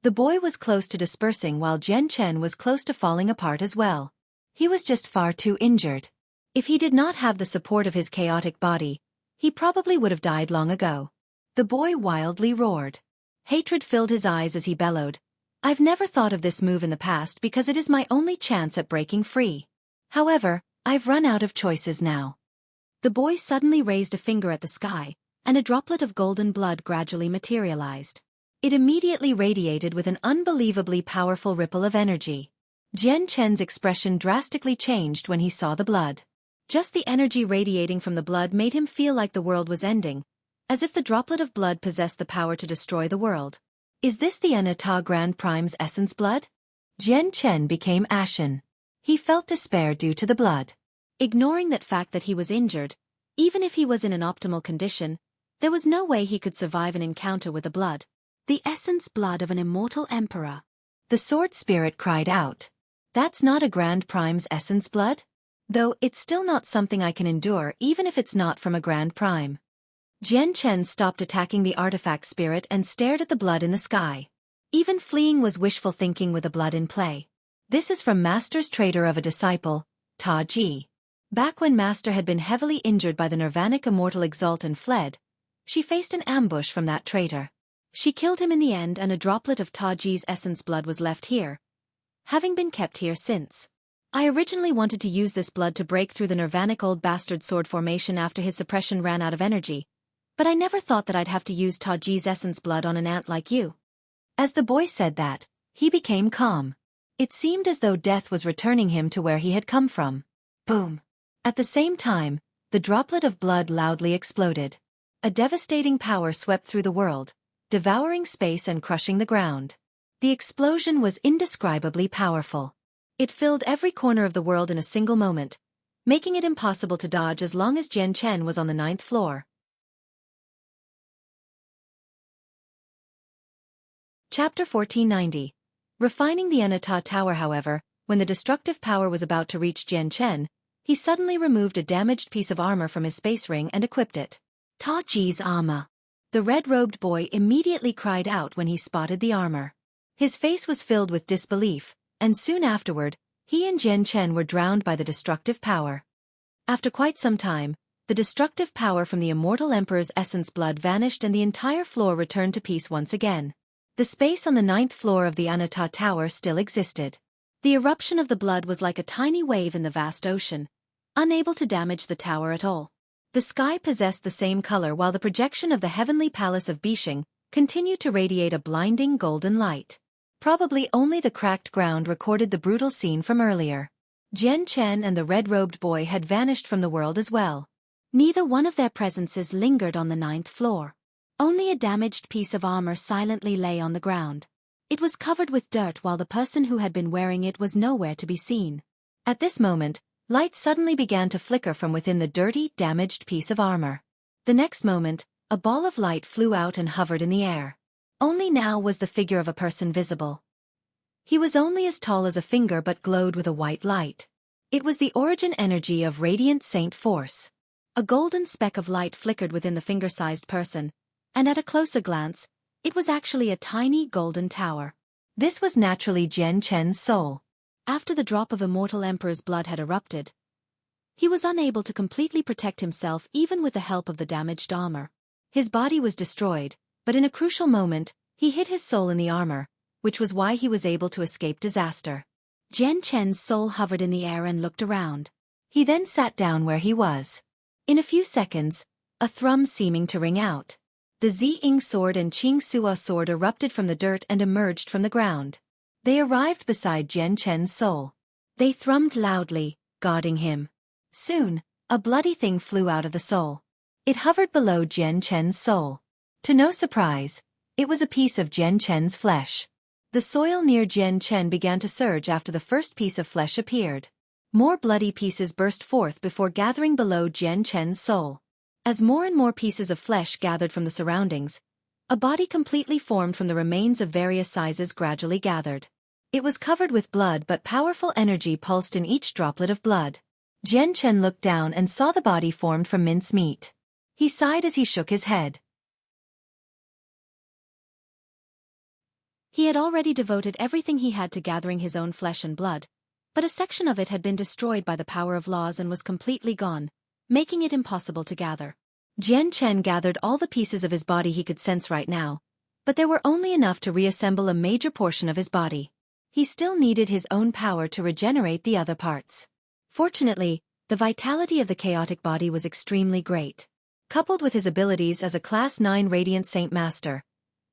The boy was close to dispersing while Jian Chen was close to falling apart as well. He was just far too injured. If he did not have the support of his chaotic body, he probably would have died long ago. The boy wildly roared. Hatred filled his eyes as he bellowed, "I've never thought of this move in the past because it is my only chance at breaking free. However, I've run out of choices now." The boy suddenly raised a finger at the sky, and a droplet of golden blood gradually materialized. It immediately radiated with an unbelievably powerful ripple of energy. Jian Chen's expression drastically changed when he saw the blood. Just the energy radiating from the blood made him feel like the world was ending, as if the droplet of blood possessed the power to destroy the world. Is this the Anata Grand Prime's essence blood? Jian Chen became ashen. He felt despair due to the blood. Ignoring that fact that he was injured, even if he was in an optimal condition, there was no way he could survive an encounter with the blood. The essence blood of an immortal emperor. The sword spirit cried out. That's not a Grand Prime's essence blood? Though it's still not something I can endure even if it's not from a Grand Prime. Jian Chen stopped attacking the artifact spirit and stared at the blood in the sky. Even fleeing was wishful thinking with the blood in play. This is from Master's traitor of a disciple, Ta Ji. Back when Master had been heavily injured by the Nirvanic Immortal Exalt and fled, she faced an ambush from that traitor. She killed him in the end and a droplet of Ta Ji's essence blood was left here, having been kept here since. I originally wanted to use this blood to break through the Nirvanic old bastard sword formation after his suppression ran out of energy, but I never thought that I'd have to use Ta Ji's essence blood on an ant like you. As the boy said that, he became calm. It seemed as though death was returning him to where he had come from. Boom. At the same time, the droplet of blood loudly exploded. A devastating power swept through the world, devouring space and crushing the ground. The explosion was indescribably powerful. It filled every corner of the world in a single moment, making it impossible to dodge as long as Jian Chen was on the 9th floor. Chapter 1490. Refining the Anata Tower. However, when the destructive power was about to reach Jian Chen, he suddenly removed a damaged piece of armor from his space ring and equipped it. Ta Ji's armor. The red-robed boy immediately cried out when he spotted the armor. His face was filled with disbelief, and soon afterward, he and Jian Chen were drowned by the destructive power. After quite some time, the destructive power from the immortal emperor's essence blood vanished and the entire floor returned to peace once again. The space on the 9th floor of the Anata Tower still existed. The eruption of the blood was like a tiny wave in the vast ocean, unable to damage the tower at all. The sky possessed the same color while the projection of the heavenly palace of Bishing continued to radiate a blinding golden light. Probably only the cracked ground recorded the brutal scene from earlier. Jian Chen and the red-robed boy had vanished from the world as well. Neither one of their presences lingered on the 9th floor. Only a damaged piece of armor silently lay on the ground. It was covered with dirt while the person who had been wearing it was nowhere to be seen. At this moment, light suddenly began to flicker from within the dirty, damaged piece of armor. The next moment, a ball of light flew out and hovered in the air. Only now was the figure of a person visible. He was only as tall as a finger but glowed with a white light. It was the origin energy of radiant saint force. A golden speck of light flickered within the finger-sized person, and at a closer glance, it was actually a tiny golden tower. This was naturally Jian Chen's soul. After the drop of immortal emperor's blood had erupted, he was unable to completely protect himself even with the help of the damaged armor. His body was destroyed, but in a crucial moment, he hid his soul in the armor, which was why he was able to escape disaster. Jian Chen's soul hovered in the air and looked around. He then sat down where he was. In a few seconds, a thrum seeming to ring out. The Ziying sword and Qing Suo sword erupted from the dirt and emerged from the ground. They arrived beside Jian Chen's soul. They thrummed loudly, guarding him. Soon, a bloody thing flew out of the soul. It hovered below Jian Chen's soul. To no surprise, it was a piece of Jian Chen's flesh. The soil near Jian Chen began to surge after the first piece of flesh appeared. More bloody pieces burst forth before gathering below Jian Chen's soul. As more and more pieces of flesh gathered from the surroundings, a body completely formed from the remains of various sizes gradually gathered. It was covered with blood, but powerful energy pulsed in each droplet of blood. Jian Chen looked down and saw the body formed from mincemeat. He sighed as he shook his head. He had already devoted everything he had to gathering his own flesh and blood, but a section of it had been destroyed by the power of laws and was completely gone, making it impossible to gather. Jian Chen gathered all the pieces of his body he could sense right now, but there were only enough to reassemble a major portion of his body. He still needed his own power to regenerate the other parts. Fortunately, the vitality of the chaotic body was extremely great. Coupled with his abilities as a Class 9 Radiant Saint Master,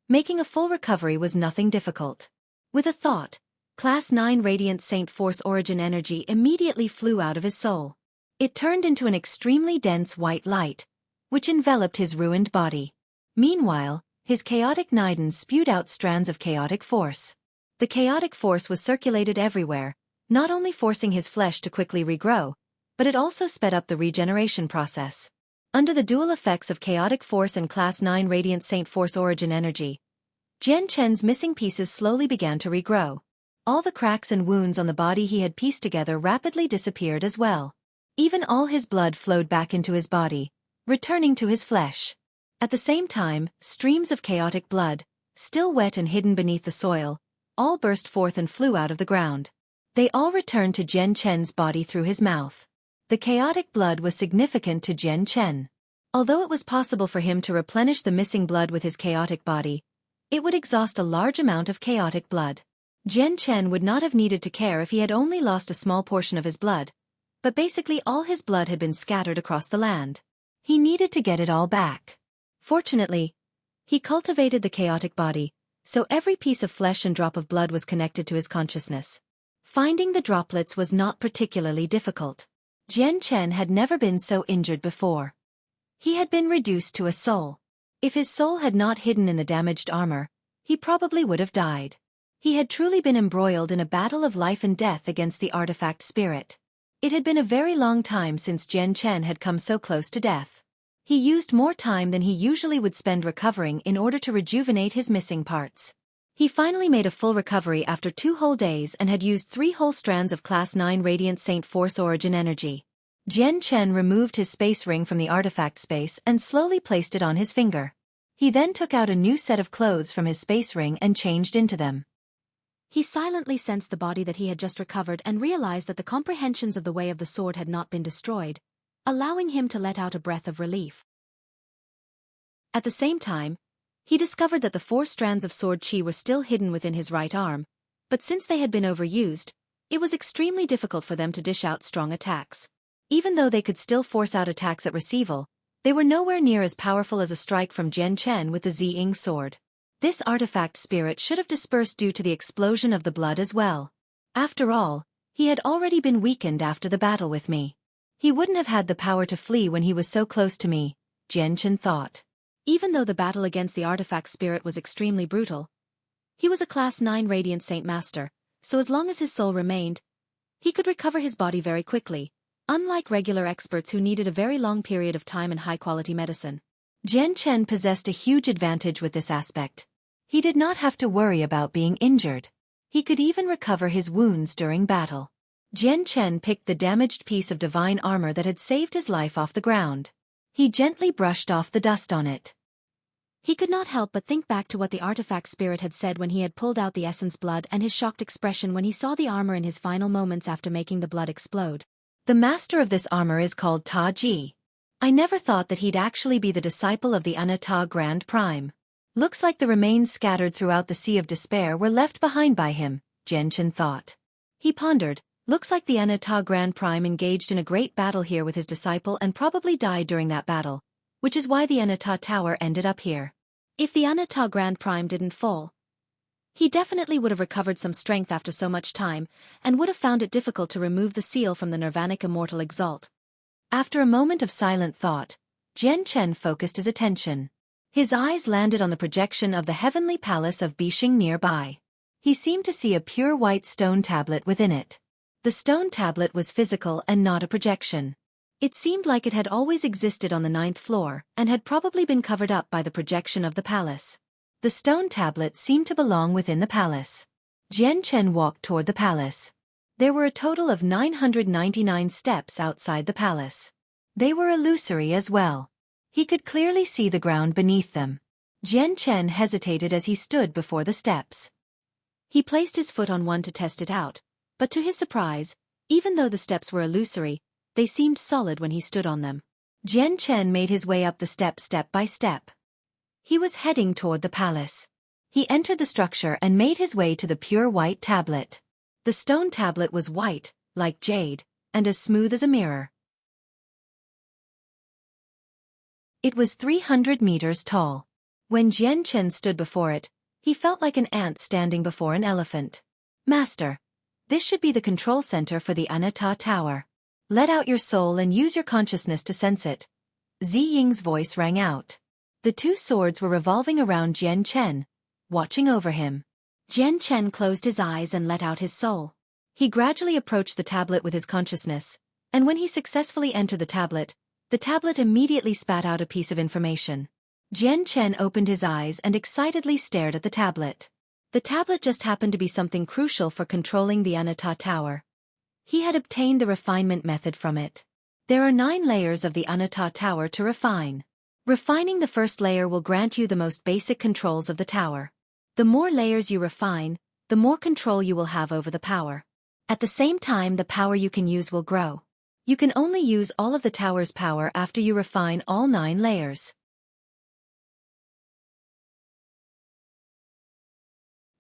making a full recovery was nothing difficult. With a thought, Class 9 Radiant Saint Force Origin energy immediately flew out of his soul. It turned into an extremely dense white light, which enveloped his ruined body. Meanwhile, his chaotic Niden spewed out strands of chaotic force. The chaotic force was circulated everywhere, not only forcing his flesh to quickly regrow, but it also sped up the regeneration process. Under the dual effects of chaotic force and Class 9 Radiant Saint Force Origin energy, Jian Chen's missing pieces slowly began to regrow. All the cracks and wounds on the body he had pieced together rapidly disappeared as well. Even all his blood flowed back into his body, returning to his flesh. At the same time, streams of chaotic blood, still wet and hidden beneath the soil, all burst forth and flew out of the ground. They all returned to Jian Chen's body through his mouth. The chaotic blood was significant to Jian Chen. Although it was possible for him to replenish the missing blood with his chaotic body, it would exhaust a large amount of chaotic blood. Jian Chen would not have needed to care if he had only lost a small portion of his blood, but basically all his blood had been scattered across the land. He needed to get it all back. Fortunately, he cultivated the chaotic body, so every piece of flesh and drop of blood was connected to his consciousness. Finding the droplets was not particularly difficult. Jian Chen had never been so injured before. He had been reduced to a soul. If his soul had not hidden in the damaged armor, he probably would have died. He had truly been embroiled in a battle of life and death against the artifact spirit. It had been a very long time since Jian Chen had come so close to death. He used more time than he usually would spend recovering in order to rejuvenate his missing parts. He finally made a full recovery after 2 whole days and had used 3 whole strands of Class 9 Radiant Saint Force Origin energy. Jian Chen removed his space ring from the artifact space and slowly placed it on his finger. He then took out a new set of clothes from his space ring and changed into them. He silently sensed the body that he had just recovered and realized that the comprehensions of the way of the sword had not been destroyed, allowing him to let out a breath of relief. At the same time, he discovered that the 4 strands of sword chi were still hidden within his right arm, but since they had been overused, it was extremely difficult for them to dish out strong attacks. Even though they could still force out attacks at receival, they were nowhere near as powerful as a strike from Jian Chen with the Ziying sword. This artifact spirit should have dispersed due to the explosion of the blood as well. After all, he had already been weakened after the battle with me. He wouldn't have had the power to flee when he was so close to me, Jian Chen thought. Even though the battle against the artifact spirit was extremely brutal, he was a Class 9 Radiant Saint Master, so as long as his soul remained, he could recover his body very quickly, unlike regular experts who needed a very long period of time and high-quality medicine. Jian Chen possessed a huge advantage with this aspect. He did not have to worry about being injured. He could even recover his wounds during battle. Jian Chen picked the damaged piece of divine armor that had saved his life off the ground. He gently brushed off the dust on it. He could not help but think back to what the artifact spirit had said when he had pulled out the essence blood and his shocked expression when he saw the armor in his final moments after making the blood explode. The master of this armor is called Ta Ji. I never thought that he'd actually be the disciple of the Anata Grand Prime. Looks like the remains scattered throughout the Sea of Despair were left behind by him, Jian Chen thought. He pondered. Looks like the Anata Grand Prime engaged in a great battle here with his disciple and probably died during that battle, which is why the Anata Tower ended up here. If the Anata Grand Prime didn't fall, he definitely would have recovered some strength after so much time, and would have found it difficult to remove the seal from the Nirvanic Immortal Exalt. After a moment of silent thought, Jian Chen focused his attention. His eyes landed on the projection of the heavenly palace of Bixing nearby. He seemed to see a pure white stone tablet within it. The stone tablet was physical and not a projection. It seemed like it had always existed on the 9th floor and had probably been covered up by the projection of the palace. The stone tablet seemed to belong within the palace. Jian Chen walked toward the palace. There were a total of 999 steps outside the palace. They were illusory as well. He could clearly see the ground beneath them. Jian Chen hesitated as he stood before the steps. He placed his foot on one to test it out, but to his surprise, even though the steps were illusory, they seemed solid when he stood on them. Jian Chen made his way up the steps step by step. He was heading toward the palace. He entered the structure and made his way to the pure white tablet. The stone tablet was white, like jade, and as smooth as a mirror. It was 300 meters tall. When Jian Chen stood before it, he felt like an ant standing before an elephant. Master, this should be the control center for the Anata Tower. Let out your soul and use your consciousness to sense it. Zi Ying's voice rang out. The two swords were revolving around Jian Chen, watching over him. Jian Chen closed his eyes and let out his soul. He gradually approached the tablet with his consciousness, and when he successfully entered the tablet immediately spat out a piece of information. Jian Chen opened his eyes and excitedly stared at the tablet. The tablet just happened to be something crucial for controlling the Anata Tower. He had obtained the refinement method from it. There are 9 layers of the Anata Tower to refine. Refining the first layer will grant you the most basic controls of the tower. The more layers you refine, the more control you will have over the power. At the same time, the power you can use will grow. You can only use all of the tower's power after you refine all 9 layers.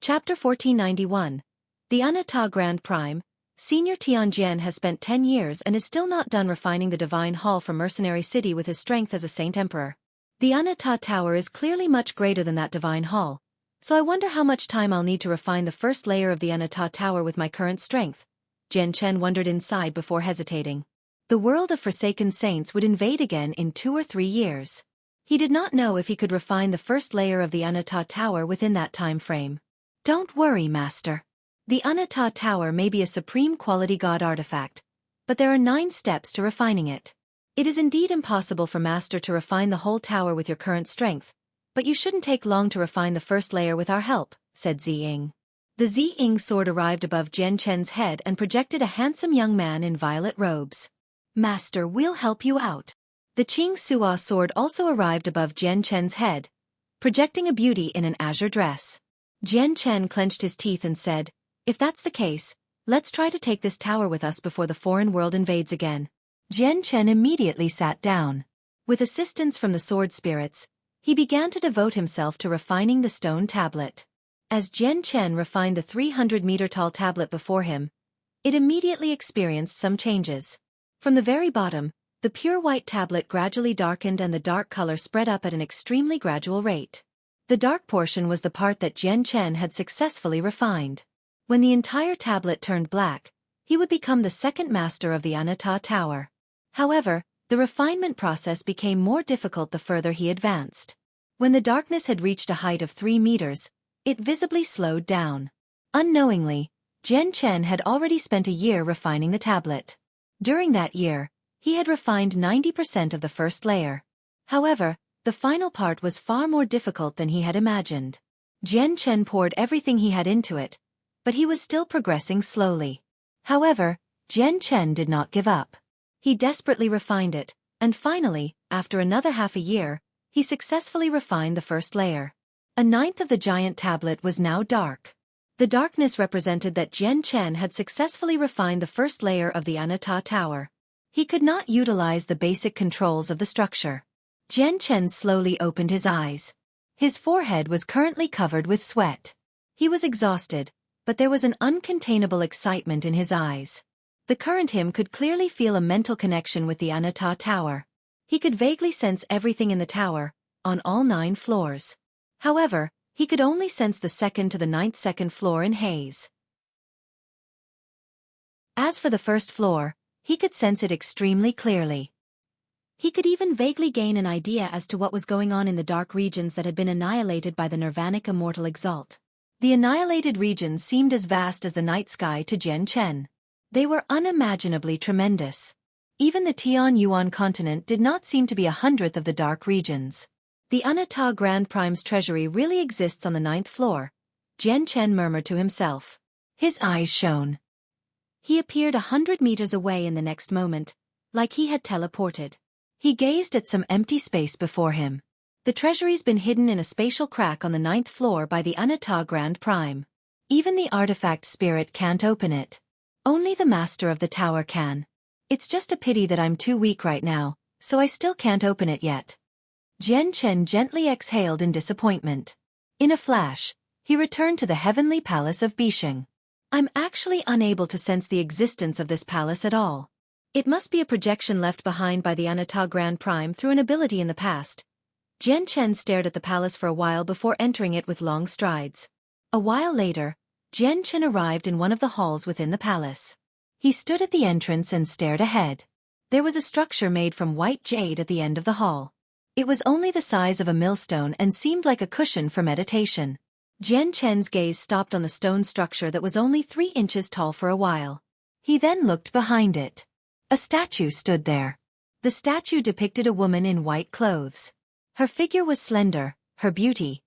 Chapter 1491. The Anata Grand Prime, Senior Tianjian has spent 10 years and is still not done refining the Divine Hall from Mercenary City with his strength as a Saint Emperor. The Anata Tower is clearly much greater than that Divine Hall, so I wonder how much time I'll need to refine the first layer of the Anata Tower with my current strength. Jian Chen wondered inside before hesitating. The world of Forsaken Saints would invade again in 2 or 3 years. He did not know if he could refine the first layer of the Anata Tower within that time frame. Don't worry, Master. The Anata Tower may be a supreme quality god artifact, but there are 9 steps to refining it. It is indeed impossible for Master to refine the whole tower with your current strength, but you shouldn't take long to refine the first layer with our help, said Zi Ying. The Zi Ying sword arrived above Jian Chen's head and projected a handsome young man in violet robes. Master, we'll help you out. The Qing Suo sword also arrived above Jian Chen's head, projecting a beauty in an azure dress. Jian Chen clenched his teeth and said, if that's the case, let's try to take this tower with us before the foreign world invades again. Jian Chen immediately sat down. With assistance from the sword spirits, he began to devote himself to refining the stone tablet. As Jian Chen refined the 300-meter-tall tablet before him, it immediately experienced some changes. From the very bottom, the pure white tablet gradually darkened and the dark color spread up at an extremely gradual rate. The dark portion was the part that Jian Chen had successfully refined. When the entire tablet turned black, he would become the second master of the Anata Tower. However, the refinement process became more difficult the further he advanced. When the darkness had reached a height of 3 meters, it visibly slowed down. Unknowingly, Jian Chen had already spent a year refining the tablet. During that year, he had refined 90% of the first layer. However, the final part was far more difficult than he had imagined. Jian Chen poured everything he had into it, but he was still progressing slowly. However, Jian Chen did not give up. He desperately refined it, and finally, after another half a year, he successfully refined the first layer. A ninth of the giant tablet was now dark. The darkness represented that Jian Chen had successfully refined the first layer of the Anata Tower. He could not utilize the basic controls of the structure. Jian Chen slowly opened his eyes. His forehead was currently covered with sweat. He was exhausted, but there was an uncontainable excitement in his eyes. The current him could clearly feel a mental connection with the Anata Tower. He could vaguely sense everything in the tower, on all 9 floors. However, he could only sense the 2nd to the 9th second floor in haze. As for the first floor, he could sense it extremely clearly. He could even vaguely gain an idea as to what was going on in the dark regions that had been annihilated by the Nirvanic Immortal Exalt. The annihilated regions seemed as vast as the night sky to Jian Chen. They were unimaginably tremendous. Even the Tian Yuan continent did not seem to be 1/100th of the dark regions. The Anata Grand Prime's treasury really exists on the 9th floor, Jian Chen murmured to himself. His eyes shone. He appeared 100 meters away in the next moment, like he had teleported. He gazed at some empty space before him. The treasury's been hidden in a spatial crack on the 9th floor by the Anata Grand Prime. Even the artifact spirit can't open it. Only the master of the tower can. It's just a pity that I'm too weak right now, so I still can't open it yet. Jian Chen gently exhaled in disappointment. In a flash, he returned to the heavenly palace of Bisheng. I'm actually unable to sense the existence of this palace at all. It must be a projection left behind by the Anata Grand Prime through an ability in the past. Jian Chen stared at the palace for a while before entering it with long strides. A while later, Jian Chen arrived in one of the halls within the palace. He stood at the entrance and stared ahead. There was a structure made from white jade at the end of the hall. It was only the size of a millstone and seemed like a cushion for meditation. Jian Chen's gaze stopped on the stone structure that was only 3 inches tall for a while. He then looked behind it. A statue stood there. The statue depicted a woman in white clothes. Her figure was slender, her beauty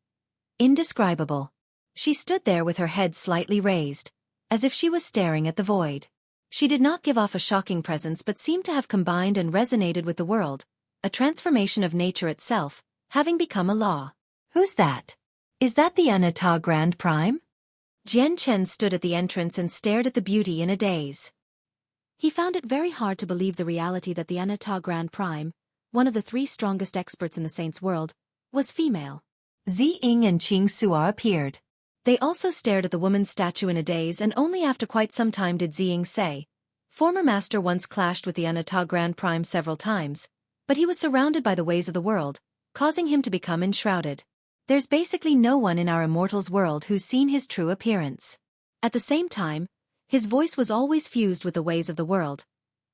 indescribable. She stood there with her head slightly raised, as if she was staring at the void. She did not give off a shocking presence but seemed to have combined and resonated with the world, a transformation of nature itself, having become a law. Who's that? Is that the Anata Grand Prime? Jian Chen stood at the entrance and stared at the beauty in a daze. He found it very hard to believe the reality that the Anata Grand Prime, one of the 3 strongest experts in the Saints' world, was female. Ziying and Qing Sua appeared. They also stared at the woman's statue in a daze, and only after quite some time did Ziying say, "Former master once clashed with the Anata Grand Prime several times, but he was surrounded by the ways of the world, causing him to become enshrouded. There's basically no one in our immortals world who's seen his true appearance." At the same time, his voice was always fused with the ways of the world,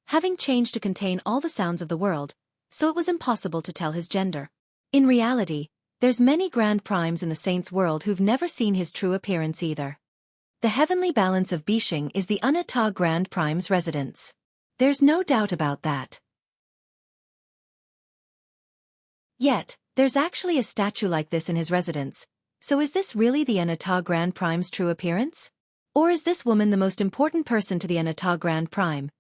having changed to contain all the sounds of the world, so it was impossible to tell his gender. In reality, there's many Grand Primes in the Saints' world who've never seen his true appearance either. The heavenly balance of Bisheng is the Anata Grand Prime's residence. There's no doubt about that. Yet, there's actually a statue like this in his residence, so is this really the Anata Grand Prime's true appearance? Or is this woman the most important person to the Anata Grand Prime?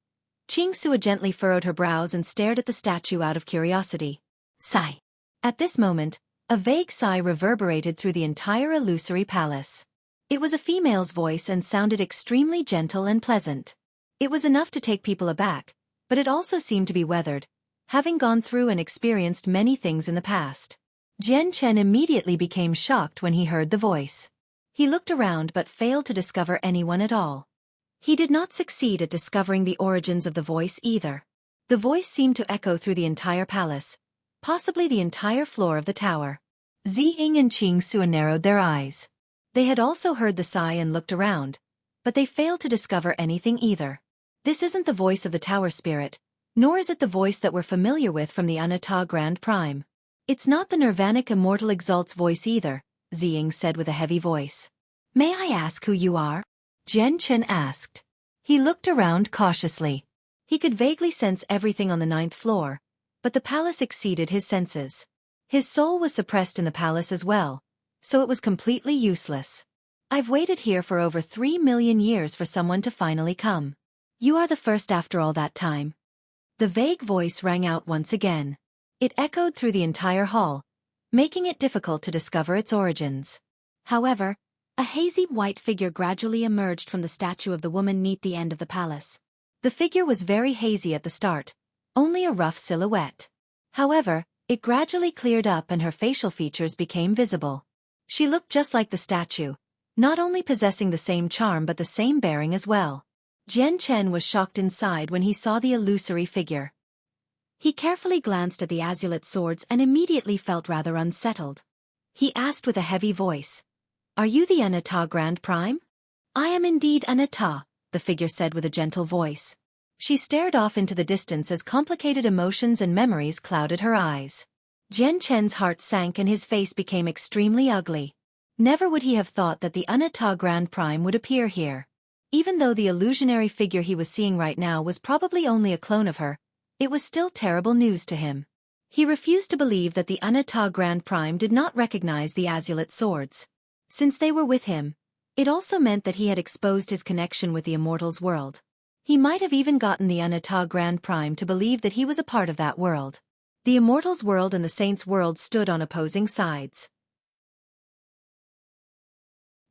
Qing Sua gently furrowed her brows and stared at the statue out of curiosity. Sigh. At this moment, a vague sigh reverberated through the entire illusory palace. It was a female's voice and sounded extremely gentle and pleasant. It was enough to take people aback, but it also seemed to be weathered, having gone through and experienced many things in the past. Jian Chen immediately became shocked when he heard the voice. He looked around but failed to discover anyone at all. He did not succeed at discovering the origins of the voice either. The voice seemed to echo through the entire palace, possibly the entire floor of the tower. Ziying and Qing Sua narrowed their eyes. They had also heard the sigh and looked around, but they failed to discover anything either. This isn't the voice of the tower spirit, nor is it the voice that we're familiar with from the Anata Grand Prime. It's not the Nirvanic Immortal Exalt's voice either, Ziying said with a heavy voice. May I ask who you are? Jian Chen asked. He looked around cautiously. He could vaguely sense everything on the 9th floor, but the palace exceeded his senses. His soul was suppressed in the palace as well, so it was completely useless. I've waited here for over 3 million years for someone to finally come. You are the first after all that time. The vague voice rang out once again. It echoed through the entire hall, making it difficult to discover its origins. However, a hazy white figure gradually emerged from the statue of the woman near the end of the palace. The figure was very hazy at the start, only a rough silhouette. However, it gradually cleared up and her facial features became visible. She looked just like the statue, not only possessing the same charm but the same bearing as well. Jian Chen was shocked inside when he saw the illusory figure. He carefully glanced at the azulate swords and immediately felt rather unsettled. He asked with a heavy voice, "Are you the Anata Grand Prime?" "I am indeed Anata," the figure said with a gentle voice. She stared off into the distance as complicated emotions and memories clouded her eyes. Jian Chen's heart sank and his face became extremely ugly. Never would he have thought that the Anata Grand Prime would appear here. Even though the illusionary figure he was seeing right now was probably only a clone of her, it was still terrible news to him. He refused to believe that the Anata Grand Prime did not recognize the azulate swords. Since they were with him, It also meant that he had exposed his connection with the Immortals world. He might have even gotten the Anata Grand Prime to believe that he was a part of that world. The Immortals world and the Saints world stood on opposing sides.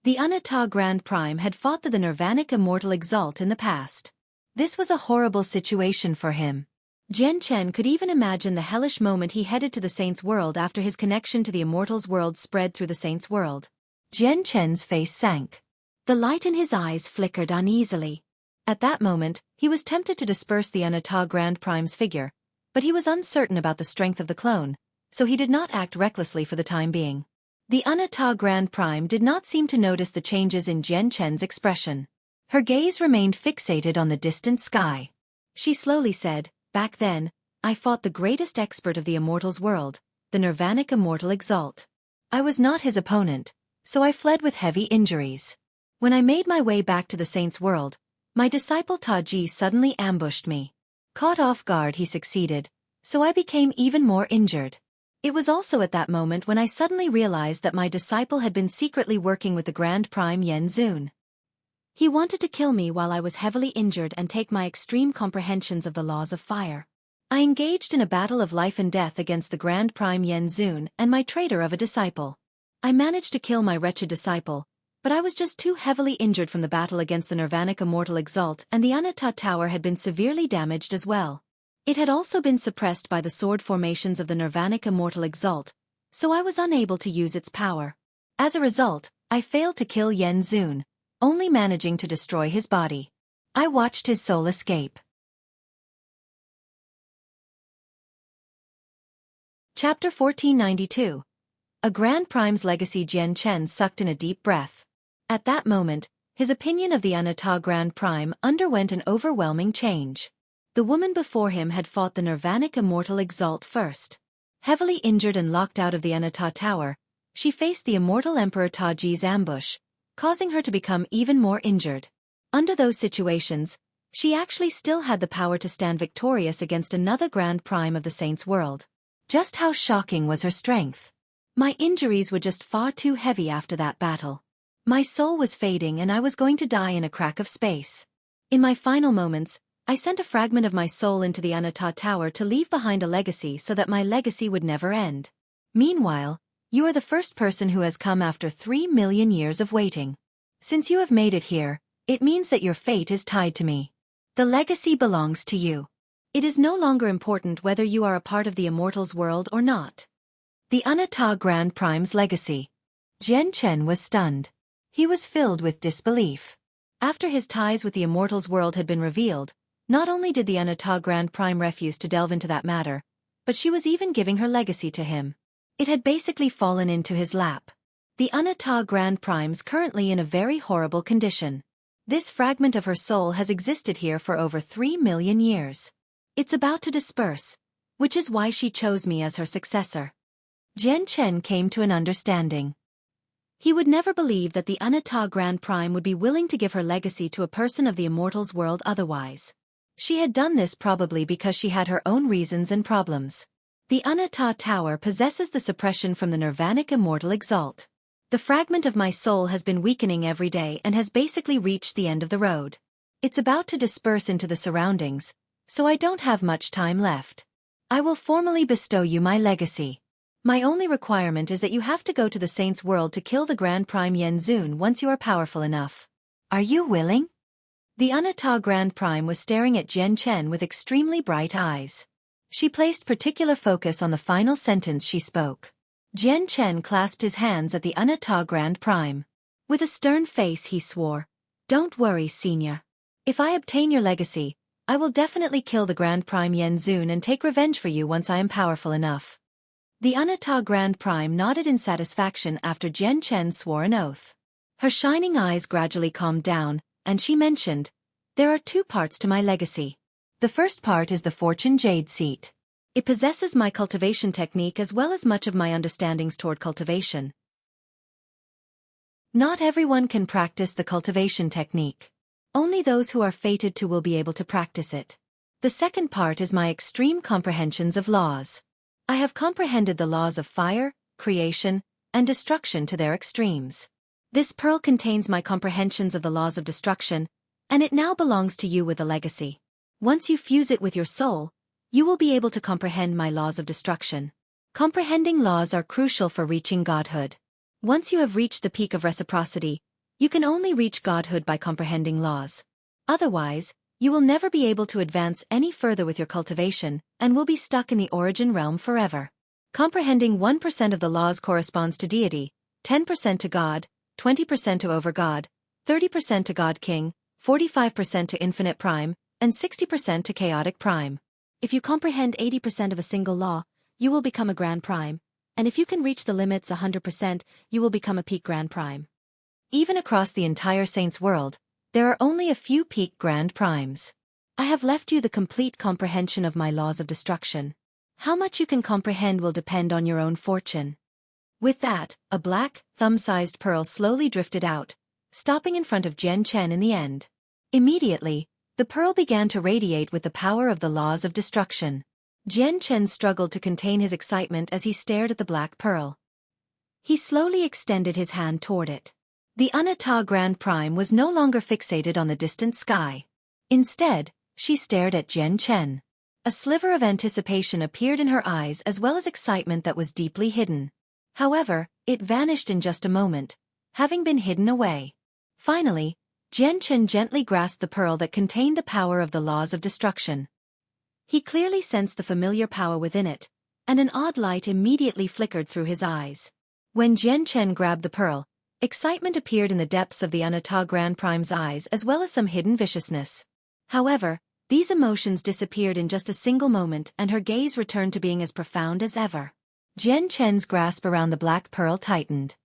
The Anata Grand Prime had fought the Nirvanic Immortal Exalt in the past. This was a horrible situation for him. Jian Chen could even imagine the hellish moment he headed to the Saints world after his connection to the Immortals world spread through the Saints world. Jian Chen's face sank. The light in his eyes flickered uneasily. At that moment, he was tempted to disperse the Anata Grand Prime's figure, but he was uncertain about the strength of the clone, so he did not act recklessly for the time being. The Anata Grand Prime did not seem to notice the changes in Jian Chen's expression. Her gaze remained fixated on the distant sky. She slowly said, "Back then, I fought the greatest expert of the Immortals world, the Nirvanic Immortal Exalt. I was not his opponent, so I fled with heavy injuries. When I made my way back to the Saints world, my disciple Taji suddenly ambushed me. Caught off guard, he succeeded, so I became even more injured. It was also at that moment when I suddenly realized that my disciple had been secretly working with the Grand Prime Yen Zun. He wanted to kill me while I was heavily injured and take my extreme comprehensions of the laws of fire. I engaged in a battle of life and death against the Grand Prime Yen Zun and my traitor of a disciple. I managed to kill my wretched disciple, but I was just too heavily injured from the battle against the Nirvanic Immortal Exalt, and the Anata Tower had been severely damaged as well. It had also been suppressed by the sword formations of the Nirvanic Immortal Exalt, so I was unable to use its power. As a result, I failed to kill Yen Zun, only managing to destroy his body. I watched his soul escape." Chapter 1492. A Grand Prime's Legacy. Jian Chen sucked in a deep breath. At that moment, his opinion of the Anata Grand Prime underwent an overwhelming change. The woman before him had fought the Nirvanic Immortal Exalt first. Heavily injured and locked out of the Anata Tower, she faced the Immortal Emperor Taji's ambush, causing her to become even more injured. Under those situations, she actually still had the power to stand victorious against another Grand Prime of the Saints world. Just how shocking was her strength! My injuries were just far too heavy after that battle. My soul was fading and I was going to die in a crack of space. In my final moments, I sent a fragment of my soul into the Anata Tower to leave behind a legacy so that my legacy would never end. Meanwhile, you are the first person who has come after 3 million years of waiting. Since you have made it here, it means that your fate is tied to me. The legacy belongs to you. It is no longer important whether you are a part of the Immortals world or not." The Anata Grand Prime's legacy. Jian Chen was stunned. He was filled with disbelief. After his ties with the Immortals world had been revealed, not only did the Anata Grand Prime refuse to delve into that matter, but she was even giving her legacy to him. It had basically fallen into his lap. The Anata Grand Prime's currently in a very horrible condition. This fragment of her soul has existed here for over 3 million years. It's about to disperse, which is why she chose me as her successor. Jian Chen came to an understanding. He would never believe that the Anata Grand Prime would be willing to give her legacy to a person of the Immortals world otherwise. She had done this probably because she had her own reasons and problems. The Anata Tower possesses the suppression from the Nirvanic Immortal Exalt. The fragment of my soul has been weakening every day and has basically reached the end of the road. It's about to disperse into the surroundings, so I don't have much time left. I will formally bestow you my legacy. My only requirement is that you have to go to the Saints world to kill the Grand Prime Yen Zun once you are powerful enough. Are you willing? The Anata Grand Prime was staring at Jian Chen with extremely bright eyes. She placed particular focus on the final sentence she spoke. Jian Chen clasped his hands at the Anata Grand Prime. With a stern face he swore, "Don't worry, Senior. If I obtain your legacy, I will definitely kill the Grand Prime Yen Zun and take revenge for you once I am powerful enough." The Anata Grand Prime nodded in satisfaction after Jian Chen swore an oath. Her shining eyes gradually calmed down, and she mentioned, "There are 2 parts to my legacy. The first part is the Fortune Jade Seat. It possesses my cultivation technique as well as much of my understandings toward cultivation. Not everyone can practice the cultivation technique. Only those who are fated to will be able to practice it. The second part is my extreme comprehensions of laws. I have comprehended the laws of fire, creation, and destruction to their extremes. This pearl contains my comprehensions of the laws of destruction, and it now belongs to you with a legacy. Once you fuse it with your soul, you will be able to comprehend my laws of destruction. Comprehending laws are crucial for reaching godhood. Once you have reached the peak of reciprocity, you can only reach godhood by comprehending laws. Otherwise, you will never be able to advance any further with your cultivation, and will be stuck in the origin realm forever. Comprehending 1% of the laws corresponds to deity, 10% to God, 20% to over God, 30% to God King, 45% to infinite prime, and 60% to chaotic prime. If you comprehend 80% of a single law, you will become a grand prime, and if you can reach the limits 100%, you will become a peak grand prime. Even across the entire Saints world, there are only a few peak grand primes. I have left you the complete comprehension of my laws of destruction. How much you can comprehend will depend on your own fortune. With that, a black, thumb-sized pearl slowly drifted out, stopping in front of Jian Chen in the end. Immediately, the pearl began to radiate with the power of the laws of destruction. Jian Chen struggled to contain his excitement as he stared at the black pearl. He slowly extended his hand toward it. The Anata Grand Prime was no longer fixated on the distant sky. Instead, she stared at Jian Chen. A sliver of anticipation appeared in her eyes as well as excitement that was deeply hidden. However, it vanished in just a moment, having been hidden away. Finally, Jian Chen gently grasped the pearl that contained the power of the laws of destruction. He clearly sensed the familiar power within it, and an odd light immediately flickered through his eyes. When Jian Chen grabbed the pearl, excitement appeared in the depths of the Anata Grand Prime's eyes as well as some hidden viciousness. However, these emotions disappeared in just a single moment and her gaze returned to being as profound as ever. Jian Chen's grasp around the black pearl tightened.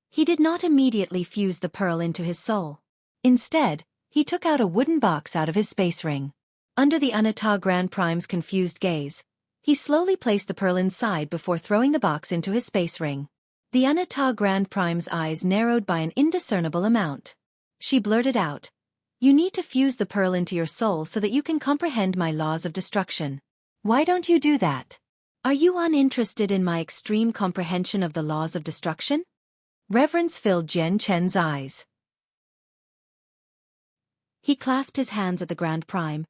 He did not immediately fuse the pearl into his soul. Instead, he took out a wooden box out of his space ring. Under the Anata Grand Prime's confused gaze, he slowly placed the pearl inside before throwing the box into his space ring. The Anata Grand Prime's eyes narrowed by an indiscernible amount. She blurted out, "You need to fuse the pearl into your soul so that you can comprehend my laws of destruction. Why don't you do that? Are you uninterested in my extreme comprehension of the laws of destruction?" Reverence filled Jian Chen's eyes. He clasped his hands at the Grand Prime.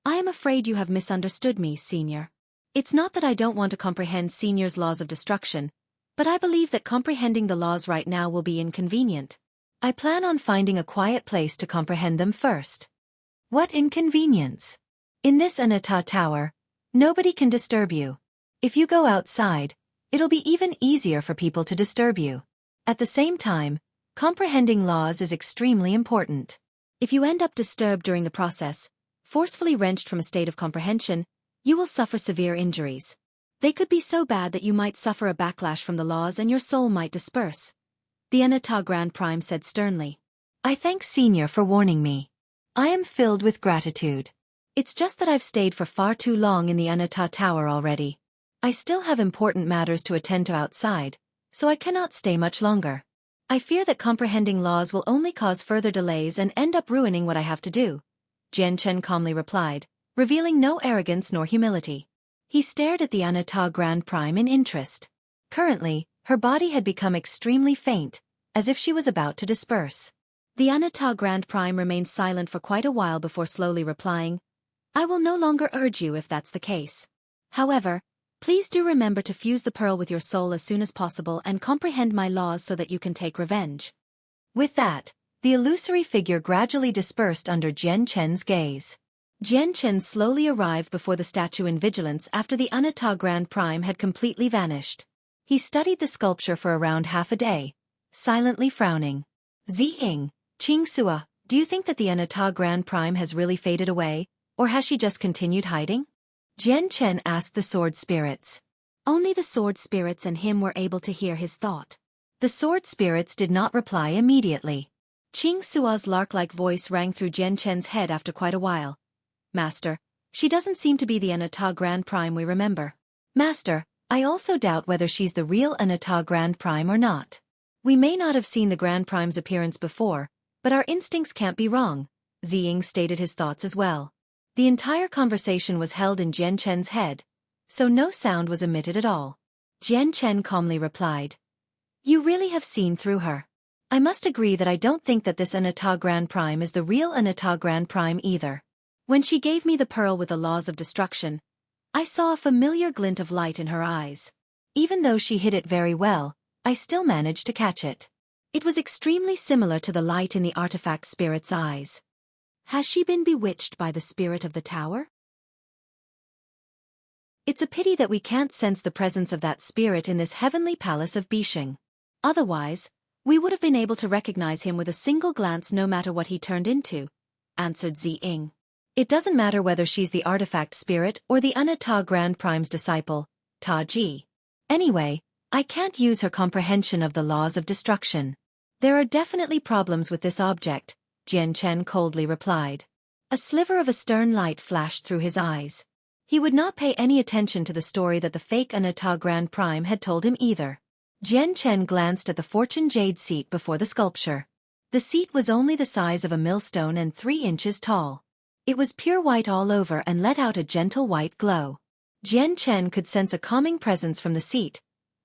"I am afraid you have misunderstood me, Senior. It's not that I don't want to comprehend Senior's laws of destruction, but I believe that comprehending the laws right now will be inconvenient. I plan on finding a quiet place to comprehend them first." "What inconvenience?" "In this Anata Tower, nobody can disturb you. If you go outside, it'll be even easier for people to disturb you. At the same time, comprehending laws is extremely important. If you end up disturbed during the process, forcefully wrenched from a state of comprehension, you will suffer severe injuries. They could be so bad that you might suffer a backlash from the laws and your soul might disperse," the Anata Grand Prime said sternly. "I thank Senior for warning me. I am filled with gratitude. It's just that I've stayed for far too long in the Anata Tower already. I still have important matters to attend to outside, so I cannot stay much longer. I fear that comprehending laws will only cause further delays and end up ruining what I have to do," Jian Chen calmly replied, revealing no arrogance nor humility. He stared at the Anata Grand Prime in interest. Currently, her body had become extremely faint, as if she was about to disperse. The Anata Grand Prime remained silent for quite a while before slowly replying, "I will no longer urge you if that's the case. However, please do remember to fuse the pearl with your soul as soon as possible and comprehend my laws so that you can take revenge." With that, the illusory figure gradually dispersed under Jian Chen's gaze. Jian Chen slowly arrived before the statue in vigilance after the Anata Grand Prime had completely vanished. He studied the sculpture for around half a day, silently frowning. "Ziying, Qingxua, do you think that the Anata Grand Prime has really faded away, or has she just continued hiding?" Jian Chen asked the sword spirits. Only the sword spirits and him were able to hear his thought. The sword spirits did not reply immediately. Qingxua's lark-like voice rang through Jian Chen's head after quite a while. "Master, she doesn't seem to be the Anata Grand Prime we remember. Master, I also doubt whether she's the real Anata Grand Prime or not. We may not have seen the Grand Prime's appearance before, but our instincts can't be wrong," Ziying stated his thoughts as well. The entire conversation was held in Jian Chen's head, so no sound was emitted at all. Jian Chen calmly replied, "You really have seen through her. I must agree that I don't think that this Anata Grand Prime is the real Anata Grand Prime either. When she gave me the pearl with the laws of destruction, I saw a familiar glint of light in her eyes. Even though she hid it very well, I still managed to catch it. It was extremely similar to the light in the artifact spirit's eyes. Has she been bewitched by the spirit of the tower? It's a pity that we can't sense the presence of that spirit in this heavenly palace of Bishing. Otherwise, we would have been able to recognize him with a single glance no matter what he turned into, answered Ziying. It doesn't matter whether she's the artifact spirit or the Anata Grand Prime's disciple, Ta Ji. Anyway, I can't use her comprehension of the laws of destruction. There are definitely problems with this object, Jian Chen coldly replied. A sliver of a stern light flashed through his eyes. He would not pay any attention to the story that the fake Anata Grand Prime had told him either. Jian Chen glanced at the fortune jade seat before the sculpture. The seat was only the size of a millstone and 3 inches tall. It was pure white all over and let out a gentle white glow. Jian Chen could sense a calming presence from the seat,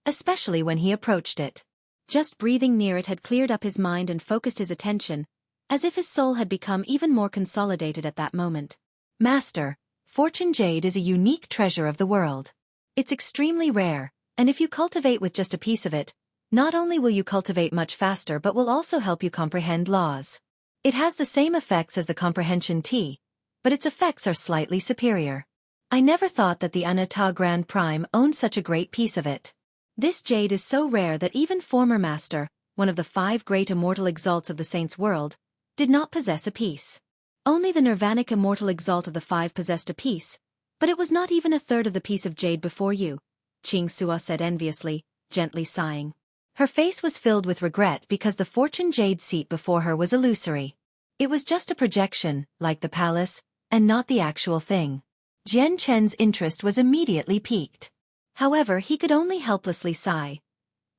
especially when he approached it. Just breathing near it had cleared up his mind and focused his attention, as if his soul had become even more consolidated at that moment. Master, fortune jade is a unique treasure of the world. It's extremely rare, and if you cultivate with just a piece of it, not only will you cultivate much faster but will also help you comprehend laws. It has the same effects as the comprehension tea, but its effects are slightly superior. I never thought that the Anata Grand Prime owned such a great piece of it. This jade is so rare that even former master, one of the 5 great immortal exalts of the saints' world, did not possess a piece. Only the Nirvanic immortal exalt of the 5 possessed a piece, but it was not even a third of the piece of jade before you, Qing Sua said enviously, gently sighing. Her face was filled with regret because the fortune jade seat before her was illusory. It was just a projection, like the palace, and not the actual thing. Jian Chen's interest was immediately piqued. However, he could only helplessly sigh.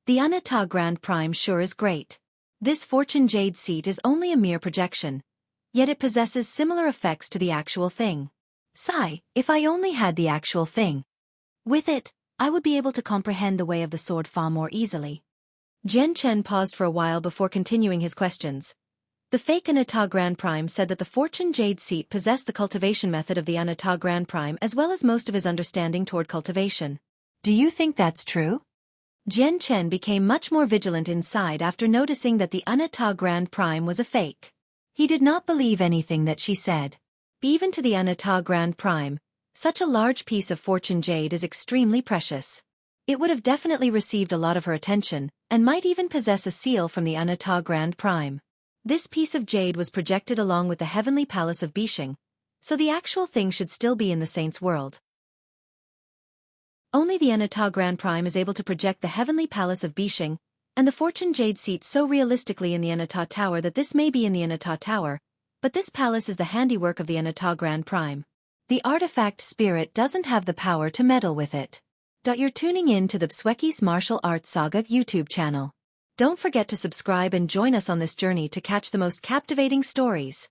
The Anata Grand Prime sure is great. This fortune jade seat is only a mere projection, yet it possesses similar effects to the actual thing. Sigh, if I only had the actual thing. With it, I would be able to comprehend the way of the sword far more easily. Jian Chen paused for a while before continuing his questions. The fake Anata Grand Prime said that the fortune jade seat possessed the cultivation method of the Anata Grand Prime as well as most of his understanding toward cultivation. Do you think that's true? Jian Chen became much more vigilant inside after noticing that the Anata Grand Prime was a fake. He did not believe anything that she said. Even to the Anata Grand Prime, such a large piece of fortune jade is extremely precious. It would have definitely received a lot of her attention, and might even possess a seal from the Anata Grand Prime. This piece of jade was projected along with the heavenly palace of Bishing, so the actual thing should still be in the saint's world. Only the Anata Grand Prime is able to project the heavenly palace of Bishing, and the fortune jade seat so realistically in the Anata Tower that this may be in the Anata Tower, but this palace is the handiwork of the Anata Grand Prime. The artifact spirit doesn't have the power to meddle with it. You're tuning in to the Xueqi's Martial Arts Saga YouTube channel. Don't forget to subscribe and join us on this journey to catch the most captivating stories.